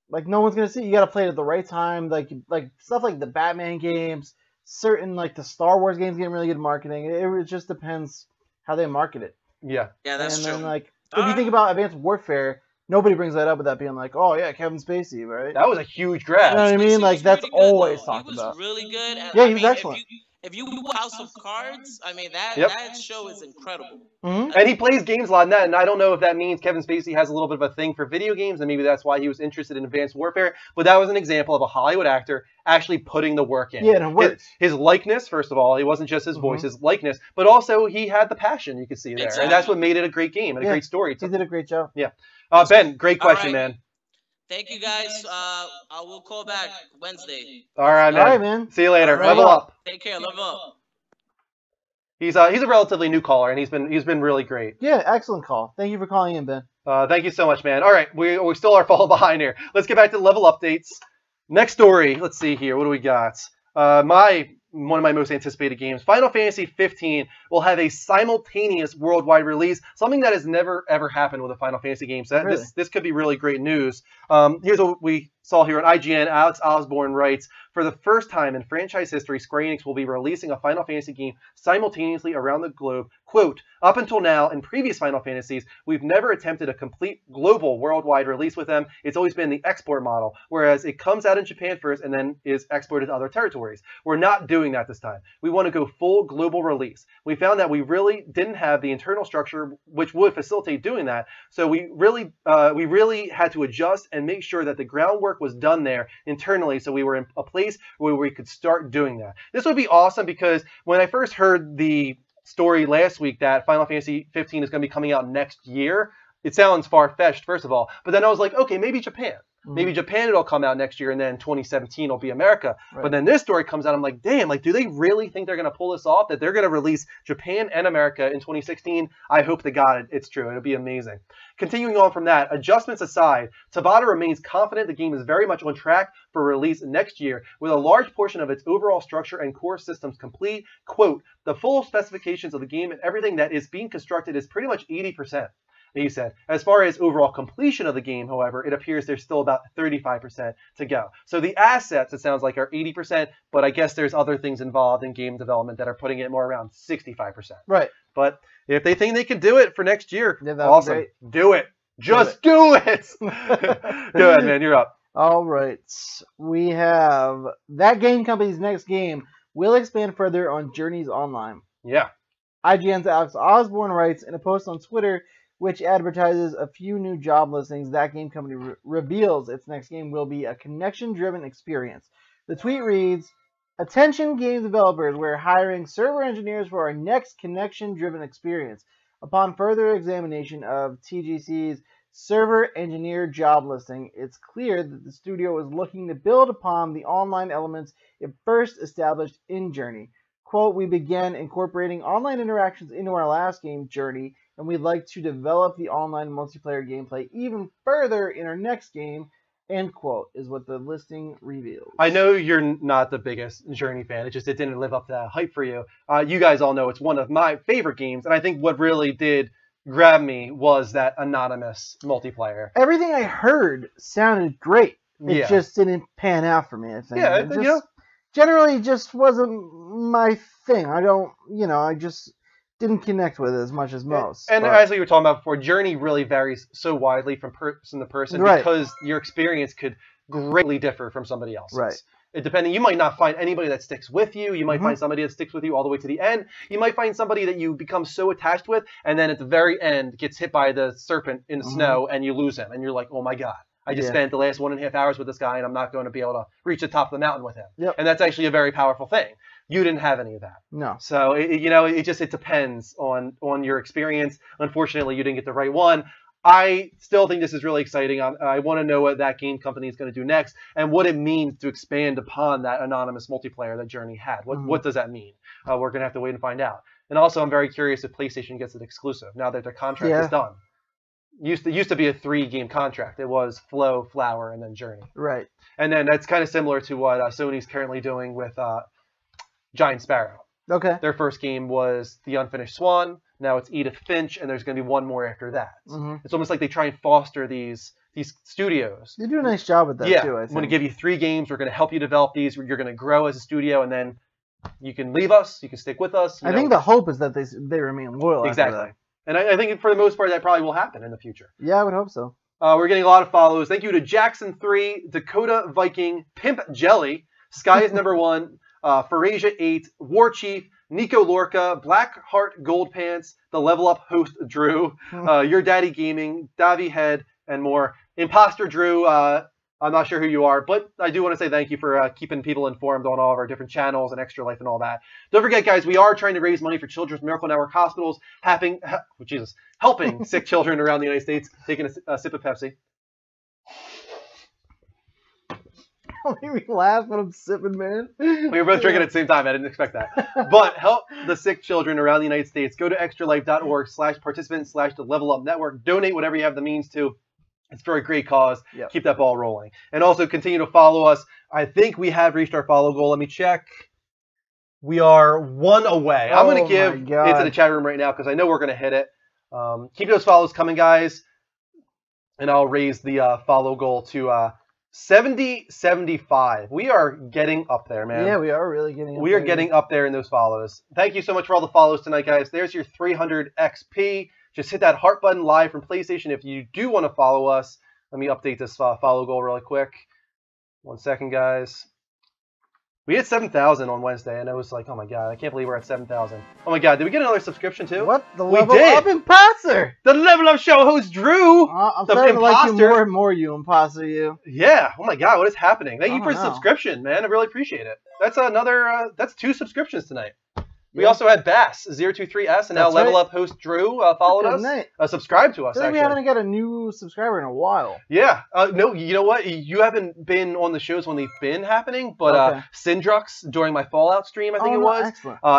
like no one's gonna see. You got to play it at the right time. Like stuff like the Batman games, certain like the Star Wars games getting really good marketing. It just depends how they market it. Yeah, that's true. And then like if you think about Advanced Warfare, nobody brings that up without being like, oh yeah, Kevin Spacey, right? That was a huge grab. You know what I mean? Like that's always talked about. He was really good. And, yeah, he was excellent. If you watch House of Cards, I mean that show is incredible. And he plays games a lot in that, and I don't know if that means Kevin Spacey has a little bit of a thing for video games, and maybe that's why he was interested in Advanced Warfare. But that was an example of a Hollywood actor actually putting the work in. Yeah, and it worked. His likeness, first of all, it wasn't just his voice, his likeness, but also he had the passion you could see there, and that's what made it a great game and a great story. He did a great job. Yeah, Ben, great question, man. Thank you guys. I will call back Wednesday. All right, man. All right, man. See you later. Right. Level up. Take care. Level up. He's a relatively new caller, and he's been really great. Yeah, excellent call. Thank you for calling in, Ben. Thank you so much, man. All right, we still are falling behind here. Let's get back to the level updates. Next story. Let's see here. What do we got? One of my most anticipated games, Final Fantasy 15, will have a simultaneous worldwide release, something that has never, ever happened with a Final Fantasy game. So this could be really great news. Here's what we saw here on IGN. Alex Osborne writes, for the first time in franchise history, Square Enix will be releasing a Final Fantasy game simultaneously around the globe. Quote, up until now, in previous Final Fantasies, we've never attempted a complete global worldwide release with them. It's always been the export model, whereas it comes out in Japan first and then is exported to other territories. We're not doing that this time. We want to go full global release. We found that we really didn't have the internal structure which would facilitate doing that, so we really had to adjust and make sure that the groundwork was done there internally, so we were in a place where we could start doing that. This would be awesome because when I first heard the story last week that Final Fantasy 15 is going to be coming out next year, it sounds far-fetched, first of all. But then I was like, okay, maybe Japan. Maybe Japan it'll come out next year, and then 2017 will be America. Right. But then this story comes out, I'm like, damn, like, do they really think they're going to pull this off? That they're going to release Japan and America in 2016? I hope to God it's true. It'll be amazing. Continuing on from that, adjustments aside, Tabata remains confident the game is very much on track for release next year, with a large portion of its overall structure and core systems complete. Quote, the full specifications of the game and everything that is being constructed is pretty much 80%. He said. As far as overall completion of the game, however, it appears there's still about 35% to go. So the assets, it sounds like, are 80%, but I guess there's other things involved in game development that are putting it more around 65%. Right. But if they think they can do it for next year, awesome. Do it. Just do it. Go ahead, man. You're up. All right. We have that game company's next game will expand further on Journeys Online. Yeah. IGN's Alex Osborne writes in a post on Twitter, which advertises a few new job listings, that game company reveals its next game will be a connection-driven experience. The tweet reads, attention game developers, we're hiring server engineers for our next connection-driven experience. Upon further examination of TGC's server engineer job listing, it's clear that the studio is looking to build upon the online elements it first established in Journey. Quote, we began incorporating online interactions into our last game, Journey, and we'd like to develop the online multiplayer gameplay even further in our next game End quote is what the listing reveals. I know you're not the biggest Journey fan. It didn't live up to that hype for you. You guys all know it's one of my favorite games, and I think what really did grab me was that anonymous multiplayer. Everything I heard sounded great. It Yeah. just didn't pan out for me, I think. Yeah, it just generally just wasn't my thing. I just didn't connect with it as much as most. And as we were talking about before, Journey really varies so widely from person to person because your experience could greatly differ from somebody else's. Right. Depending, you might not find anybody that sticks with you. You might find somebody that sticks with you all the way to the end. You might find somebody that you become so attached with, and then at the very end gets hit by the serpent in the snow, and you lose him, and you're like, oh my god. I just spent the last 1.5 hours with this guy, and I'm not going to be able to reach the top of the mountain with him. Yep. And that's actually a very powerful thing. You didn't have any of that. No. So it depends on your experience. Unfortunately, you didn't get the right one. I still think this is really exciting. I want to know what that game company is going to do next and what it means to expand upon that anonymous multiplayer that Journey had. What does that mean? We're going to have to wait and find out. And also, I'm very curious if PlayStation gets it exclusive now that their contract is done. Used to be a 3-game contract. It was Flow, Flower, and then Journey. Right. And then that's kind of similar to what Sony's currently doing with Giant Sparrow. Okay. Their first game was The Unfinished Swan. Now it's Edith Finch, and there's going to be one more after that. It's almost like they try and foster these studios. They do a nice job with that too, I think. I'm going to give you 3 games. We're going to help you develop these. You're going to grow as a studio, and then you can leave us. You can stick with us. I think the hope is that they remain loyal. Exactly. And I think for the most part, that probably will happen in the future. Yeah, I would hope so. We're getting a lot of follows. Thank you to Jackson3, Dakota Viking, Pimp Jelly, Sky is number 1, Farasia 8, War Chief, Nico Lorca, Blackheart Gold Pants, the Level Up host Drew, Your Daddy Gaming, Davi Head, and more. Imposter Drew, I'm not sure who you are, but I do want to say thank you for keeping people informed on all of our different channels and Extra Life and all that. Don't forget, guys, we are trying to raise money for Children's Miracle Network hospitals, helping sick children around the United States. Taking a sip of Pepsi. Make me laugh when I'm sipping, man. We were both drinking at the same time. I didn't expect that. But help the sick children around the United States. Go to extralife.org/participant/the Level Up Network. Donate whatever you have the means to. It's for a great cause. Yep. Keep that ball rolling. And also continue to follow us. I think we have reached our follow goal. Let me check. We are 1 away. I'm going to give it to the chat room right now because I know we're going to hit it. Keep those follows coming, guys. And I'll raise the follow goal to 70-75. We are getting up there, man. Yeah, we are really getting up there. We are getting up there in those follows. Thank you so much for all the follows tonight, guys. There's your 300 XP. Just hit that heart button live from PlayStation if you do want to follow us. Let me update this follow goal really quick. 1 second, guys. We hit 7,000 on Wednesday, and I was like, oh my god, I can't believe we're at 7,000. Oh my god, did we get another subscription too? What? The Level Up Imposter! The Level Up show host Drew! I'm starting to like you more and more, you imposter, you. Yeah, oh my god, what is happening? Thank you for the subscription, man. I really appreciate it. That's another, that's 2 subscriptions tonight. We also had Bass023S, and now Level Up host Drew followed us, subscribed to us. I think we haven't got a new subscriber in a while. Yeah, no, you know what? You haven't been on the shows when they've been happening, but Syndrux during my Fallout stream, I think it was,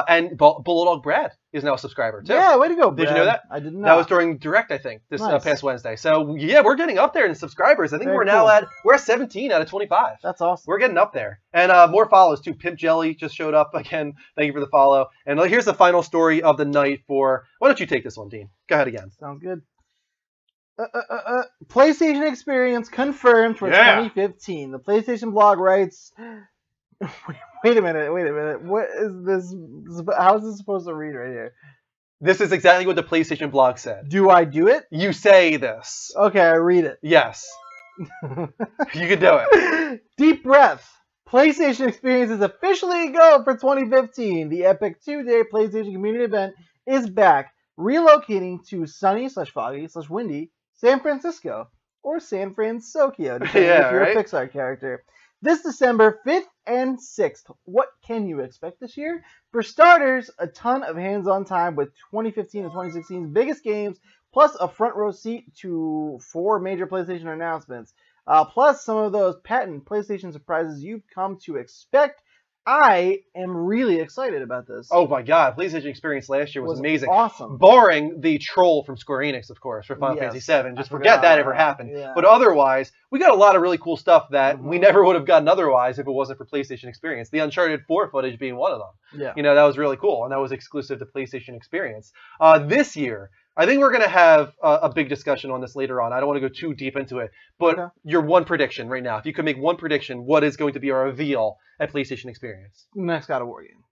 and Bulldog Brad is now a subscriber too. Yeah, way to go, Brad. Did you know that? I didn't know. That was during Direct, I think, this past Wednesday. So yeah, we're getting up there in subscribers. I think we're now at 17 out of 25. That's awesome. We're getting up there, and more follows too. Pimp Jelly just showed up again. Thank you for the follow. And here's the final story of the night for. Why don't you take this one, Dean? Go ahead again. Sounds good. PlayStation experience confirmed for 2015. The PlayStation blog writes. Wait a minute. What is this? How is this supposed to read right here? This is exactly what the PlayStation blog said. Do I do it? You say this. Okay, I read it. Yes. You can do it. Deep breath. PlayStation Experience is officially a go for 2015. The epic 2-day PlayStation community event is back, relocating to sunny/foggy/windy San Francisco or San Fransokyo, depending if you're a Pixar character. This December 5th and 6th. What can you expect this year? For starters, a ton of hands-on time with 2015 and 2016's biggest games, plus a front row seat to 4 major PlayStation announcements. Plus some of those patent PlayStation surprises you've come to expect. I am really excited about this. Oh my god, PlayStation Experience last year was amazing. Awesome. Barring the troll from Square Enix, of course, for Final Fantasy VII. Just forget that ever happened. Yeah. But otherwise, we got a lot of really cool stuff that we never would have gotten otherwise if it wasn't for PlayStation Experience. The Uncharted 4 footage being one of them. Yeah. You know, that was really cool, and that was exclusive to PlayStation Experience. This year, I think we're going to have a big discussion on this later on. I don't want to go too deep into it. But your one prediction right now, if you could make one prediction, what is going to be our reveal at PlayStation Experience? Next God of War game.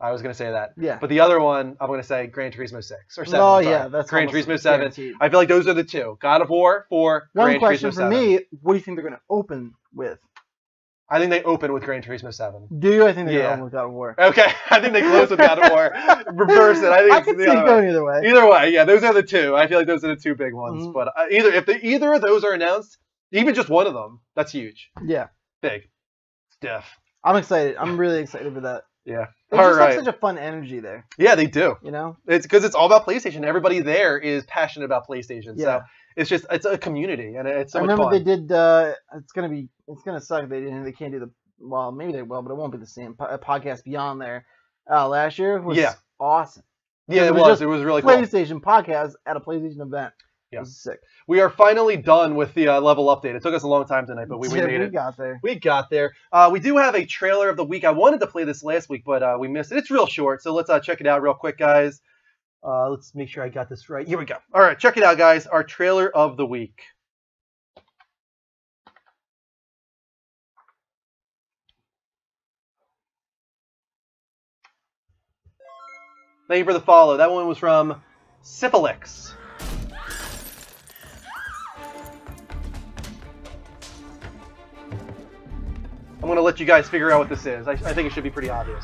I was going to say that. Yeah. But the other one, I'm going to say Gran Turismo 6 or 7. Oh, sorry. yeah. That's Gran Turismo 7. Guaranteed. I feel like those are the two. God of War 4, One Gran question Turismo for 7. me, what do you think they're going to open with? I think they open with Gran Turismo 7. Do you? I think they're going to open with God of War. Okay. I think they close with God of War. Reverse it. I think I can see it going either way. Either way, yeah. Those are the two. I feel like those are the two big ones. But if either of those are announced, even just one of them, that's huge. Yeah. Big. Stiff. I'm excited. I'm really excited for that. Yeah. They just have such a fun energy there. Yeah, they do. You know? It's because it's all about PlayStation. Everybody there is passionate about PlayStation. Yeah. So it's a community, and it's so much remember fun. they did. It's gonna suck. They can't do the. Well, maybe they will, but it won't be the same. Podcast Beyond there last year was awesome. Yeah, it was. It was really cool. PlayStation podcast at a PlayStation event. Yeah. It was sick. We are finally done with the level update. It took us a long time tonight, but we made it. We got there. We got there. We do have a trailer of the week. I wanted to play this last week, but we missed it. It's real short, so let's check it out real quick, guys. Let's make sure I got this right. Here we go. All right, check it out, guys. Our trailer of the week. Thank you for the follow. That one was from Syphilix. I'm going to let you guys figure out what this is. I think it should be pretty obvious.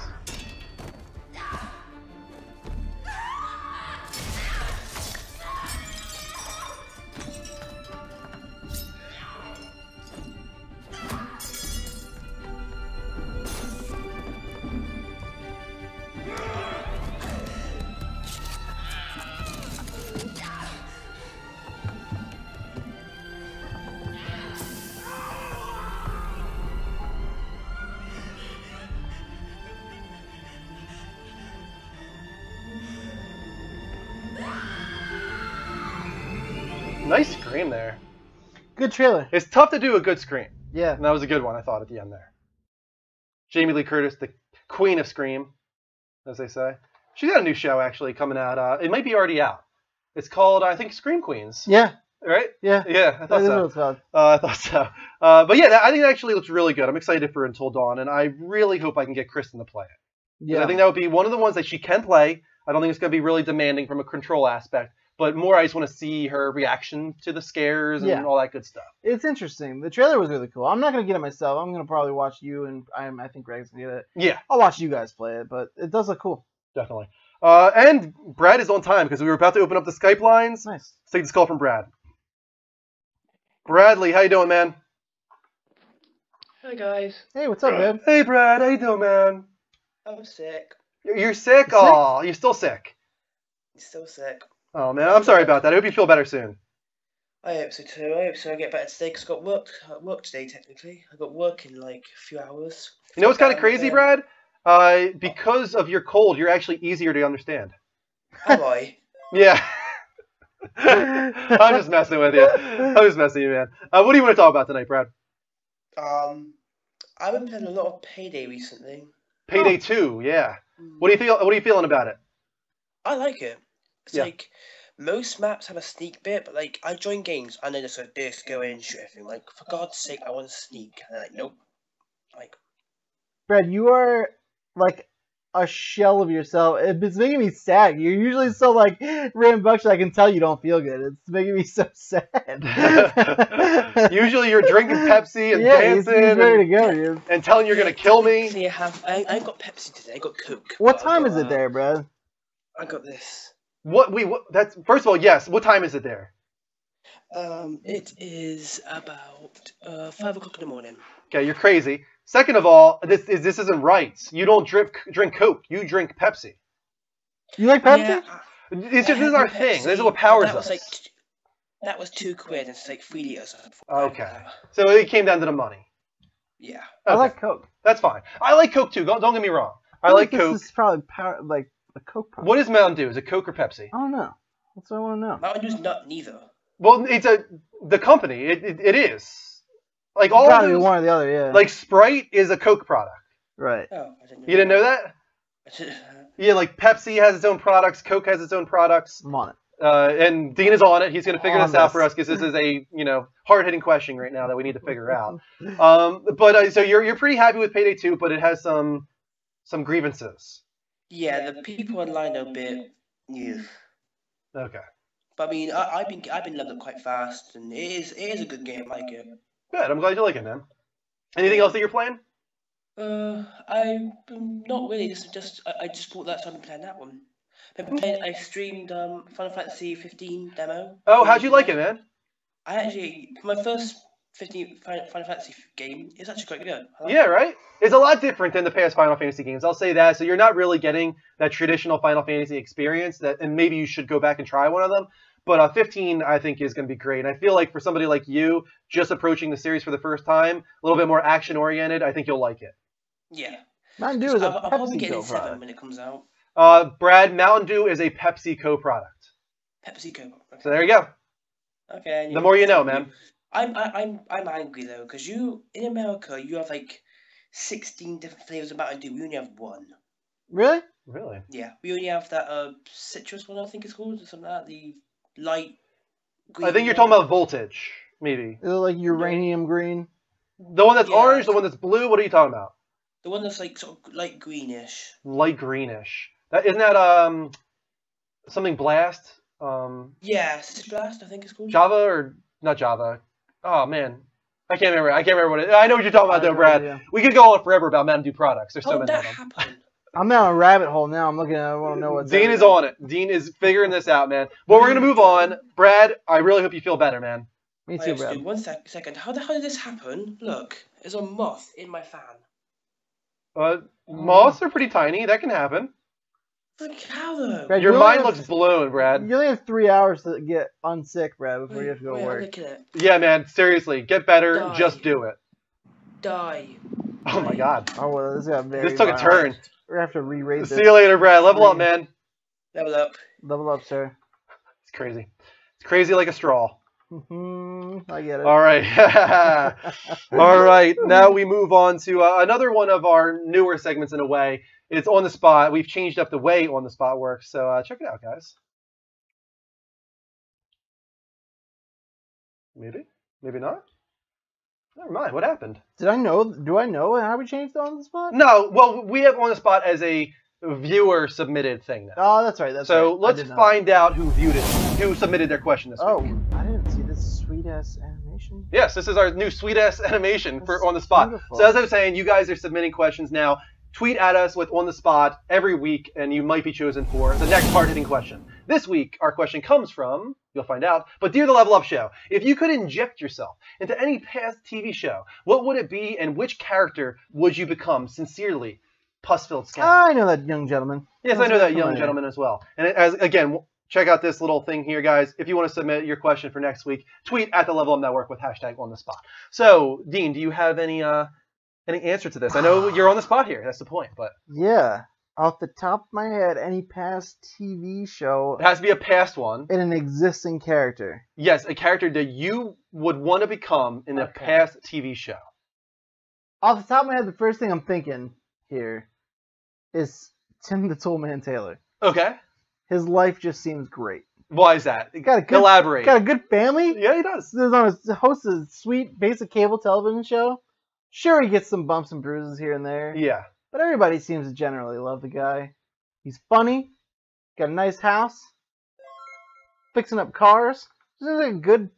Nice scream there. Good trailer. It's tough to do a good scream. Yeah. And that was a good one, I thought, at the end there. Jamie Lee Curtis, the queen of scream, as they say. She's got a new show, actually, coming out. It might be already out. It's called, I think, Scream Queens. Yeah. Right? Yeah. Yeah, I thought That is so. what it's called. I thought so. But yeah, I think it actually looks really good. I'm excited for Until Dawn, and I really hope I can get Kristen to play it. Yeah. I think that would be one of the ones that she can play. I don't think it's going to be really demanding from a control aspect. But more, I just want to see her reaction to the scares and all that good stuff. It's interesting. The trailer was really cool. I'm not going to get it myself. I'm going to probably watch you, and I think Greg's going to get it. Yeah. I'll watch you guys play it, but it does look cool. Definitely. And Brad is on time because we were about to open up the Skype lines. Nice. Let's take this call from Brad. Bradley, how you doing, man? Hi, guys. Hey, what's up, man? Hey, Brad. How you doing, man? I'm sick. You're sick? Oh, you're still sick. Still sick. Oh, man. I'm sorry about that. I hope you feel better soon. I hope so, too. I hope so. I get better today because I got work today, technically. I got work in, like, a few hours. You know what's kind of crazy, Brad? Because of your cold, you're actually easier to understand. Am I? Yeah. I'm just messing with you. I'm just messing with you, man. What do you want to talk about tonight, Brad? I've been playing a lot of Payday recently. Payday 2, yeah. What are you feeling about it? I like it. It's like most maps have a sneak bit, but like I join games and then just like this, go in, shoot everything. Like for God's sake, I want to sneak, and they're like, nope. Like, Brad, you are like a shell of yourself. It's making me sad. You're usually so like rambunctious. I can tell you don't feel good. It's making me so sad. Usually you're drinking Pepsi and dancing he's ready to go, and telling you're gonna kill me. I ain't got Pepsi today. I got Coke. What time is it there, Brad? I got this. What? That's first of all, yes. What time is it there? It is about 5 o'clock in the morning. Okay, you're crazy. Second of all, this isn't right. You don't drink Coke. You drink Pepsi. You like Pepsi? Yeah, this is our thing. This is what powers us. That was £2. It's like 3 liters. Okay, so it came down to the money. Yeah. I like Coke. That's fine. I like Coke too. Don't get me wrong. I feel like this Coke. This is probably like a Coke product. What does Mountain Dew? Is it Coke or Pepsi? I don't know. That's what I want to know. Mountain Dew's not neither. Well, it's the company. It is. Like all Probably of those, one or the other, yeah. Like Sprite is a Coke product. Right. Oh, I didn't know. You didn't know that? Yeah, like Pepsi has its own products, Coke has its own products. I'm on it. And Dean is on it. He's going to figure On this out this. for us because this is a hard-hitting question right now that we need to figure out. But so you're pretty happy with Payday 2, but it has some grievances. Yeah, the people online are a bit. Yeah. Okay. But I mean, I've been loving it quite fast, and it is a good game. I like it. Good. I'm glad you like it, man. Anything else that you're playing? I'm not really. I just bought that, so I've been playing that one. I streamed Final Fantasy 15 demo. Oh, how'd you like it, man? I actually, for my first 15 Final Fantasy game, it's actually quite good. Yeah, right? It's a lot different than the past Final Fantasy games. I'll say that. So you're not really getting that traditional Final Fantasy experience, and maybe you should go back and try one of them. But 15, I think, is going to be great. And I feel like for somebody like you, just approaching the series for the first time, a little bit more action-oriented, I think you'll like it. Yeah. Mountain Dew is a I'll probably get PepsiCo it 7 product. when it comes out. Brad, Mountain Dew is a PepsiCo product. PepsiCo. Okay. So there you go. Okay. The more you know, man. I'm angry though, because in America you have like 16 different flavors of Mountain Dew. We only have one. Really? Really? Yeah, we only have that citrus one, I think it's called, or something like that. The light green. I think you're talking about Voltage, maybe. Is it like uranium green? The one that's Yeah. orange, the one that's blue. What are you talking about? The one that's like sort of light greenish. Light greenish. Isn't that something Blast? Yeah, Citrus Blast, I think it's called. Java or not Java? Oh man, I can't remember what it is. I know what you're talking about though, Brad. Yeah. We could go on forever about Mountain Dew products. There's so How many did of that them. happen? I'm down a rabbit hole now. I'm looking at it. I want to know what's Dean is on it. Dean is figuring this out, man. Well, we're gonna move on. Brad, I really hope you feel better, man. Me Wait, too, just Brad. do one second. How the hell did this happen? Look, there's a moth in my fan. Moths are pretty tiny. That can happen. Like how though? Brad, Your you only mind have- looks blown, Brad. You only have 3 hours to get unsick, Brad, before you have to go Wait, work. look at it. Yeah, man. Seriously, get better. Die. Just do it. Die. Oh my God. Oh, well, this got very This took a violent. turn. We're going to have to re-rate this. See you later, Brad. Level up, man. Level up. Level up, sir. It's crazy. It's crazy like a straw. I get it. All right. All right. Now we move on to another one of our newer segments in a way. It's On the Spot. We've changed up the way On the Spot works. So check it out, guys. Maybe. Maybe not. Never mind. What happened? Do I know how we changed on the spot? No. Well, we have On the Spot as a viewer submitted thing now. Oh, that's right. So right. let's find out who viewed it, who submitted their question this week. Oh, I didn't see this sweet-ass animation. Yes, this is our new sweet-ass animation for On the Spot. Beautiful. So as I was saying, you guys are submitting questions now. Tweet at us with On the Spot every week, and you might be chosen for the next hard-hitting question. This week, our question comes from, you'll find out, but Dear the Level Up Show, if you could inject yourself into any past TV show, what would it be, and which character would you become? Sincerely, Pussfilled Scout. I know that young gentleman. Yes, I Sounds know that very young familiar. gentleman as well. And again, check out this little thing here, guys. If you want to submit your question for next week, tweet at the Level Up Network with hashtag On the Spot. So, Dean, do you have any answer to this? I know you're on the spot here. That's the point, but Yeah. Off the top of my head, any past TV show it has to be a past one. in an existing character. Yes, a character that you would want to become in a Okay. past TV show. Off the top of my head, the first thing I'm thinking here is Tim the Toolman Taylor. Okay. His life just seems great. Why is that? Got a good, Elaborate. Got a good family. Yeah, he does. He's on a host of a sweet basic cable television show. Sure, he gets some bumps and bruises here and there. Yeah. But everybody seems to generally love the guy. He's funny. Got a nice house. Fixing up cars. This is a good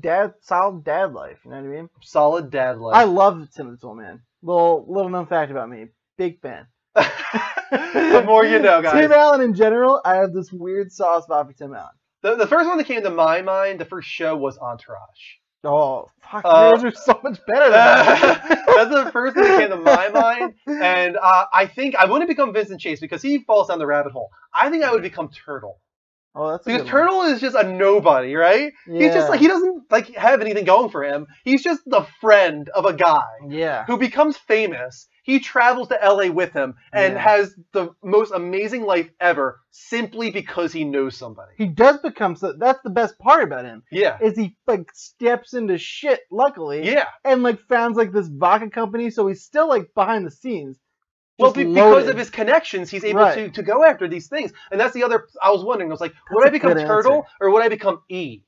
dad, solid dad life. You know what I mean? Solid dad life. I love Tim the Toolman. Little known fact about me. Big fan. The more you know, guys. Tim Allen in general, I have this weird soft spot for Tim Allen. The first one that came to my mind, the first show was Entourage. Oh, fuck, those are so much better than that. That's the first thing that came to my mind. And I think I wouldn't become Vincent Chase because he falls down the rabbit hole. I think I would become Turtle. Oh, that's a Because good one. Turtle is just a nobody, right? He's just like, he doesn't like have anything going for him. He's just the friend of a guy Yeah. who becomes famous. He travels to LA with him and has the most amazing life ever simply because he knows somebody. He does become that's the best part about him. Yeah. Is he like steps into shit, luckily. Yeah. And like founds like this vodka company, so he's still like behind the scenes. Well, Just because loaded. of his connections, he's able to go after these things. And that's the other, I was wondering, I was like, would I become Turtle or would I become E?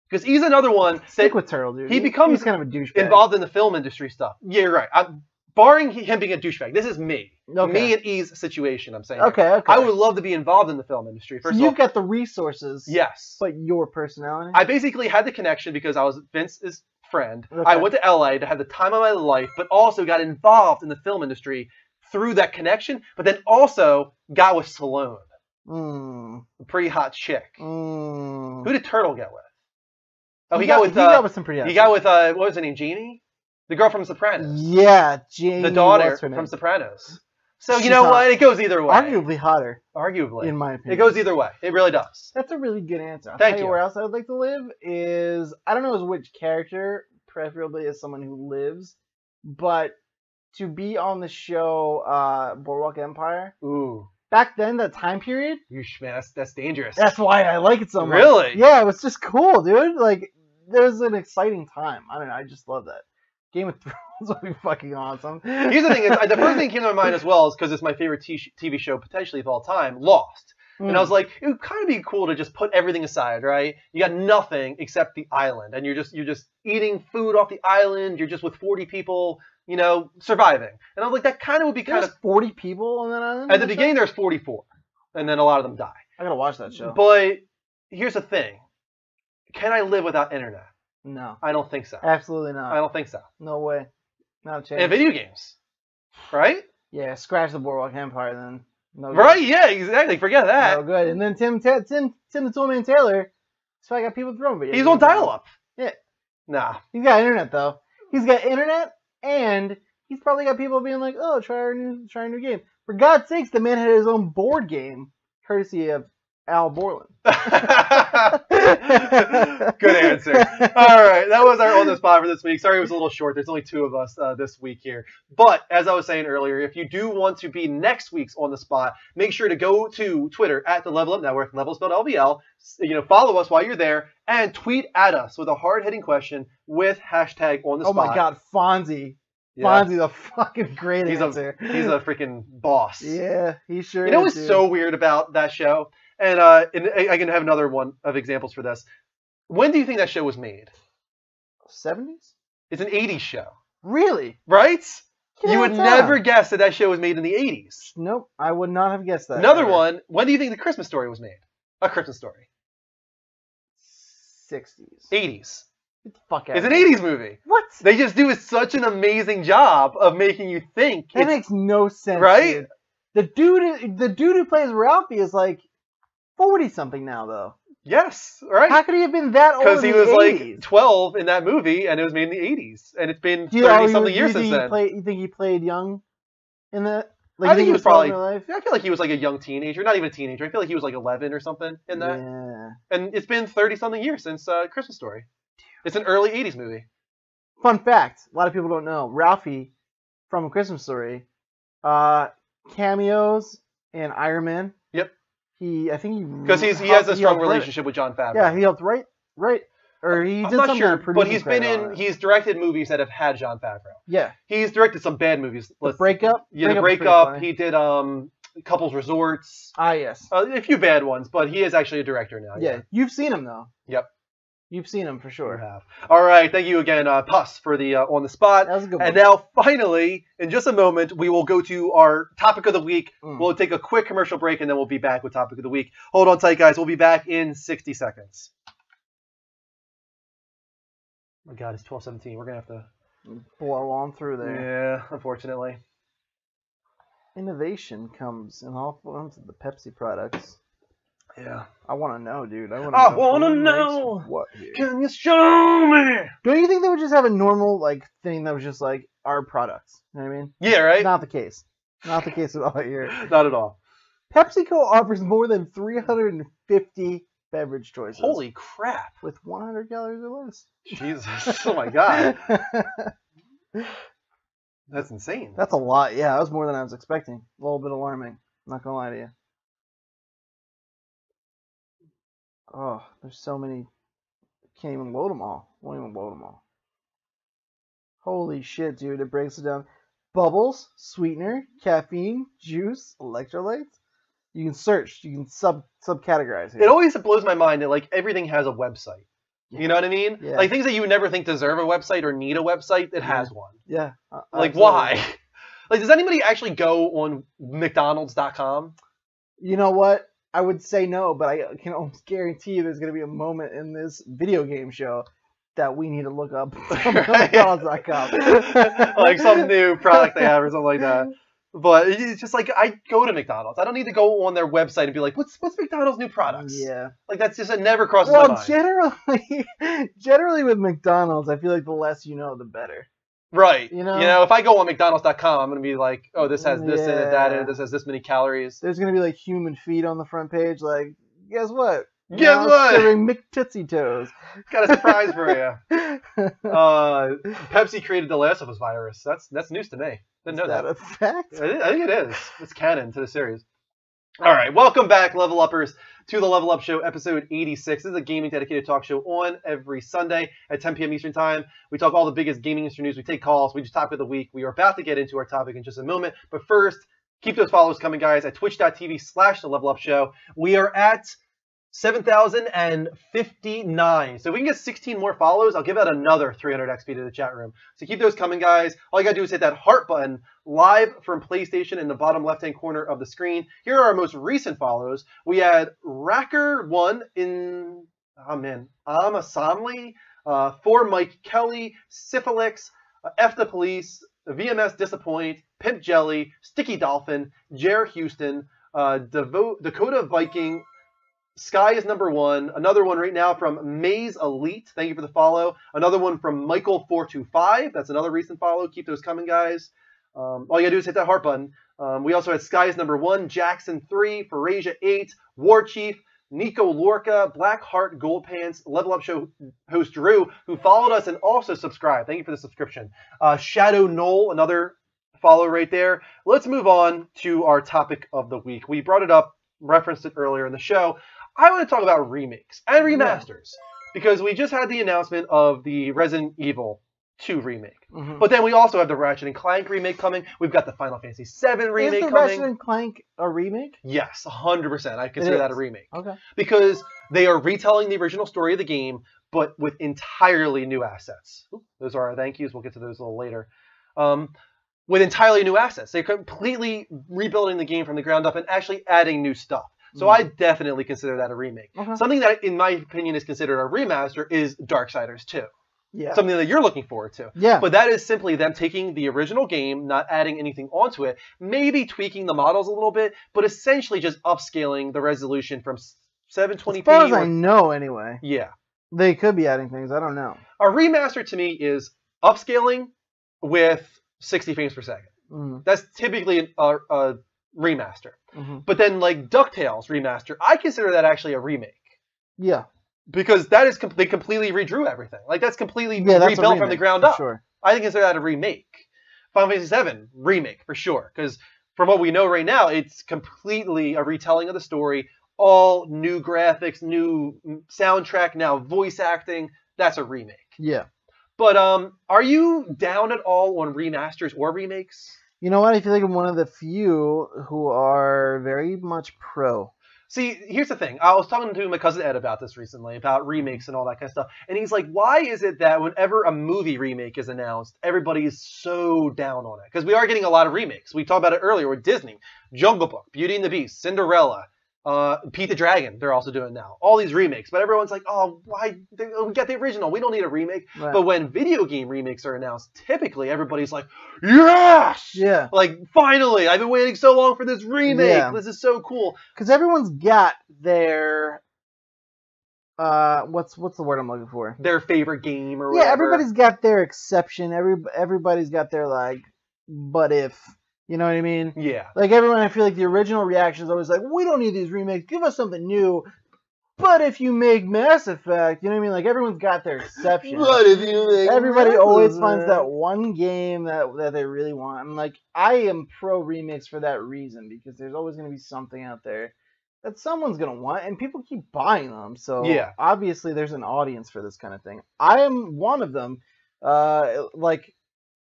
Because E's another one. Stick with Turtle, dude. He becomes he's kind of a douchebag. Involved in the film industry stuff. Yeah, you're right. Barring him being a douchebag, this is me. Okay. Me and E's situation, I'm saying. Okay. I would love to be involved in the film industry. First so of you've all, got the resources. Yes. But your personality? I basically had the connection because I was Vince's friend. Okay. I went to LA to have the time of my life, but also got involved in the film industry through that connection, but then also got with Stallone. A pretty hot chick. Who did Turtle get with? Oh, he got with some pretty hot He got with, what was her name, Jeannie? The girl from Sopranos. Yeah, Jeannie. The daughter what's her name? from Sopranos. So, She's you know hot. what? It goes either way. Arguably hotter. Arguably. In my opinion. It goes either way. It really does. That's a really good answer. I'll Thank tell you you. where else I would like to live is, I don't know as which character, preferably as someone who lives, but to be on the show Boardwalk Empire. Ooh. Back then, that time period. Yeesh, man, that's dangerous. That's why I like it so much. Really? Yeah, it was just cool, dude. Like, there's an exciting time. I don't know. I just love that. Game of Thrones would be fucking awesome. Here's the thing. The first thing that came to my mind as well is because it's my favorite TV show potentially of all time, Lost. And I was like, it would kind of be cool to just put everything aside, right? You got nothing except the island, and you're just eating food off the island. You're just with 40 people, you know, surviving. And I was like, that kind of would be kind of 40 people on that island. At the beginning, there's 44, and then a lot of them die. I gotta watch that show. But here's the thing: can I live without internet? No. I don't think so. Absolutely not. I don't think so. No way. Not a chance. And video games, right? Yeah, scratch the Boardwalk Empire then. No good. Right? Yeah, exactly. Forget that. No good. And then Tim the Toolman Taylor, so I got people throwing video He's games on dial-up. Yeah. Nah. He's got internet though. He's got internet, and he's probably got people being like, "Oh, try a new game." For God's sakes, the man had his own board game, courtesy of Al Borland. Good answer. All right, that was our on the spot for this week. Sorry it was a little short. There's only 2 of us this week here. But as I was saying earlier, if you do want to be next week's on the spot, make sure to go to Twitter at the Level Up Network, level spelled LVL. You know, follow us while you're there and tweet at us with a hard-hitting question with hashtag on the spot. Oh my God, Fonzie. Yeah. Fonzie's a fucking great answer. He's a freaking boss. Yeah, he sure is. You know what's dude. so weird about that show? And I can have another one of examples for this. When do you think that show was made? 70s? It's an 80s show. Really? Right? Yeah, You would never guess that show was made in the 80s. Nope, I would not have guessed that. Another one, when do you think The Christmas Story was made? A Christmas Story. 60s. 80s. Get the fuck out It's of an here. 80s movie. What? They just do such an amazing job of making you think. That makes no sense, right? Dude. The dude who plays Ralphie is like 40-something now, though. Yes, right? How could he have been that old? Because he was 80s? like 12 in that movie, and it was made in the 80s. And it's been 30-something years since then. You think he played young in that? I think he was probably. Life? I feel like he was like a young teenager, not even a teenager. I feel like he was like 11 or something in that. Yeah. And it's been 30-something years since Christmas Story. It's an early 80s movie. Fun fact: a lot of people don't know Ralphie from A Christmas Story cameos in Iron Man. Yep. I think because he has a strong relationship with Jon Favreau. Yeah, he helped write, or he did something. I'm not sure, but he's directed movies that have had Jon Favreau. Yeah, he's directed some bad movies. The Breakup. Yeah, The Breakup. He did Couples Resorts. Ah, yes. A few bad ones, but he is actually a director now. Yeah, you've seen him though. Yep. You've seen him for sure. You have. All right, thank you again, Puss, for the on the spot. That was a good one. And now, finally, in just a moment, we will go to our topic of the week. We'll take a quick commercial break, and then we'll be back with topic of the week. Hold on tight, guys. We'll be back in 60 seconds. Oh my God, it's 12:17. We're gonna have to blow on through there. Yeah, unfortunately. Innovation comes in all forms of the Pepsi products. Yeah. I want to know, dude. I want to know. What here. Can you show me? Don't you think they would just have a normal thing that was just like our products? You know what I mean? Yeah, right? Not the case. Not the case at all here. Not at all. PepsiCo offers more than 350 beverage choices. Holy crap! With 100 calories or less. Jesus! Oh my god! That's insane. That's a lot. Yeah, that was more than I was expecting. A little bit alarming. Not gonna lie to you. Oh, there's so many. Can't even load them all. Won't even load them all. Holy shit, dude! It breaks it down. Bubbles, sweetener, caffeine, juice, electrolytes. You can search. You can subcategorize here. It always blows my mind that like everything has a website. Yeah. You know what I mean? Yeah. Like things that you would never think deserve a website or need a website, it has one. Yeah. Like absolutely. why? Like does anybody actually go on McDonald's.com? You know what? I would say no, but I can almost guarantee you there's going to be a moment in this video game show that we need to look up from McDonald's.com. Like some new product they have or something like that. But it's just like I go to McDonald's. I don't need to go on their website and be like, what's McDonald's new products? Yeah. Like that's just it never crosses my mind. Generally with McDonald's, I feel like the less you know, the better. Right. You know, if I go on McDonald's.com, I'm gonna be like, oh, this has this in it, that in Yeah. it, this has this many calories. There's gonna be like human feet on the front page. Like, guess what? Guess Now what? Serving McTootsie Toes. Got a surprise for you. Pepsi created the Last of Us virus. That's news to me. Didn't know Is that a fact? I think it is. It's canon to the series. All right, welcome back, Level Uppers, to the Level Up Show, episode 86. This is a gaming dedicated talk show on every Sunday at 10 p.m. Eastern Time. We talk all the biggest gaming industry news. We take calls. We just talk of the week. We are about to get into our topic in just a moment. But first, keep those follows coming, guys, at twitch.tv/the Level Up Show. We are at 7,059. So if we can get 16 more follows, I'll give out another 300 XP to the chat room. So keep those coming, guys. All you got to do is hit that heart button live from PlayStation in the bottom left-hand corner of the screen. Here are our most recent follows. We had Racker1 in, Amasamli, 4 Mike Kelly, Syphilix, F the Police, VMS Disappoint, Pimp Jelly, Sticky Dolphin, Jer Houston, Dakota Viking, Sky is number 1. Another one right now from Maze Elite. Thank you for the follow. Another one from Michael425. That's another recent follow. Keep those coming, guys. All you gotta do is hit that heart button. We also had Sky is number 1, Jackson 3, Farasia 8, War Chief, Nico Lorca, Blackheart Gold Pants, Level Up Show host Drew, who followed us and also subscribed. Thank you for the subscription. Shadow Knoll, another follow right there. Let's move on to our topic of the week. We brought it up, referenced it earlier in the show. I want to talk about remakes and remasters because we just had the announcement of the Resident Evil 2 remake. Mm-hmm. But then we also have the Ratchet & Clank remake coming. We've got the Final Fantasy VII remake Is the coming. Ratchet & Clank a remake? Yes, 100%. I consider that a remake. Okay. Because they are retelling the original story of the game, but with entirely new assets. Ooh, those are our thank yous. We'll get to those a little later. With entirely new assets. They're completely rebuilding the game from the ground up and actually adding new stuff. So I definitely consider that a remake. Okay. Something that, in my opinion, is considered a remaster is Darksiders 2. Yeah. Something that you're looking forward to. Yeah. But that is simply them taking the original game, not adding anything onto it, maybe tweaking the models a little bit, but essentially just upscaling the resolution from 720p. As far as I know, anyway. Yeah. They could be adding things. I don't know. A remaster to me is upscaling with 60 frames per second. Mm. That's typically a remaster. Mm-hmm. But then like DuckTales remaster, I consider that actually a remake. Yeah. Because that is they completely redrew everything. Like that's completely That's rebuilt from the ground up. Sure. I think consider that a remake. Final Fantasy VII remake for sure. Because from what we know right now, it's completely a retelling of the story. All new graphics, new soundtrack, now voice acting. That's a remake. Yeah. But are you down at all on remasters or remakes? You know what? I feel like I'm one of the few who are very much pro. See, here's the thing. I was talking to my cousin Ed about this recently, about remakes and all that kind of stuff. And he's like, why is it that whenever a movie remake is announced, everybody is so down on it? Because we are getting a lot of remakes. We talked about it earlier with Disney. Jungle Book, Beauty and the Beast, Cinderella, Pete the Dragon, they're also doing now. All these remakes. But everyone's like, oh, why? We got the original. We don't need a remake. Right. But when video game remakes are announced, typically everybody's like, yes! Yeah. Like, finally, I've been waiting so long for this remake. Yeah. This is so cool. Because everyone's got their... what's the word I'm looking for? Their favorite game or whatever. Yeah, everybody's got their exception. Everybody's got their, like, but if... You know what I mean? Yeah. Like, everyone, I feel like the original reaction is always like, we don't need these remakes. Give us something new. But if you make Mass Effect, you know what I mean? Like, everyone's got their exception. But if you make Everybody Mass always Effect- finds that one game that they really want. I'm like, I am pro remakes for that reason, because there's always going to be something out there that someone's going to want, and people keep buying them. So Yeah. obviously there's an audience for this kind of thing. I am one of them. Like,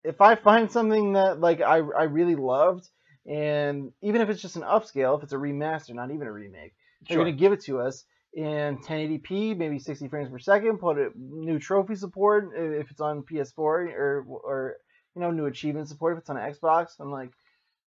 if I find something that like I really loved, and even if it's just an upscale, if it's a remaster, not even a remake, they're Sure. going to give it to us in 1080p, maybe 60 frames per second, put a new trophy support if it's on PS4, or new achievement support if it's on Xbox. I'm like,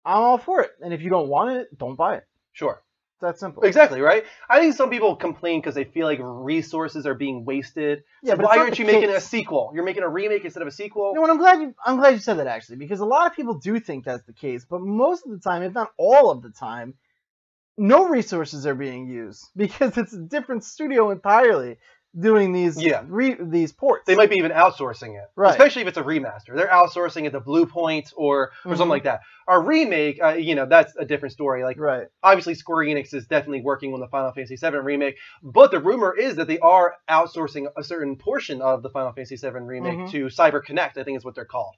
I'm all for it. And if you don't want it, don't buy it. Sure. It's that simple. Exactly, right? I think some people complain because they feel like resources are being wasted. Yeah, So but why it's not aren't the you making a case. sequel? You're making a remake instead of a sequel? You know, and I'm glad you said that, actually, because a lot of people do think that's the case, but most of the time, if not all of the time, no resources are being used because it's a different studio entirely doing these these ports. They might be even outsourcing it, Right. Especially if it's a remaster. They're outsourcing it to Blue Point or something like that. A remake, that's a different story. Like, right. Obviously, Square Enix is definitely working on the Final Fantasy VII remake, but the rumor is that they are outsourcing a certain portion of the Final Fantasy VII remake to CyberConnect, I think is what they're called.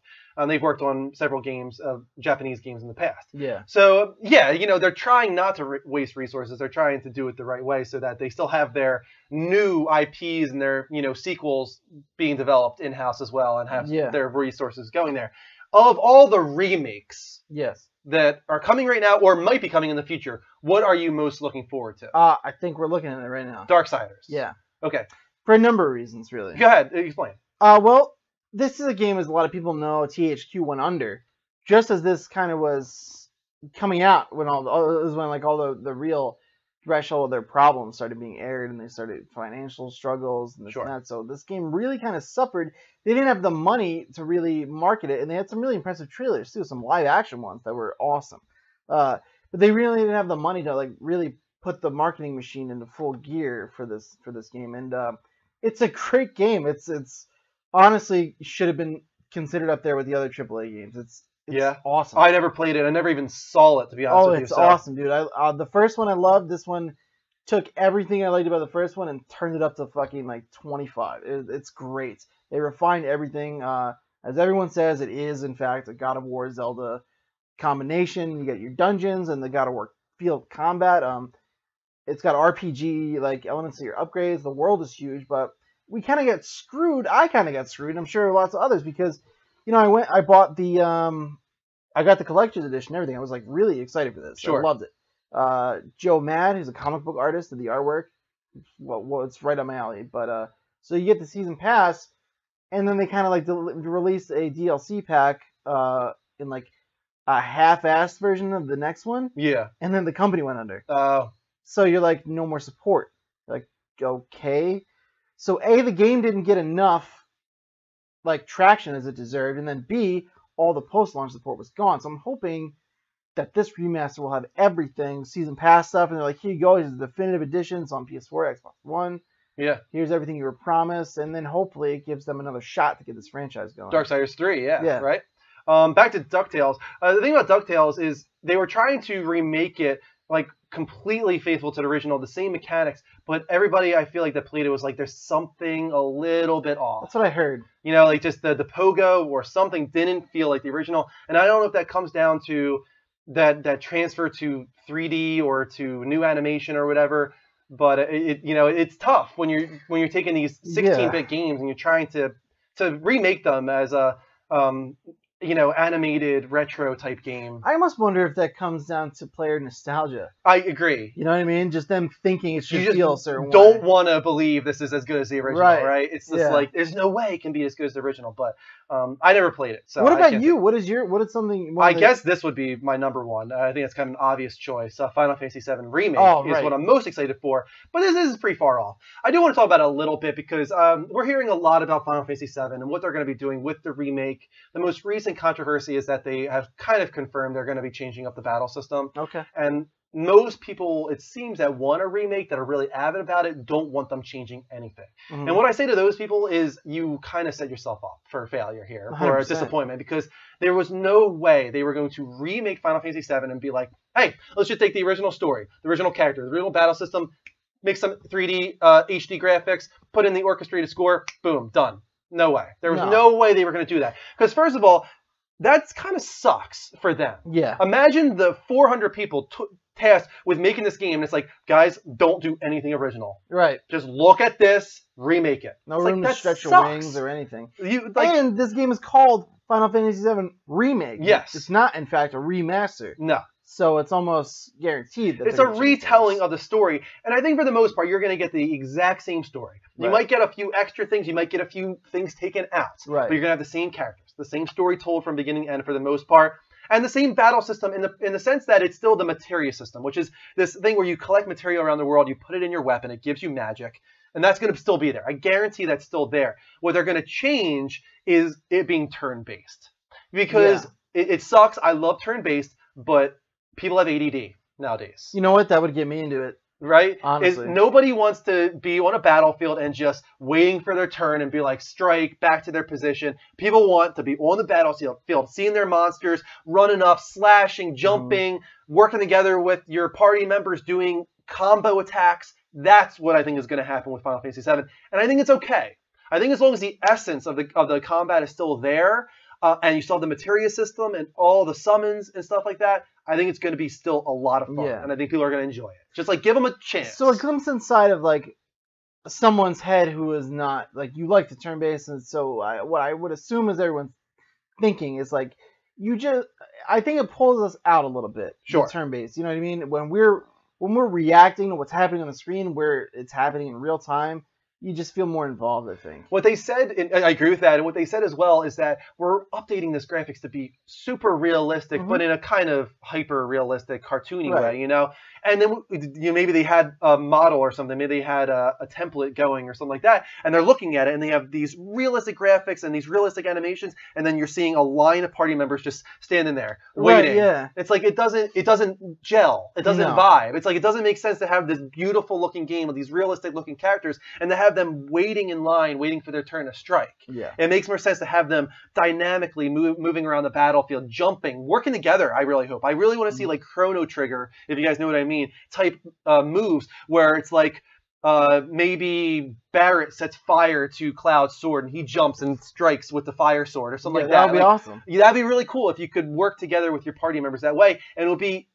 They've worked on several games, Japanese games in the past. Yeah. So, they're trying not to waste resources. They're trying to do it the right way so that they still have their new IPs and their, sequels being developed in-house as well and have their resources going there. Of all the remakes that are coming right now or might be coming in the future, what are you most looking forward to? I think we're looking at it right now. Darksiders. Yeah. Okay. For a number of reasons, really. Go ahead. Explain. Well, this is a game, as a lot of people know, THQ went under. Just as this kind of was coming out when all the real threshold of their problems started being aired, and they started financial struggles and this and that. So this game really kind of suffered. They didn't have the money to really market it, and they had some really impressive trailers too, some live action ones that were awesome. But they really didn't have the money to like really put the marketing machine into full gear for this game. And it's a great game. It's honestly should have been considered up there with the other AAA games. It's awesome. I never played it. I never even saw it, to be honest with you. It's awesome, dude. The first one I loved. This one took everything I liked about the first one and turned it up to fucking like 25. It's great. They refined everything. As everyone says, it is in fact a God of War Zelda combination. You get your dungeons and the God of War field combat. It's got RPG like elements to your upgrades. The world is huge, but we kind of get screwed. I kind of got screwed. I'm sure lots of others because, I bought the, I got the collector's edition and everything. I was like really excited for this. Sure. I loved it. Joe Mad, who's a comic book artist, did the artwork. Well, it's right up my alley. But so you get the season pass, and then they kind of like released a DLC pack in like a half-assed version of the next one. Yeah. And then the company went under. Oh. So you're like, no more support. Like, okay. So A, the game didn't get enough like traction as it deserved, and then B, all the post-launch support was gone. So I'm hoping that this remaster will have everything, season pass stuff, and they're like, here you go, here's the definitive edition. It's on PS4, Xbox One. Yeah. Here's everything you were promised, and then hopefully it gives them another shot to get this franchise going. Darksiders 3, right? Back to DuckTales. The thing about DuckTales is they were trying to remake it like completely faithful to the original, the same mechanics, but everybody I feel like that played it was like there's something a little bit off. That's what I heard. Like just the pogo or something didn't feel like the original, and I don't know if that comes down to that transfer to 3D or to new animation or whatever. But it's tough when you're taking these 16-bit games and you're trying to remake them as a animated retro type game. I almost wonder if that comes down to player nostalgia. I agree. You know what I mean? Just them thinking it should feel a certain way. Don't want to believe this is as good as the original, right? It's just like there's no way it can be as good as the original. But I never played it. So what about you? What is something? I guess this would be my number one. I think it's kind of an obvious choice. Final Fantasy VII Remake is what I'm most excited for. But this is pretty far off. I do want to talk about it a little bit because we're hearing a lot about Final Fantasy VII and what they're going to be doing with the remake. The most recent controversy is that they have kind of confirmed they're going to be changing up the battle system. Okay. And most people, it seems, that want a remake, that are really avid about it, don't want them changing anything. Mm-hmm. And what I say to those people is you kind of set yourself up for failure here, 100%. Or a disappointment, because there was no way they were going to remake Final Fantasy VII and be like, hey, let's just take the original story, the original character, the original battle system, make some 3D HD graphics, put in the orchestrated score, boom, done. No way. There was no way they were going to do that. Because first of all, that's kind of sucks for them. Yeah. Imagine the 400 people tasked with making this game, and it's like, guys, don't do anything original. Right. Just look at this, remake it. No it's room like, to stretch sucks. your wings or anything. And this game is called Final Fantasy VII Remake. Yes. It's not, in fact, a remaster. No. So it's almost guaranteed that it's a retelling of the story. And I think for the most part, you're going to get the exact same story. You might get a few extra things. You might get a few things taken out. Right. But you're going to have the same characters, the same story told from beginning to end for the most part. And the same battle system in the sense that it's still the materia system, which is this thing where you collect material around the world, you put it in your weapon, it gives you magic. And that's going to still be there. I guarantee that's still there. What they're going to change is it being turn-based. Because it sucks. I love turn-based, but people have ADD nowadays. You know what? That would get me into it. Right? Honestly. Nobody wants to be on a battlefield and just waiting for their turn and be like, strike, back to their position. People want to be on the battlefield, seeing their monsters, running up, slashing, jumping, working together with your party members, doing combo attacks. That's what I think is going to happen with Final Fantasy VII. And I think it's okay. I think as long as the essence of the combat is still there, and you still have the materia system and all the summons and stuff like that, I think it's going to be still a lot of fun. Yeah. And I think people are going to enjoy it. Just like give them a chance. So it comes inside of like someone's head who is not like, you like the turn-based, and so what I would assume is everyone's thinking is like, I think it pulls us out a little bit. Sure. Turn-based, you know what I mean? When we're reacting to what's happening on the screen, where it's happening in real time, you just feel more involved, I think. What they said, and I agree with that, and what they said as well is that we're updating this graphics to be super realistic, but in a kind of hyper-realistic, cartoony way, you know? And then maybe they had a model or something, maybe they had a template going or something like that, and they're looking at it, and they have these realistic graphics and these realistic animations, and then you're seeing a line of party members just standing there, waiting. Right, yeah. It's like it doesn't gel. It doesn't vibe. It's like it doesn't make sense to have this beautiful-looking game with these realistic-looking characters, and to have them waiting in line, waiting for their turn to strike. Yeah. It makes more sense to have them dynamically moving around the battlefield, jumping, working together, I really hope. I really want to see like Chrono Trigger, if you guys know what I mean, type moves where it's like maybe Barrett sets fire to Cloud's sword and he jumps and strikes with the fire sword or something like that. That would be awesome. Yeah, that'd be really cool if you could work together with your party members that way. And it would be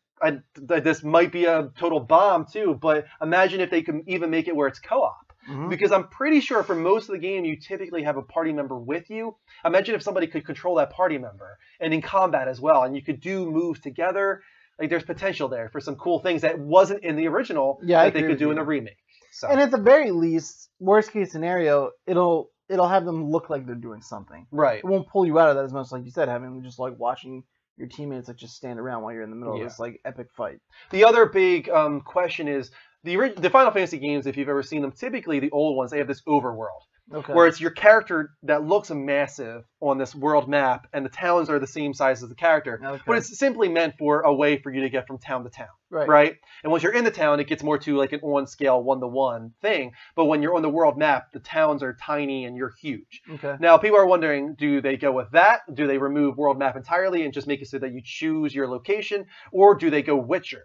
this might be a total bomb too, but imagine if they could even make it where it's co-op. Because I'm pretty sure for most of the game, you typically have a party member with you. Imagine if somebody could control that party member and in combat as well, and you could do moves together. Like there's potential there for some cool things that wasn't in the original that they could do in the remake. So. And at the very least, worst case scenario, it'll have them look like they're doing something. Right. It won't pull you out of that as much, like you said, having just like watching your teammates like just stand around while you're in the middle of this like epic fight. The other big question is the Final Fantasy games, if you've ever seen them, typically the old ones, they have this overworld. Where it's your character that looks massive on this world map, and the towns are the same size as the character. But it's simply meant for a way for you to get from town to town. Right? And once you're in the town, it gets more to like an on-scale, one-to-one thing. But when you're on the world map, the towns are tiny and you're huge. Now, people are wondering, do they go with that? Do they remove world map entirely and just make it so that you choose your location? Or do they go Witcher?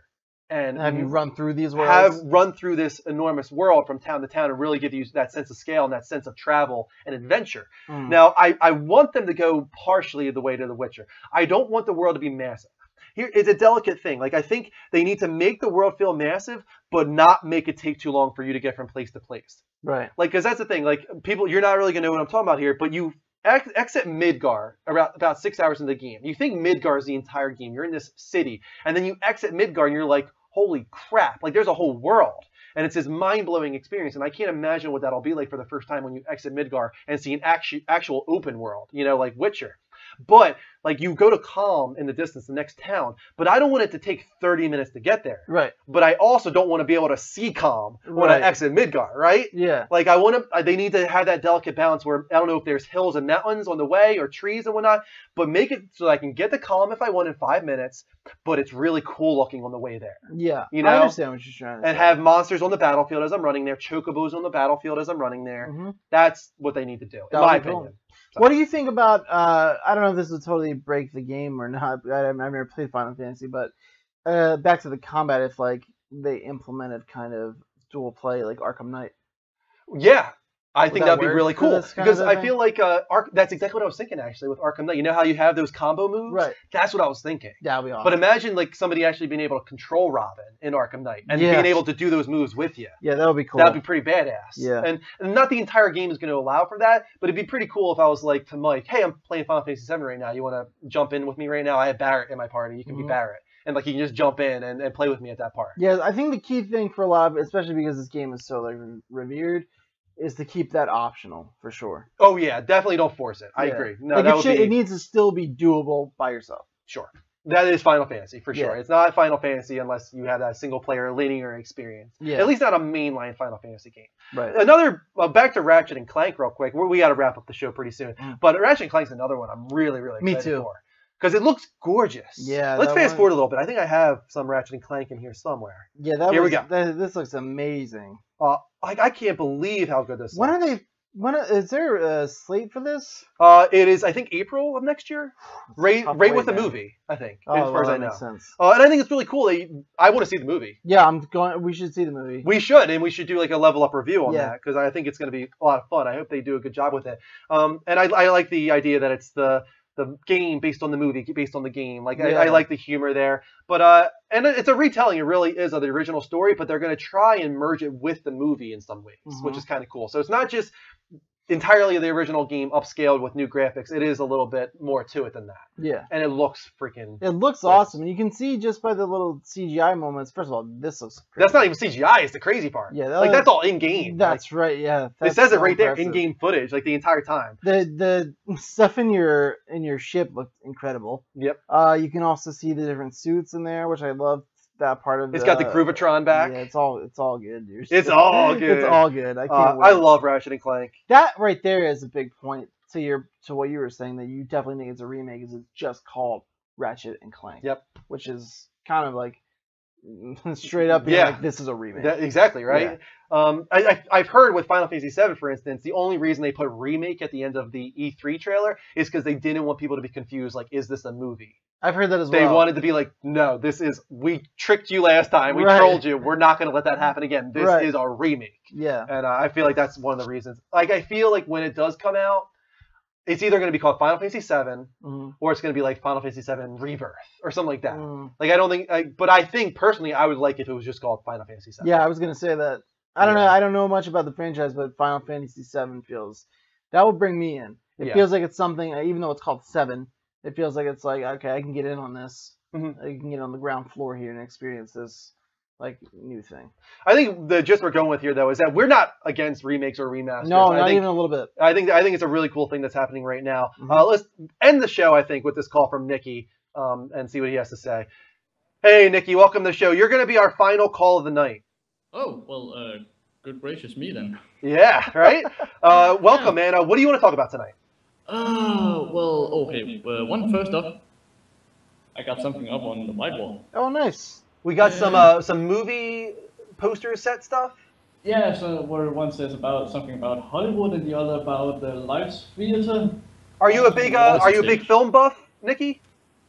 And have you run through these worlds? Have run through this enormous world from town to town and really give you that sense of scale and that sense of travel and adventure. Now, I want them to go partially the way to The Witcher. I don't want the world to be massive. Here, it's a delicate thing. Like, I think they need to make the world feel massive, but not make it take too long for you to get from place to place. Right. Like, because that's the thing. Like, people, you're not really going to know what I'm talking about here, but you exit Midgar about 6 hours into the game. You think Midgar is the entire game. You're in this city, and then you exit Midgar, and you're like, holy crap, like there's a whole world. And it's this mind-blowing experience, and I can't imagine what that'll be like for the first time when you exit Midgar and see an actual open world, you know, like Witcher. But, like, you go to Calm in the distance, the next town, but I don't want it to take 30 minutes to get there. Right. But I also don't want to be able to see Calm when I exit Midgar, right? Yeah. Like, they need to have that delicate balance where, I don't know if there's hills and mountains on the way or trees and whatnot, but make it so I can get to Calm if I want in 5 minutes, but it's really cool looking on the way there. Yeah. You know? I understand what you're trying to say. And have monsters on the battlefield as I'm running there, chocobos on the battlefield as I'm running there. That's what they need to do, in my opinion. So. What do you think about, I don't know if this will totally break the game or not, I've never played Final Fantasy, but back to the combat, if like they implemented kind of dual play like Arkham Knight. Yeah, I think that that'd be work really for cool this kind because of I thing? feel like that's exactly what I was thinking actually with Arkham Knight. You know how you have those combo moves? Right. That's what I was thinking. That'd be awesome. But imagine like somebody actually being able to control Robin in Arkham Knight and Yeah. being able to do those moves with you. Yeah, that would be cool. That'd be pretty badass. Yeah. And not the entire game is going to allow for that, but it'd be pretty cool if I was like to Mike, hey, I'm playing Final Fantasy VII right now. You want to jump in with me right now? I have Barrett in my party. You can be Barrett. And like you can just jump in and play with me at that part. Yeah, I think the key thing for a lot of, especially because this game is so like revered, is to keep that optional for sure. Oh yeah, definitely don't force it. I Yeah. agree. No, Like that would be it needs to still be doable by yourself. sure. That is Final Fantasy for sure. Yeah. It's not Final Fantasy unless you have that single player linear experience. Yeah. At least not a mainline Final Fantasy game. Right. Another back to Ratchet and Clank real quick. We got to wrap up the show pretty soon. Mm. But Ratchet and Clank's another one I'm really excited Me too. for. Because it looks gorgeous. Yeah, Let's that fast one- forward a little bit. I think I have some Ratchet and Clank in here somewhere. Yeah, that Here we was, go. This looks amazing. I can't believe how good this When are looks. they? Is there a slate for this? It is, I think, April of next year. Right tough with wait, the man. movie, I think, Oh, as far well, as I that know. makes sense. And I think it's really cool. I want to see the movie. Yeah, I'm going. We should see the movie. We should, and we should do like a level up review on Yeah. that because I think it's going to be a lot of fun. I hope they do a good job with it. And I like the idea that it's the game based on the movie, based on the game. Like Yeah. I like the humor there, but and it's a retelling. It really is of the original story, but they're going to try and merge it with the movie in some ways, which is kind of cool. So it's not just entirely the original game upscaled with new graphics. It is a little bit more to it than that, Yeah. and it looks freaking. It looks awesome. You can see just by the little CGI moments. First of all, this looks crazy. That's not even CGI. It's the crazy part. Yeah, like that's all in game. That's right. Yeah, It that's says it so right there, impressive. in-game footage, like the entire time. The stuff in your ship looked incredible. Yep. You can also see the different suits in there, which I love that part of. It's got the Groovatron back. Yeah, it's all good, dude. It's all good. It's all good. I can't wait. I love Ratchet and Clank. That right there is a big point to what you were saying, that you definitely think it's a remake. Is it's just called Ratchet and Clank. Yep. Which is kind of like straight up being like, this is a remake. Exactly, right? Yeah. I've heard with Final Fantasy VII, for instance, the only reason they put remake at the end of the E3 trailer is because they didn't want people to be confused, like, is this a movie? I've heard that as well. They wanted to be like, no, we tricked you last time. We trolled you. We're not going to let that happen again. This is a remake. Yeah. And I feel like that's one of the reasons. Like, I feel like when it does come out, it's either going to be called Final Fantasy VII or it's going to be like Final Fantasy VII Rebirth or something like that. Like, I don't think, but I think personally I would like if it was just called Final Fantasy VII. Yeah, I was going to say that. I don't know. I don't know much about the franchise, but Final Fantasy VII feels, that would bring me in. It feels like it's something, even though it's called 7, it feels like it's like, okay, I can get in on this. I can get on the ground floor here and experience this like new thing. I think the gist we're going with here, though, is that we're not against remakes or remasters. No, not even a little bit. I think it's a really cool thing that's happening right now. Let's end the show, I think, with this call from Nikki and see what he has to say. Hey, Nikki, welcome to the show. You're going to be our final call of the night. Oh, well, good gracious me then. Yeah, right? Welcome, man. What do you want to talk about tonight? Well, okay. First up, I got something up on the whiteboard. Oh, nice. We got some movie poster set stuff. Yeah, so where one says about something about Hollywood and the other about the live theater. Are you a big film buff, Nikki?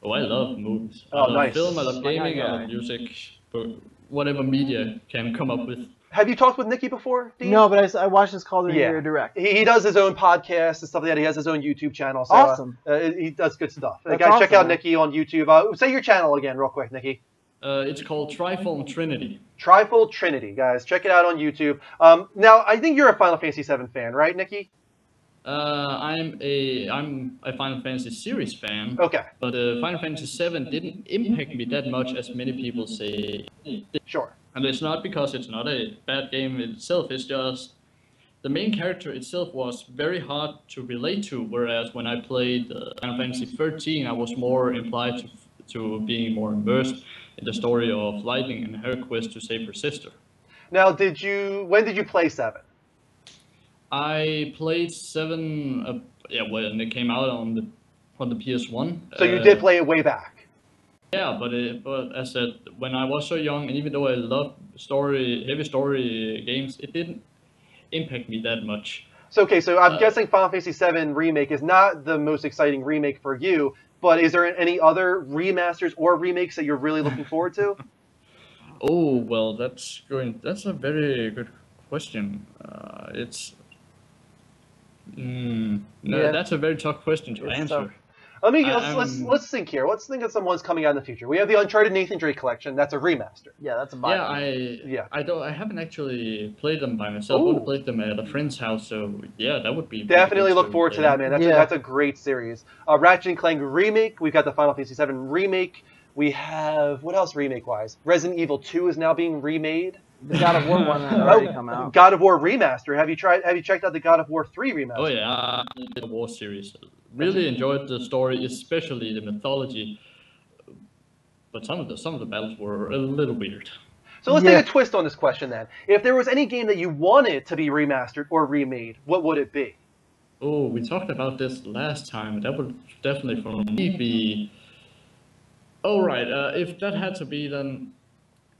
Oh, I love movies. Oh, I love nice. film, I love gaming, I love music, but whatever media can come up with. Have you talked with Nikki before, Dean? No, but I watched his call here direct. He does his own podcast and stuff like that. He has his own YouTube channel. So, awesome. He does good stuff. That's Guys, check awesome, out man. Nikki on YouTube. Say your channel again real quick, Nikki. It's called Trifold Trinity. Trifold Trinity, guys. Check it out on YouTube. Now, I think you're a Final Fantasy VII fan, right, Nikki? I'm a Final Fantasy series fan. Okay. But Final Fantasy VII didn't impact me that much as many people say. Sure. And it's not because it's not a bad game itself, it's just the main character itself was very hard to relate to, whereas when I played Final Fantasy 13, I was more implied to being more immersed in the story of Lightning and her quest to save her sister. Now, when did you play 7? I played 7, when it came out on the PS1. So you did play it way back. Yeah, but as I said, when I was so young, and even though I loved heavy story games, it didn't impact me that much. So I'm guessing Final Fantasy VII Remake is not the most exciting remake for you, but is there any other remasters or remakes that you're really looking forward to? Oh well, That's a very good question. It's no, Yeah. that's a very tough question to It's answer. tough. Let's think here. Let's think of some ones coming out in the future. We have the Uncharted Nathan Drake collection. That's a remaster. Yeah, that's a buy. Yeah, I haven't actually played them by myself. I only played them at a friend's house, so yeah, that would be Definitely pretty look good forward to that, man. That's a great series. Ratchet and Clank remake. We've got the Final Fantasy VII remake. We have what else remake wise? Resident Evil 2 is now being remade. The God of War one has already come out. God of War remaster. Have you checked out the God of War 3 remaster? Oh yeah, the War series. Really enjoyed the story, especially the mythology. But some of the battles were a little weird. So let's take a twist on this question then. If there was any game that you wanted to be remastered or remade, what would it be? Oh, we talked about this last time. That would definitely for me be. Oh right, if that had to be, then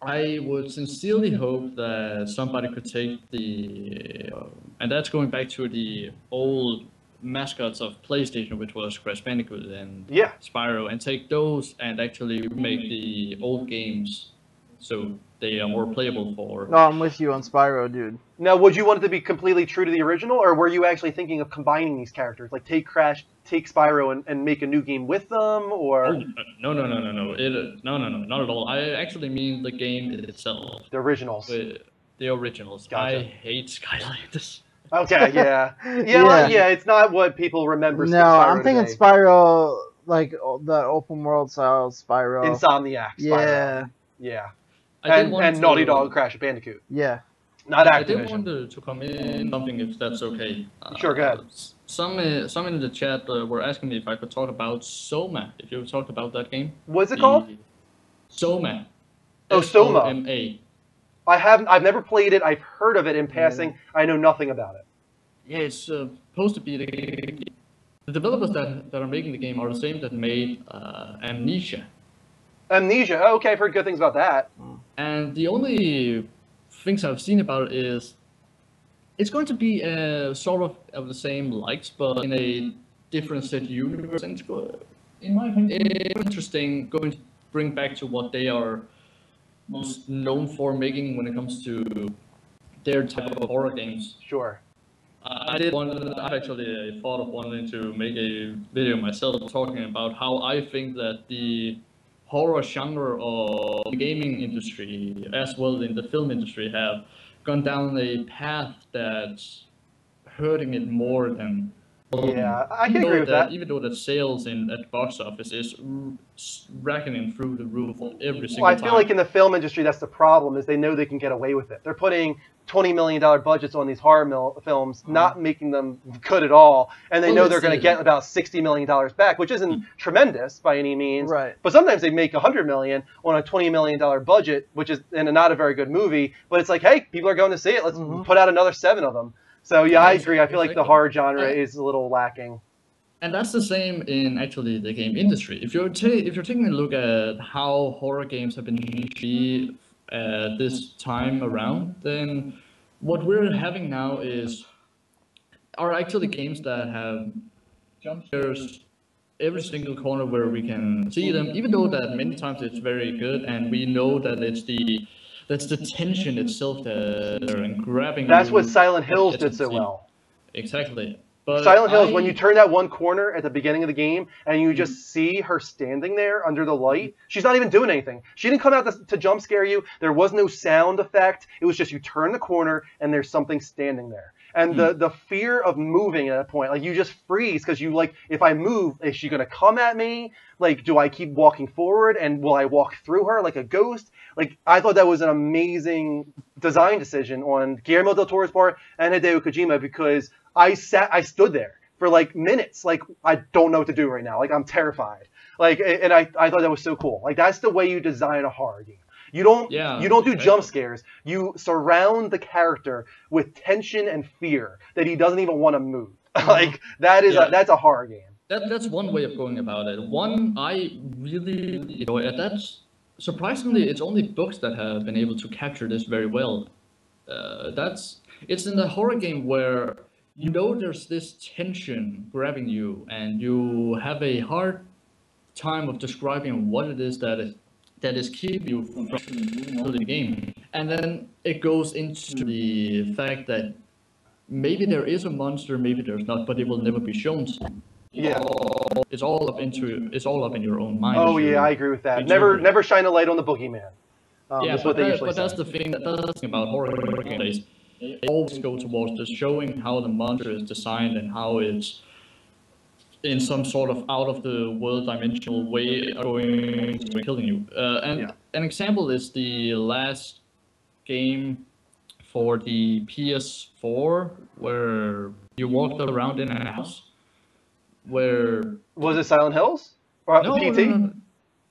I would sincerely hope that somebody could take and that's going back to the old mascots of PlayStation, which was Crash Bandicoot and Spyro, and take those and actually make the old games so they are more playable for. No, I'm with you on Spyro, dude. Now, would you want it to be completely true to the original, or were you actually thinking of combining these characters, like take Crash, take Spyro, and make a new game with them, or? Oh, no, not at all. I actually mean the game itself. The originals. The originals. Gotcha. I hate Skylanders. Okay, yeah. It's not what people remember. No, Spyro I'm thinking today. Spyro, like the open world style Spyro. Insomniac. Spyro. Yeah. And Naughty Dog Crash Bandicoot. Yeah. Not Activision. I did want to come in something if that's okay. Sure, go ahead. Some in the chat were asking me if I could talk about Soma. If you talked about that game. What's it called? Soma. Oh, Soma. S-O-M-A. I've never played it. I've heard of it in passing. I know nothing about it. Yeah, it's supposed to be the developers that are making the game are the same that made Amnesia. Amnesia. Oh, okay, I've heard good things about that. And the only things I've seen about it is it's going to be sort of the same likes, but in a different set universe. And in my opinion, it's interesting going to bring back to what they are most known for making when it comes to their type of horror games. Sure. I've actually thought of wanting to make a video myself talking about how I think that the horror genre of the gaming industry, as well in the film industry, have gone down a path that's hurting it more than. Yeah, I can agree with that. Even though the sales at box office is racking through the roof every single Well, I time. feel like in the film industry, that's the problem, is they know they can get away with it. They're putting $20 million budgets on these horror films, not making them good at all, and they know they're going to get about $60 million back, which isn't tremendous by any means. Right. But sometimes they make $100 million on a $20 million budget, which is not a very good movie. But it's like, hey, people are going to see it. Let's put out another 7 of them. So yeah, I agree. I feel like the horror genre is a little lacking. And that's the same in actually the game industry. If you're taking a look at how horror games have been this time around, then what we're having now are actually games that have jump scares every single corner where we can see them. Even though that many times it's very good, and we know that that's the tension itself that are grabbing. That's what Silent Hills did so well. Exactly. But Silent Hills, when you turn that one corner at the beginning of the game and you just see her standing there under the light, she's not even doing anything. She didn't come out to jump scare you. There was no sound effect. It was just you turn the corner and there's something standing there. And the fear of moving at that point, like you just freeze because you like, if I move, is she going to come at me? Like, do I keep walking forward and will I walk through her like a ghost? Like, I thought that was an amazing design decision on Guillermo del Toro's part and Hideo Kojima, because I stood there for like minutes. Like, I don't know what to do right now. Like, I'm terrified. Like, and I thought that was so cool. Like, that's the way you design a horror game. You don't do jump scares. You surround the character with tension and fear that he doesn't even want to move. Like, that's a horror game. That's one way of going about it. One I really enjoy, and that's surprisingly, it's only books that have been able to capture this very well. It's in the horror game where you know there's this tension grabbing you, and you have a hard time of describing what it is that that is keep you from building the game. And then it goes into the fact that maybe there is a monster, maybe there's not, but it will never be shown. Yeah. It's all up in your own mind. Oh yeah, I agree with that. Never shine a light on the boogeyman. Yeah, that's what they usually say. that's the thing about horror games. They always go towards just showing how the monster is designed and how it's in some sort of out of the world dimensional way going to killing you. And an example is the last game for the PS4 where you walked around in a house. Where was it Silent Hills or no, PT?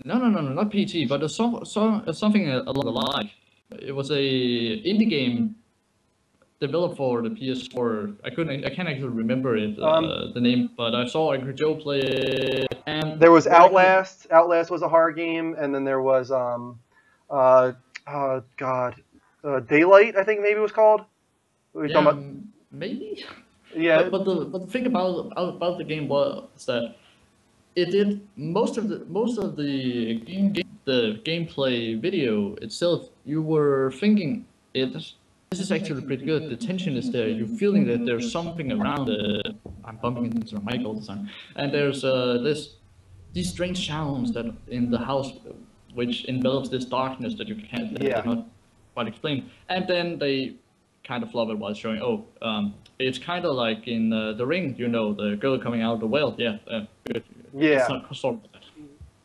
No, not PT, but something along the line. It was a indie game developed for the PS4. I can't actually remember it, the name, but I saw Angry Joe play it. And there was Outlast. Outlast was a horror game, and then there was Daylight, I think maybe it was called. What are you talking about? Maybe. Yeah. But the thing about the game was that it did most of the gameplay video itself. You were thinking this is actually pretty good. The tension is there. You're feeling that there's something around it. I'm bumping into the mic all the time. And there's these strange sounds that in the house, which envelops this darkness that you cannot quite explain. And then they kind of flub it while showing, it's kind of like in The Ring, the girl coming out of the well. Yeah. Yeah. It's not sort of that.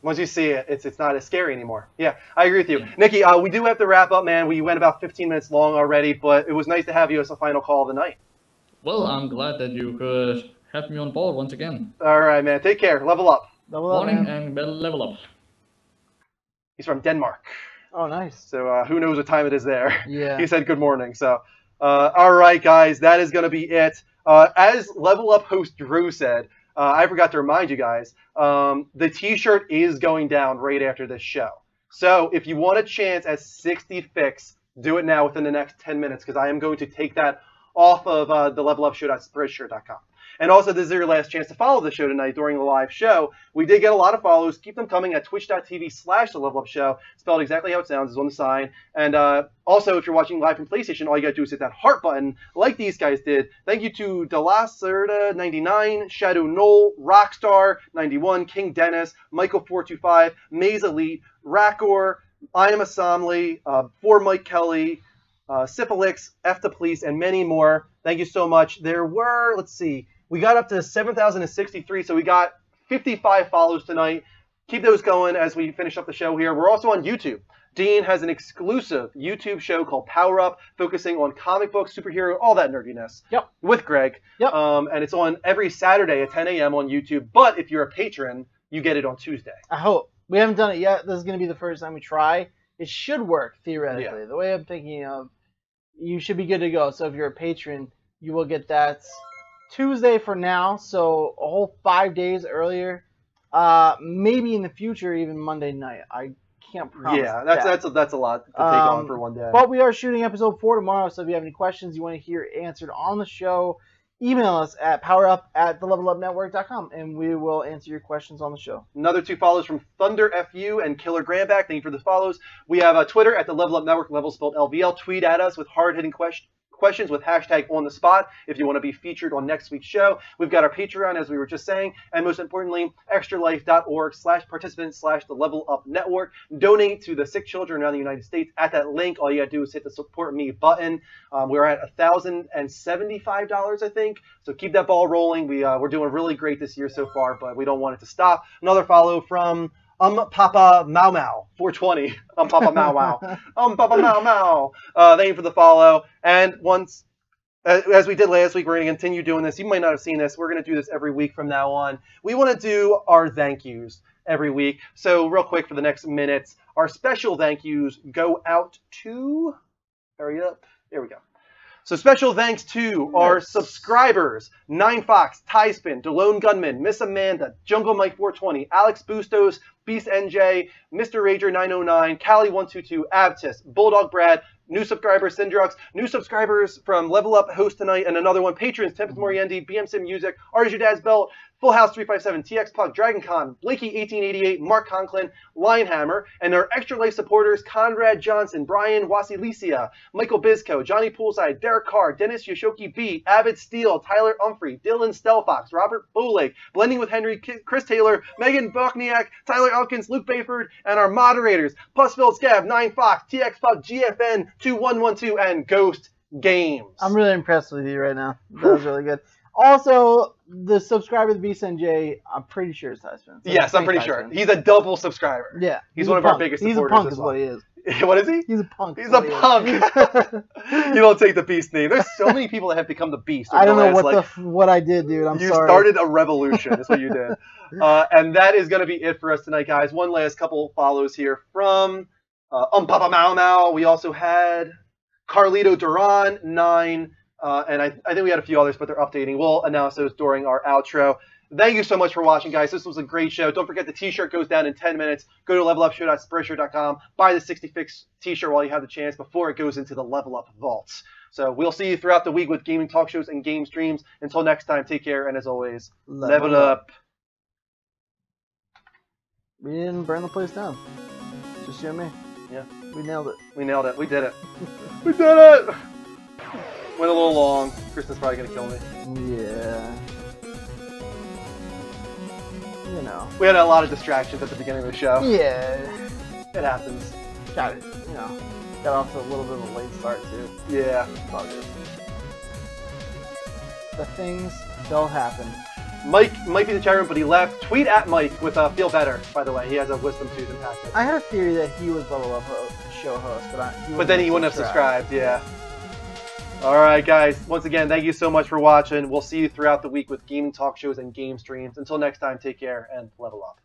Once you see it, it's not as scary anymore. Yeah, I agree with you. Nikki, we do have to wrap up, man. We went about 15 minutes long already, but it was nice to have you as the final call of the night. Well, I'm glad that you could have me on board once again. All right, man. Take care. Level up. Morning and level up. He's from Denmark. Oh, nice. So who knows what time it is there. Yeah. He said good morning. So, all right, guys, that is going to be it. As Level Up host Drew said, I forgot to remind you guys, the t-shirt is going down right after this show. So if you want a chance at 60 Fix, do it now within the next 10 minutes because I am going to take that off of the levelupshow.spreadshirt.com. And also, this is your last chance to follow the show tonight during the live show. We did get a lot of follows. Keep them coming at twitch.tv/thelevelupshow. Spelled exactly how it sounds. It's on the sign. And also, if you're watching live from PlayStation, all you got to do is hit that heart button like these guys did. Thank you to Delacerda99, Shadow Knoll, Rockstar 91, King Dennis, Michael425, Maze Elite, Rakor, I Am Asamli, For Mike Kelly, Syphilix, F the Police, and many more. Thank you so much. There were, let's see, we got up to 7,063, so we got 55 follows tonight. Keep those going as we finish up the show here. We're also on YouTube. Dean has an exclusive YouTube show called Power Up, focusing on comic books, superhero, all that nerdiness. Yep. With Greg. Yep. And it's on every Saturday at 10 a.m. on YouTube. But if you're a patron, you get it on Tuesday. I hope. We haven't done it yet. This is going to be the first time we try. It should work, theoretically. Yeah. The way I'm thinking of, you should be good to go. So if you're a patron, you will get that Tuesday for now, so a whole 5 days earlier. Maybe in the future, even Monday night. I can't promise. Yeah, that's a lot to take on for one day. But we are shooting episode 4 tomorrow, so if you have any questions you want to hear answered on the show, email us at powerup@thelevelupnetwork.com, and we will answer your questions on the show. Another 2 follows from Thunder FU and Killer Grandback. Thank you for the follows. We have Twitter at the Level Up Network, level spelled LVL. Tweet at us with hard-hitting questions with hashtag on the spot if you want to be featured on next week's show. We've got our Patreon, as we were just saying, and most importantly, extralife.org/participant/the Level Up Network. Donate to the sick children around the United States at that link. All you got to do is hit the support me button. We're at $1,075, I think. So keep that ball rolling. We're doing really great this year so far, but we don't want it to stop. Another follow from Papa Mau Mau 420. Papa Mau Mau. Papa Mau Mau. Thank you for the follow. And once, as we did last week, we're going to continue doing this. You might not have seen this. We're going to do this every week from now on. We want to do our thank yous every week. So real quick for the next minutes, our special thank yous go out to, hurry up, there we go. So special thanks to our subscribers, 9Fox, Tyspin, DeLone Gunman, Miss Amanda, Jungle Mike 420, Alex Bustos, Beast NJ, Mr. Rager 909, Callie 122, Abtis, Bulldog Brad, new subscribers, Syndrux, new subscribers from Level Up Host tonight, and another one, patrons, Tempest Moriendi, BM Sim Music, Art is Your Dad's Belt, Full House 357, TX Puck, Dragon Con, Blakey 1888, Mark Conklin, Lionhammer, and our Extra Life supporters, Conrad Johnson, Brian Wasilicia, Michael Bizko, Johnny Poolside, Derek Carr, Dennis Yoshoki B, Abbott Steele, Tyler Umphrey, Dylan Stelfox, Robert Bowlake, Blending with Henry, Chris Taylor, Megan Bachniak, Tyler Elkins, Luke Bayford, and our moderators, Pussfield Scav, 9 Fox, TX Puck, GFN 2112, and Ghost Games. I'm really impressed with you right now. That was really good. Also, the subscriber to BSNJ, I'm pretty sure is husband. So yes, I'm pretty sure. He's a double subscriber. Yeah. He's one of our biggest supporters. He's a punk as is well. what he is. What is he? He's a punk. He's a punk. You don't take the Beast name. There's so many people that have become the Beast. I don't know what I did, dude. I'm sorry. You sorry. started a revolution. That's what you did. And that is going to be it for us tonight, guys. One last couple follows here from Papa Mau Mau. We also had Carlito Duran, 9. And I think we had a few others, but they're updating. We'll announce those during our outro. Thank you so much for watching, guys. This was a great show. Don't forget the t-shirt goes down in 10 minutes. Go to levelupshow.spreadshirt.com. Buy the 60 Fix t-shirt while you have the chance before it goes into the Level Up vaults. So we'll see you throughout the week with gaming talk shows and game streams. Until next time, take care. And as always, level up. We didn't burn the place down. Just you and me. Yeah. We nailed it. We nailed it. We did it. We did it! Went a little long. Kristen's probably going to kill me. Yeah. You know. We had a lot of distractions at the beginning of the show. Yeah. It happens. Got it. You know. Got off to a little bit of a late start, too. Yeah. It's all good. The things, they'll happen. Mike might be in the chat room, but he left. Tweet at Mike with Feel Better, by the way. He has a wisdom tooth impacted. I had a theory that he was Level Up show host, but then he wouldn't have subscribed, yeah. Alright, guys. Once again, thank you so much for watching. We'll see you throughout the week with gaming talk shows and game streams. Until next time, take care and level up.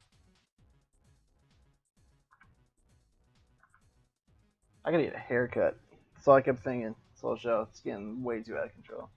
I gotta get a haircut. That's all I kept thinking. This whole show. It's getting way too out of control.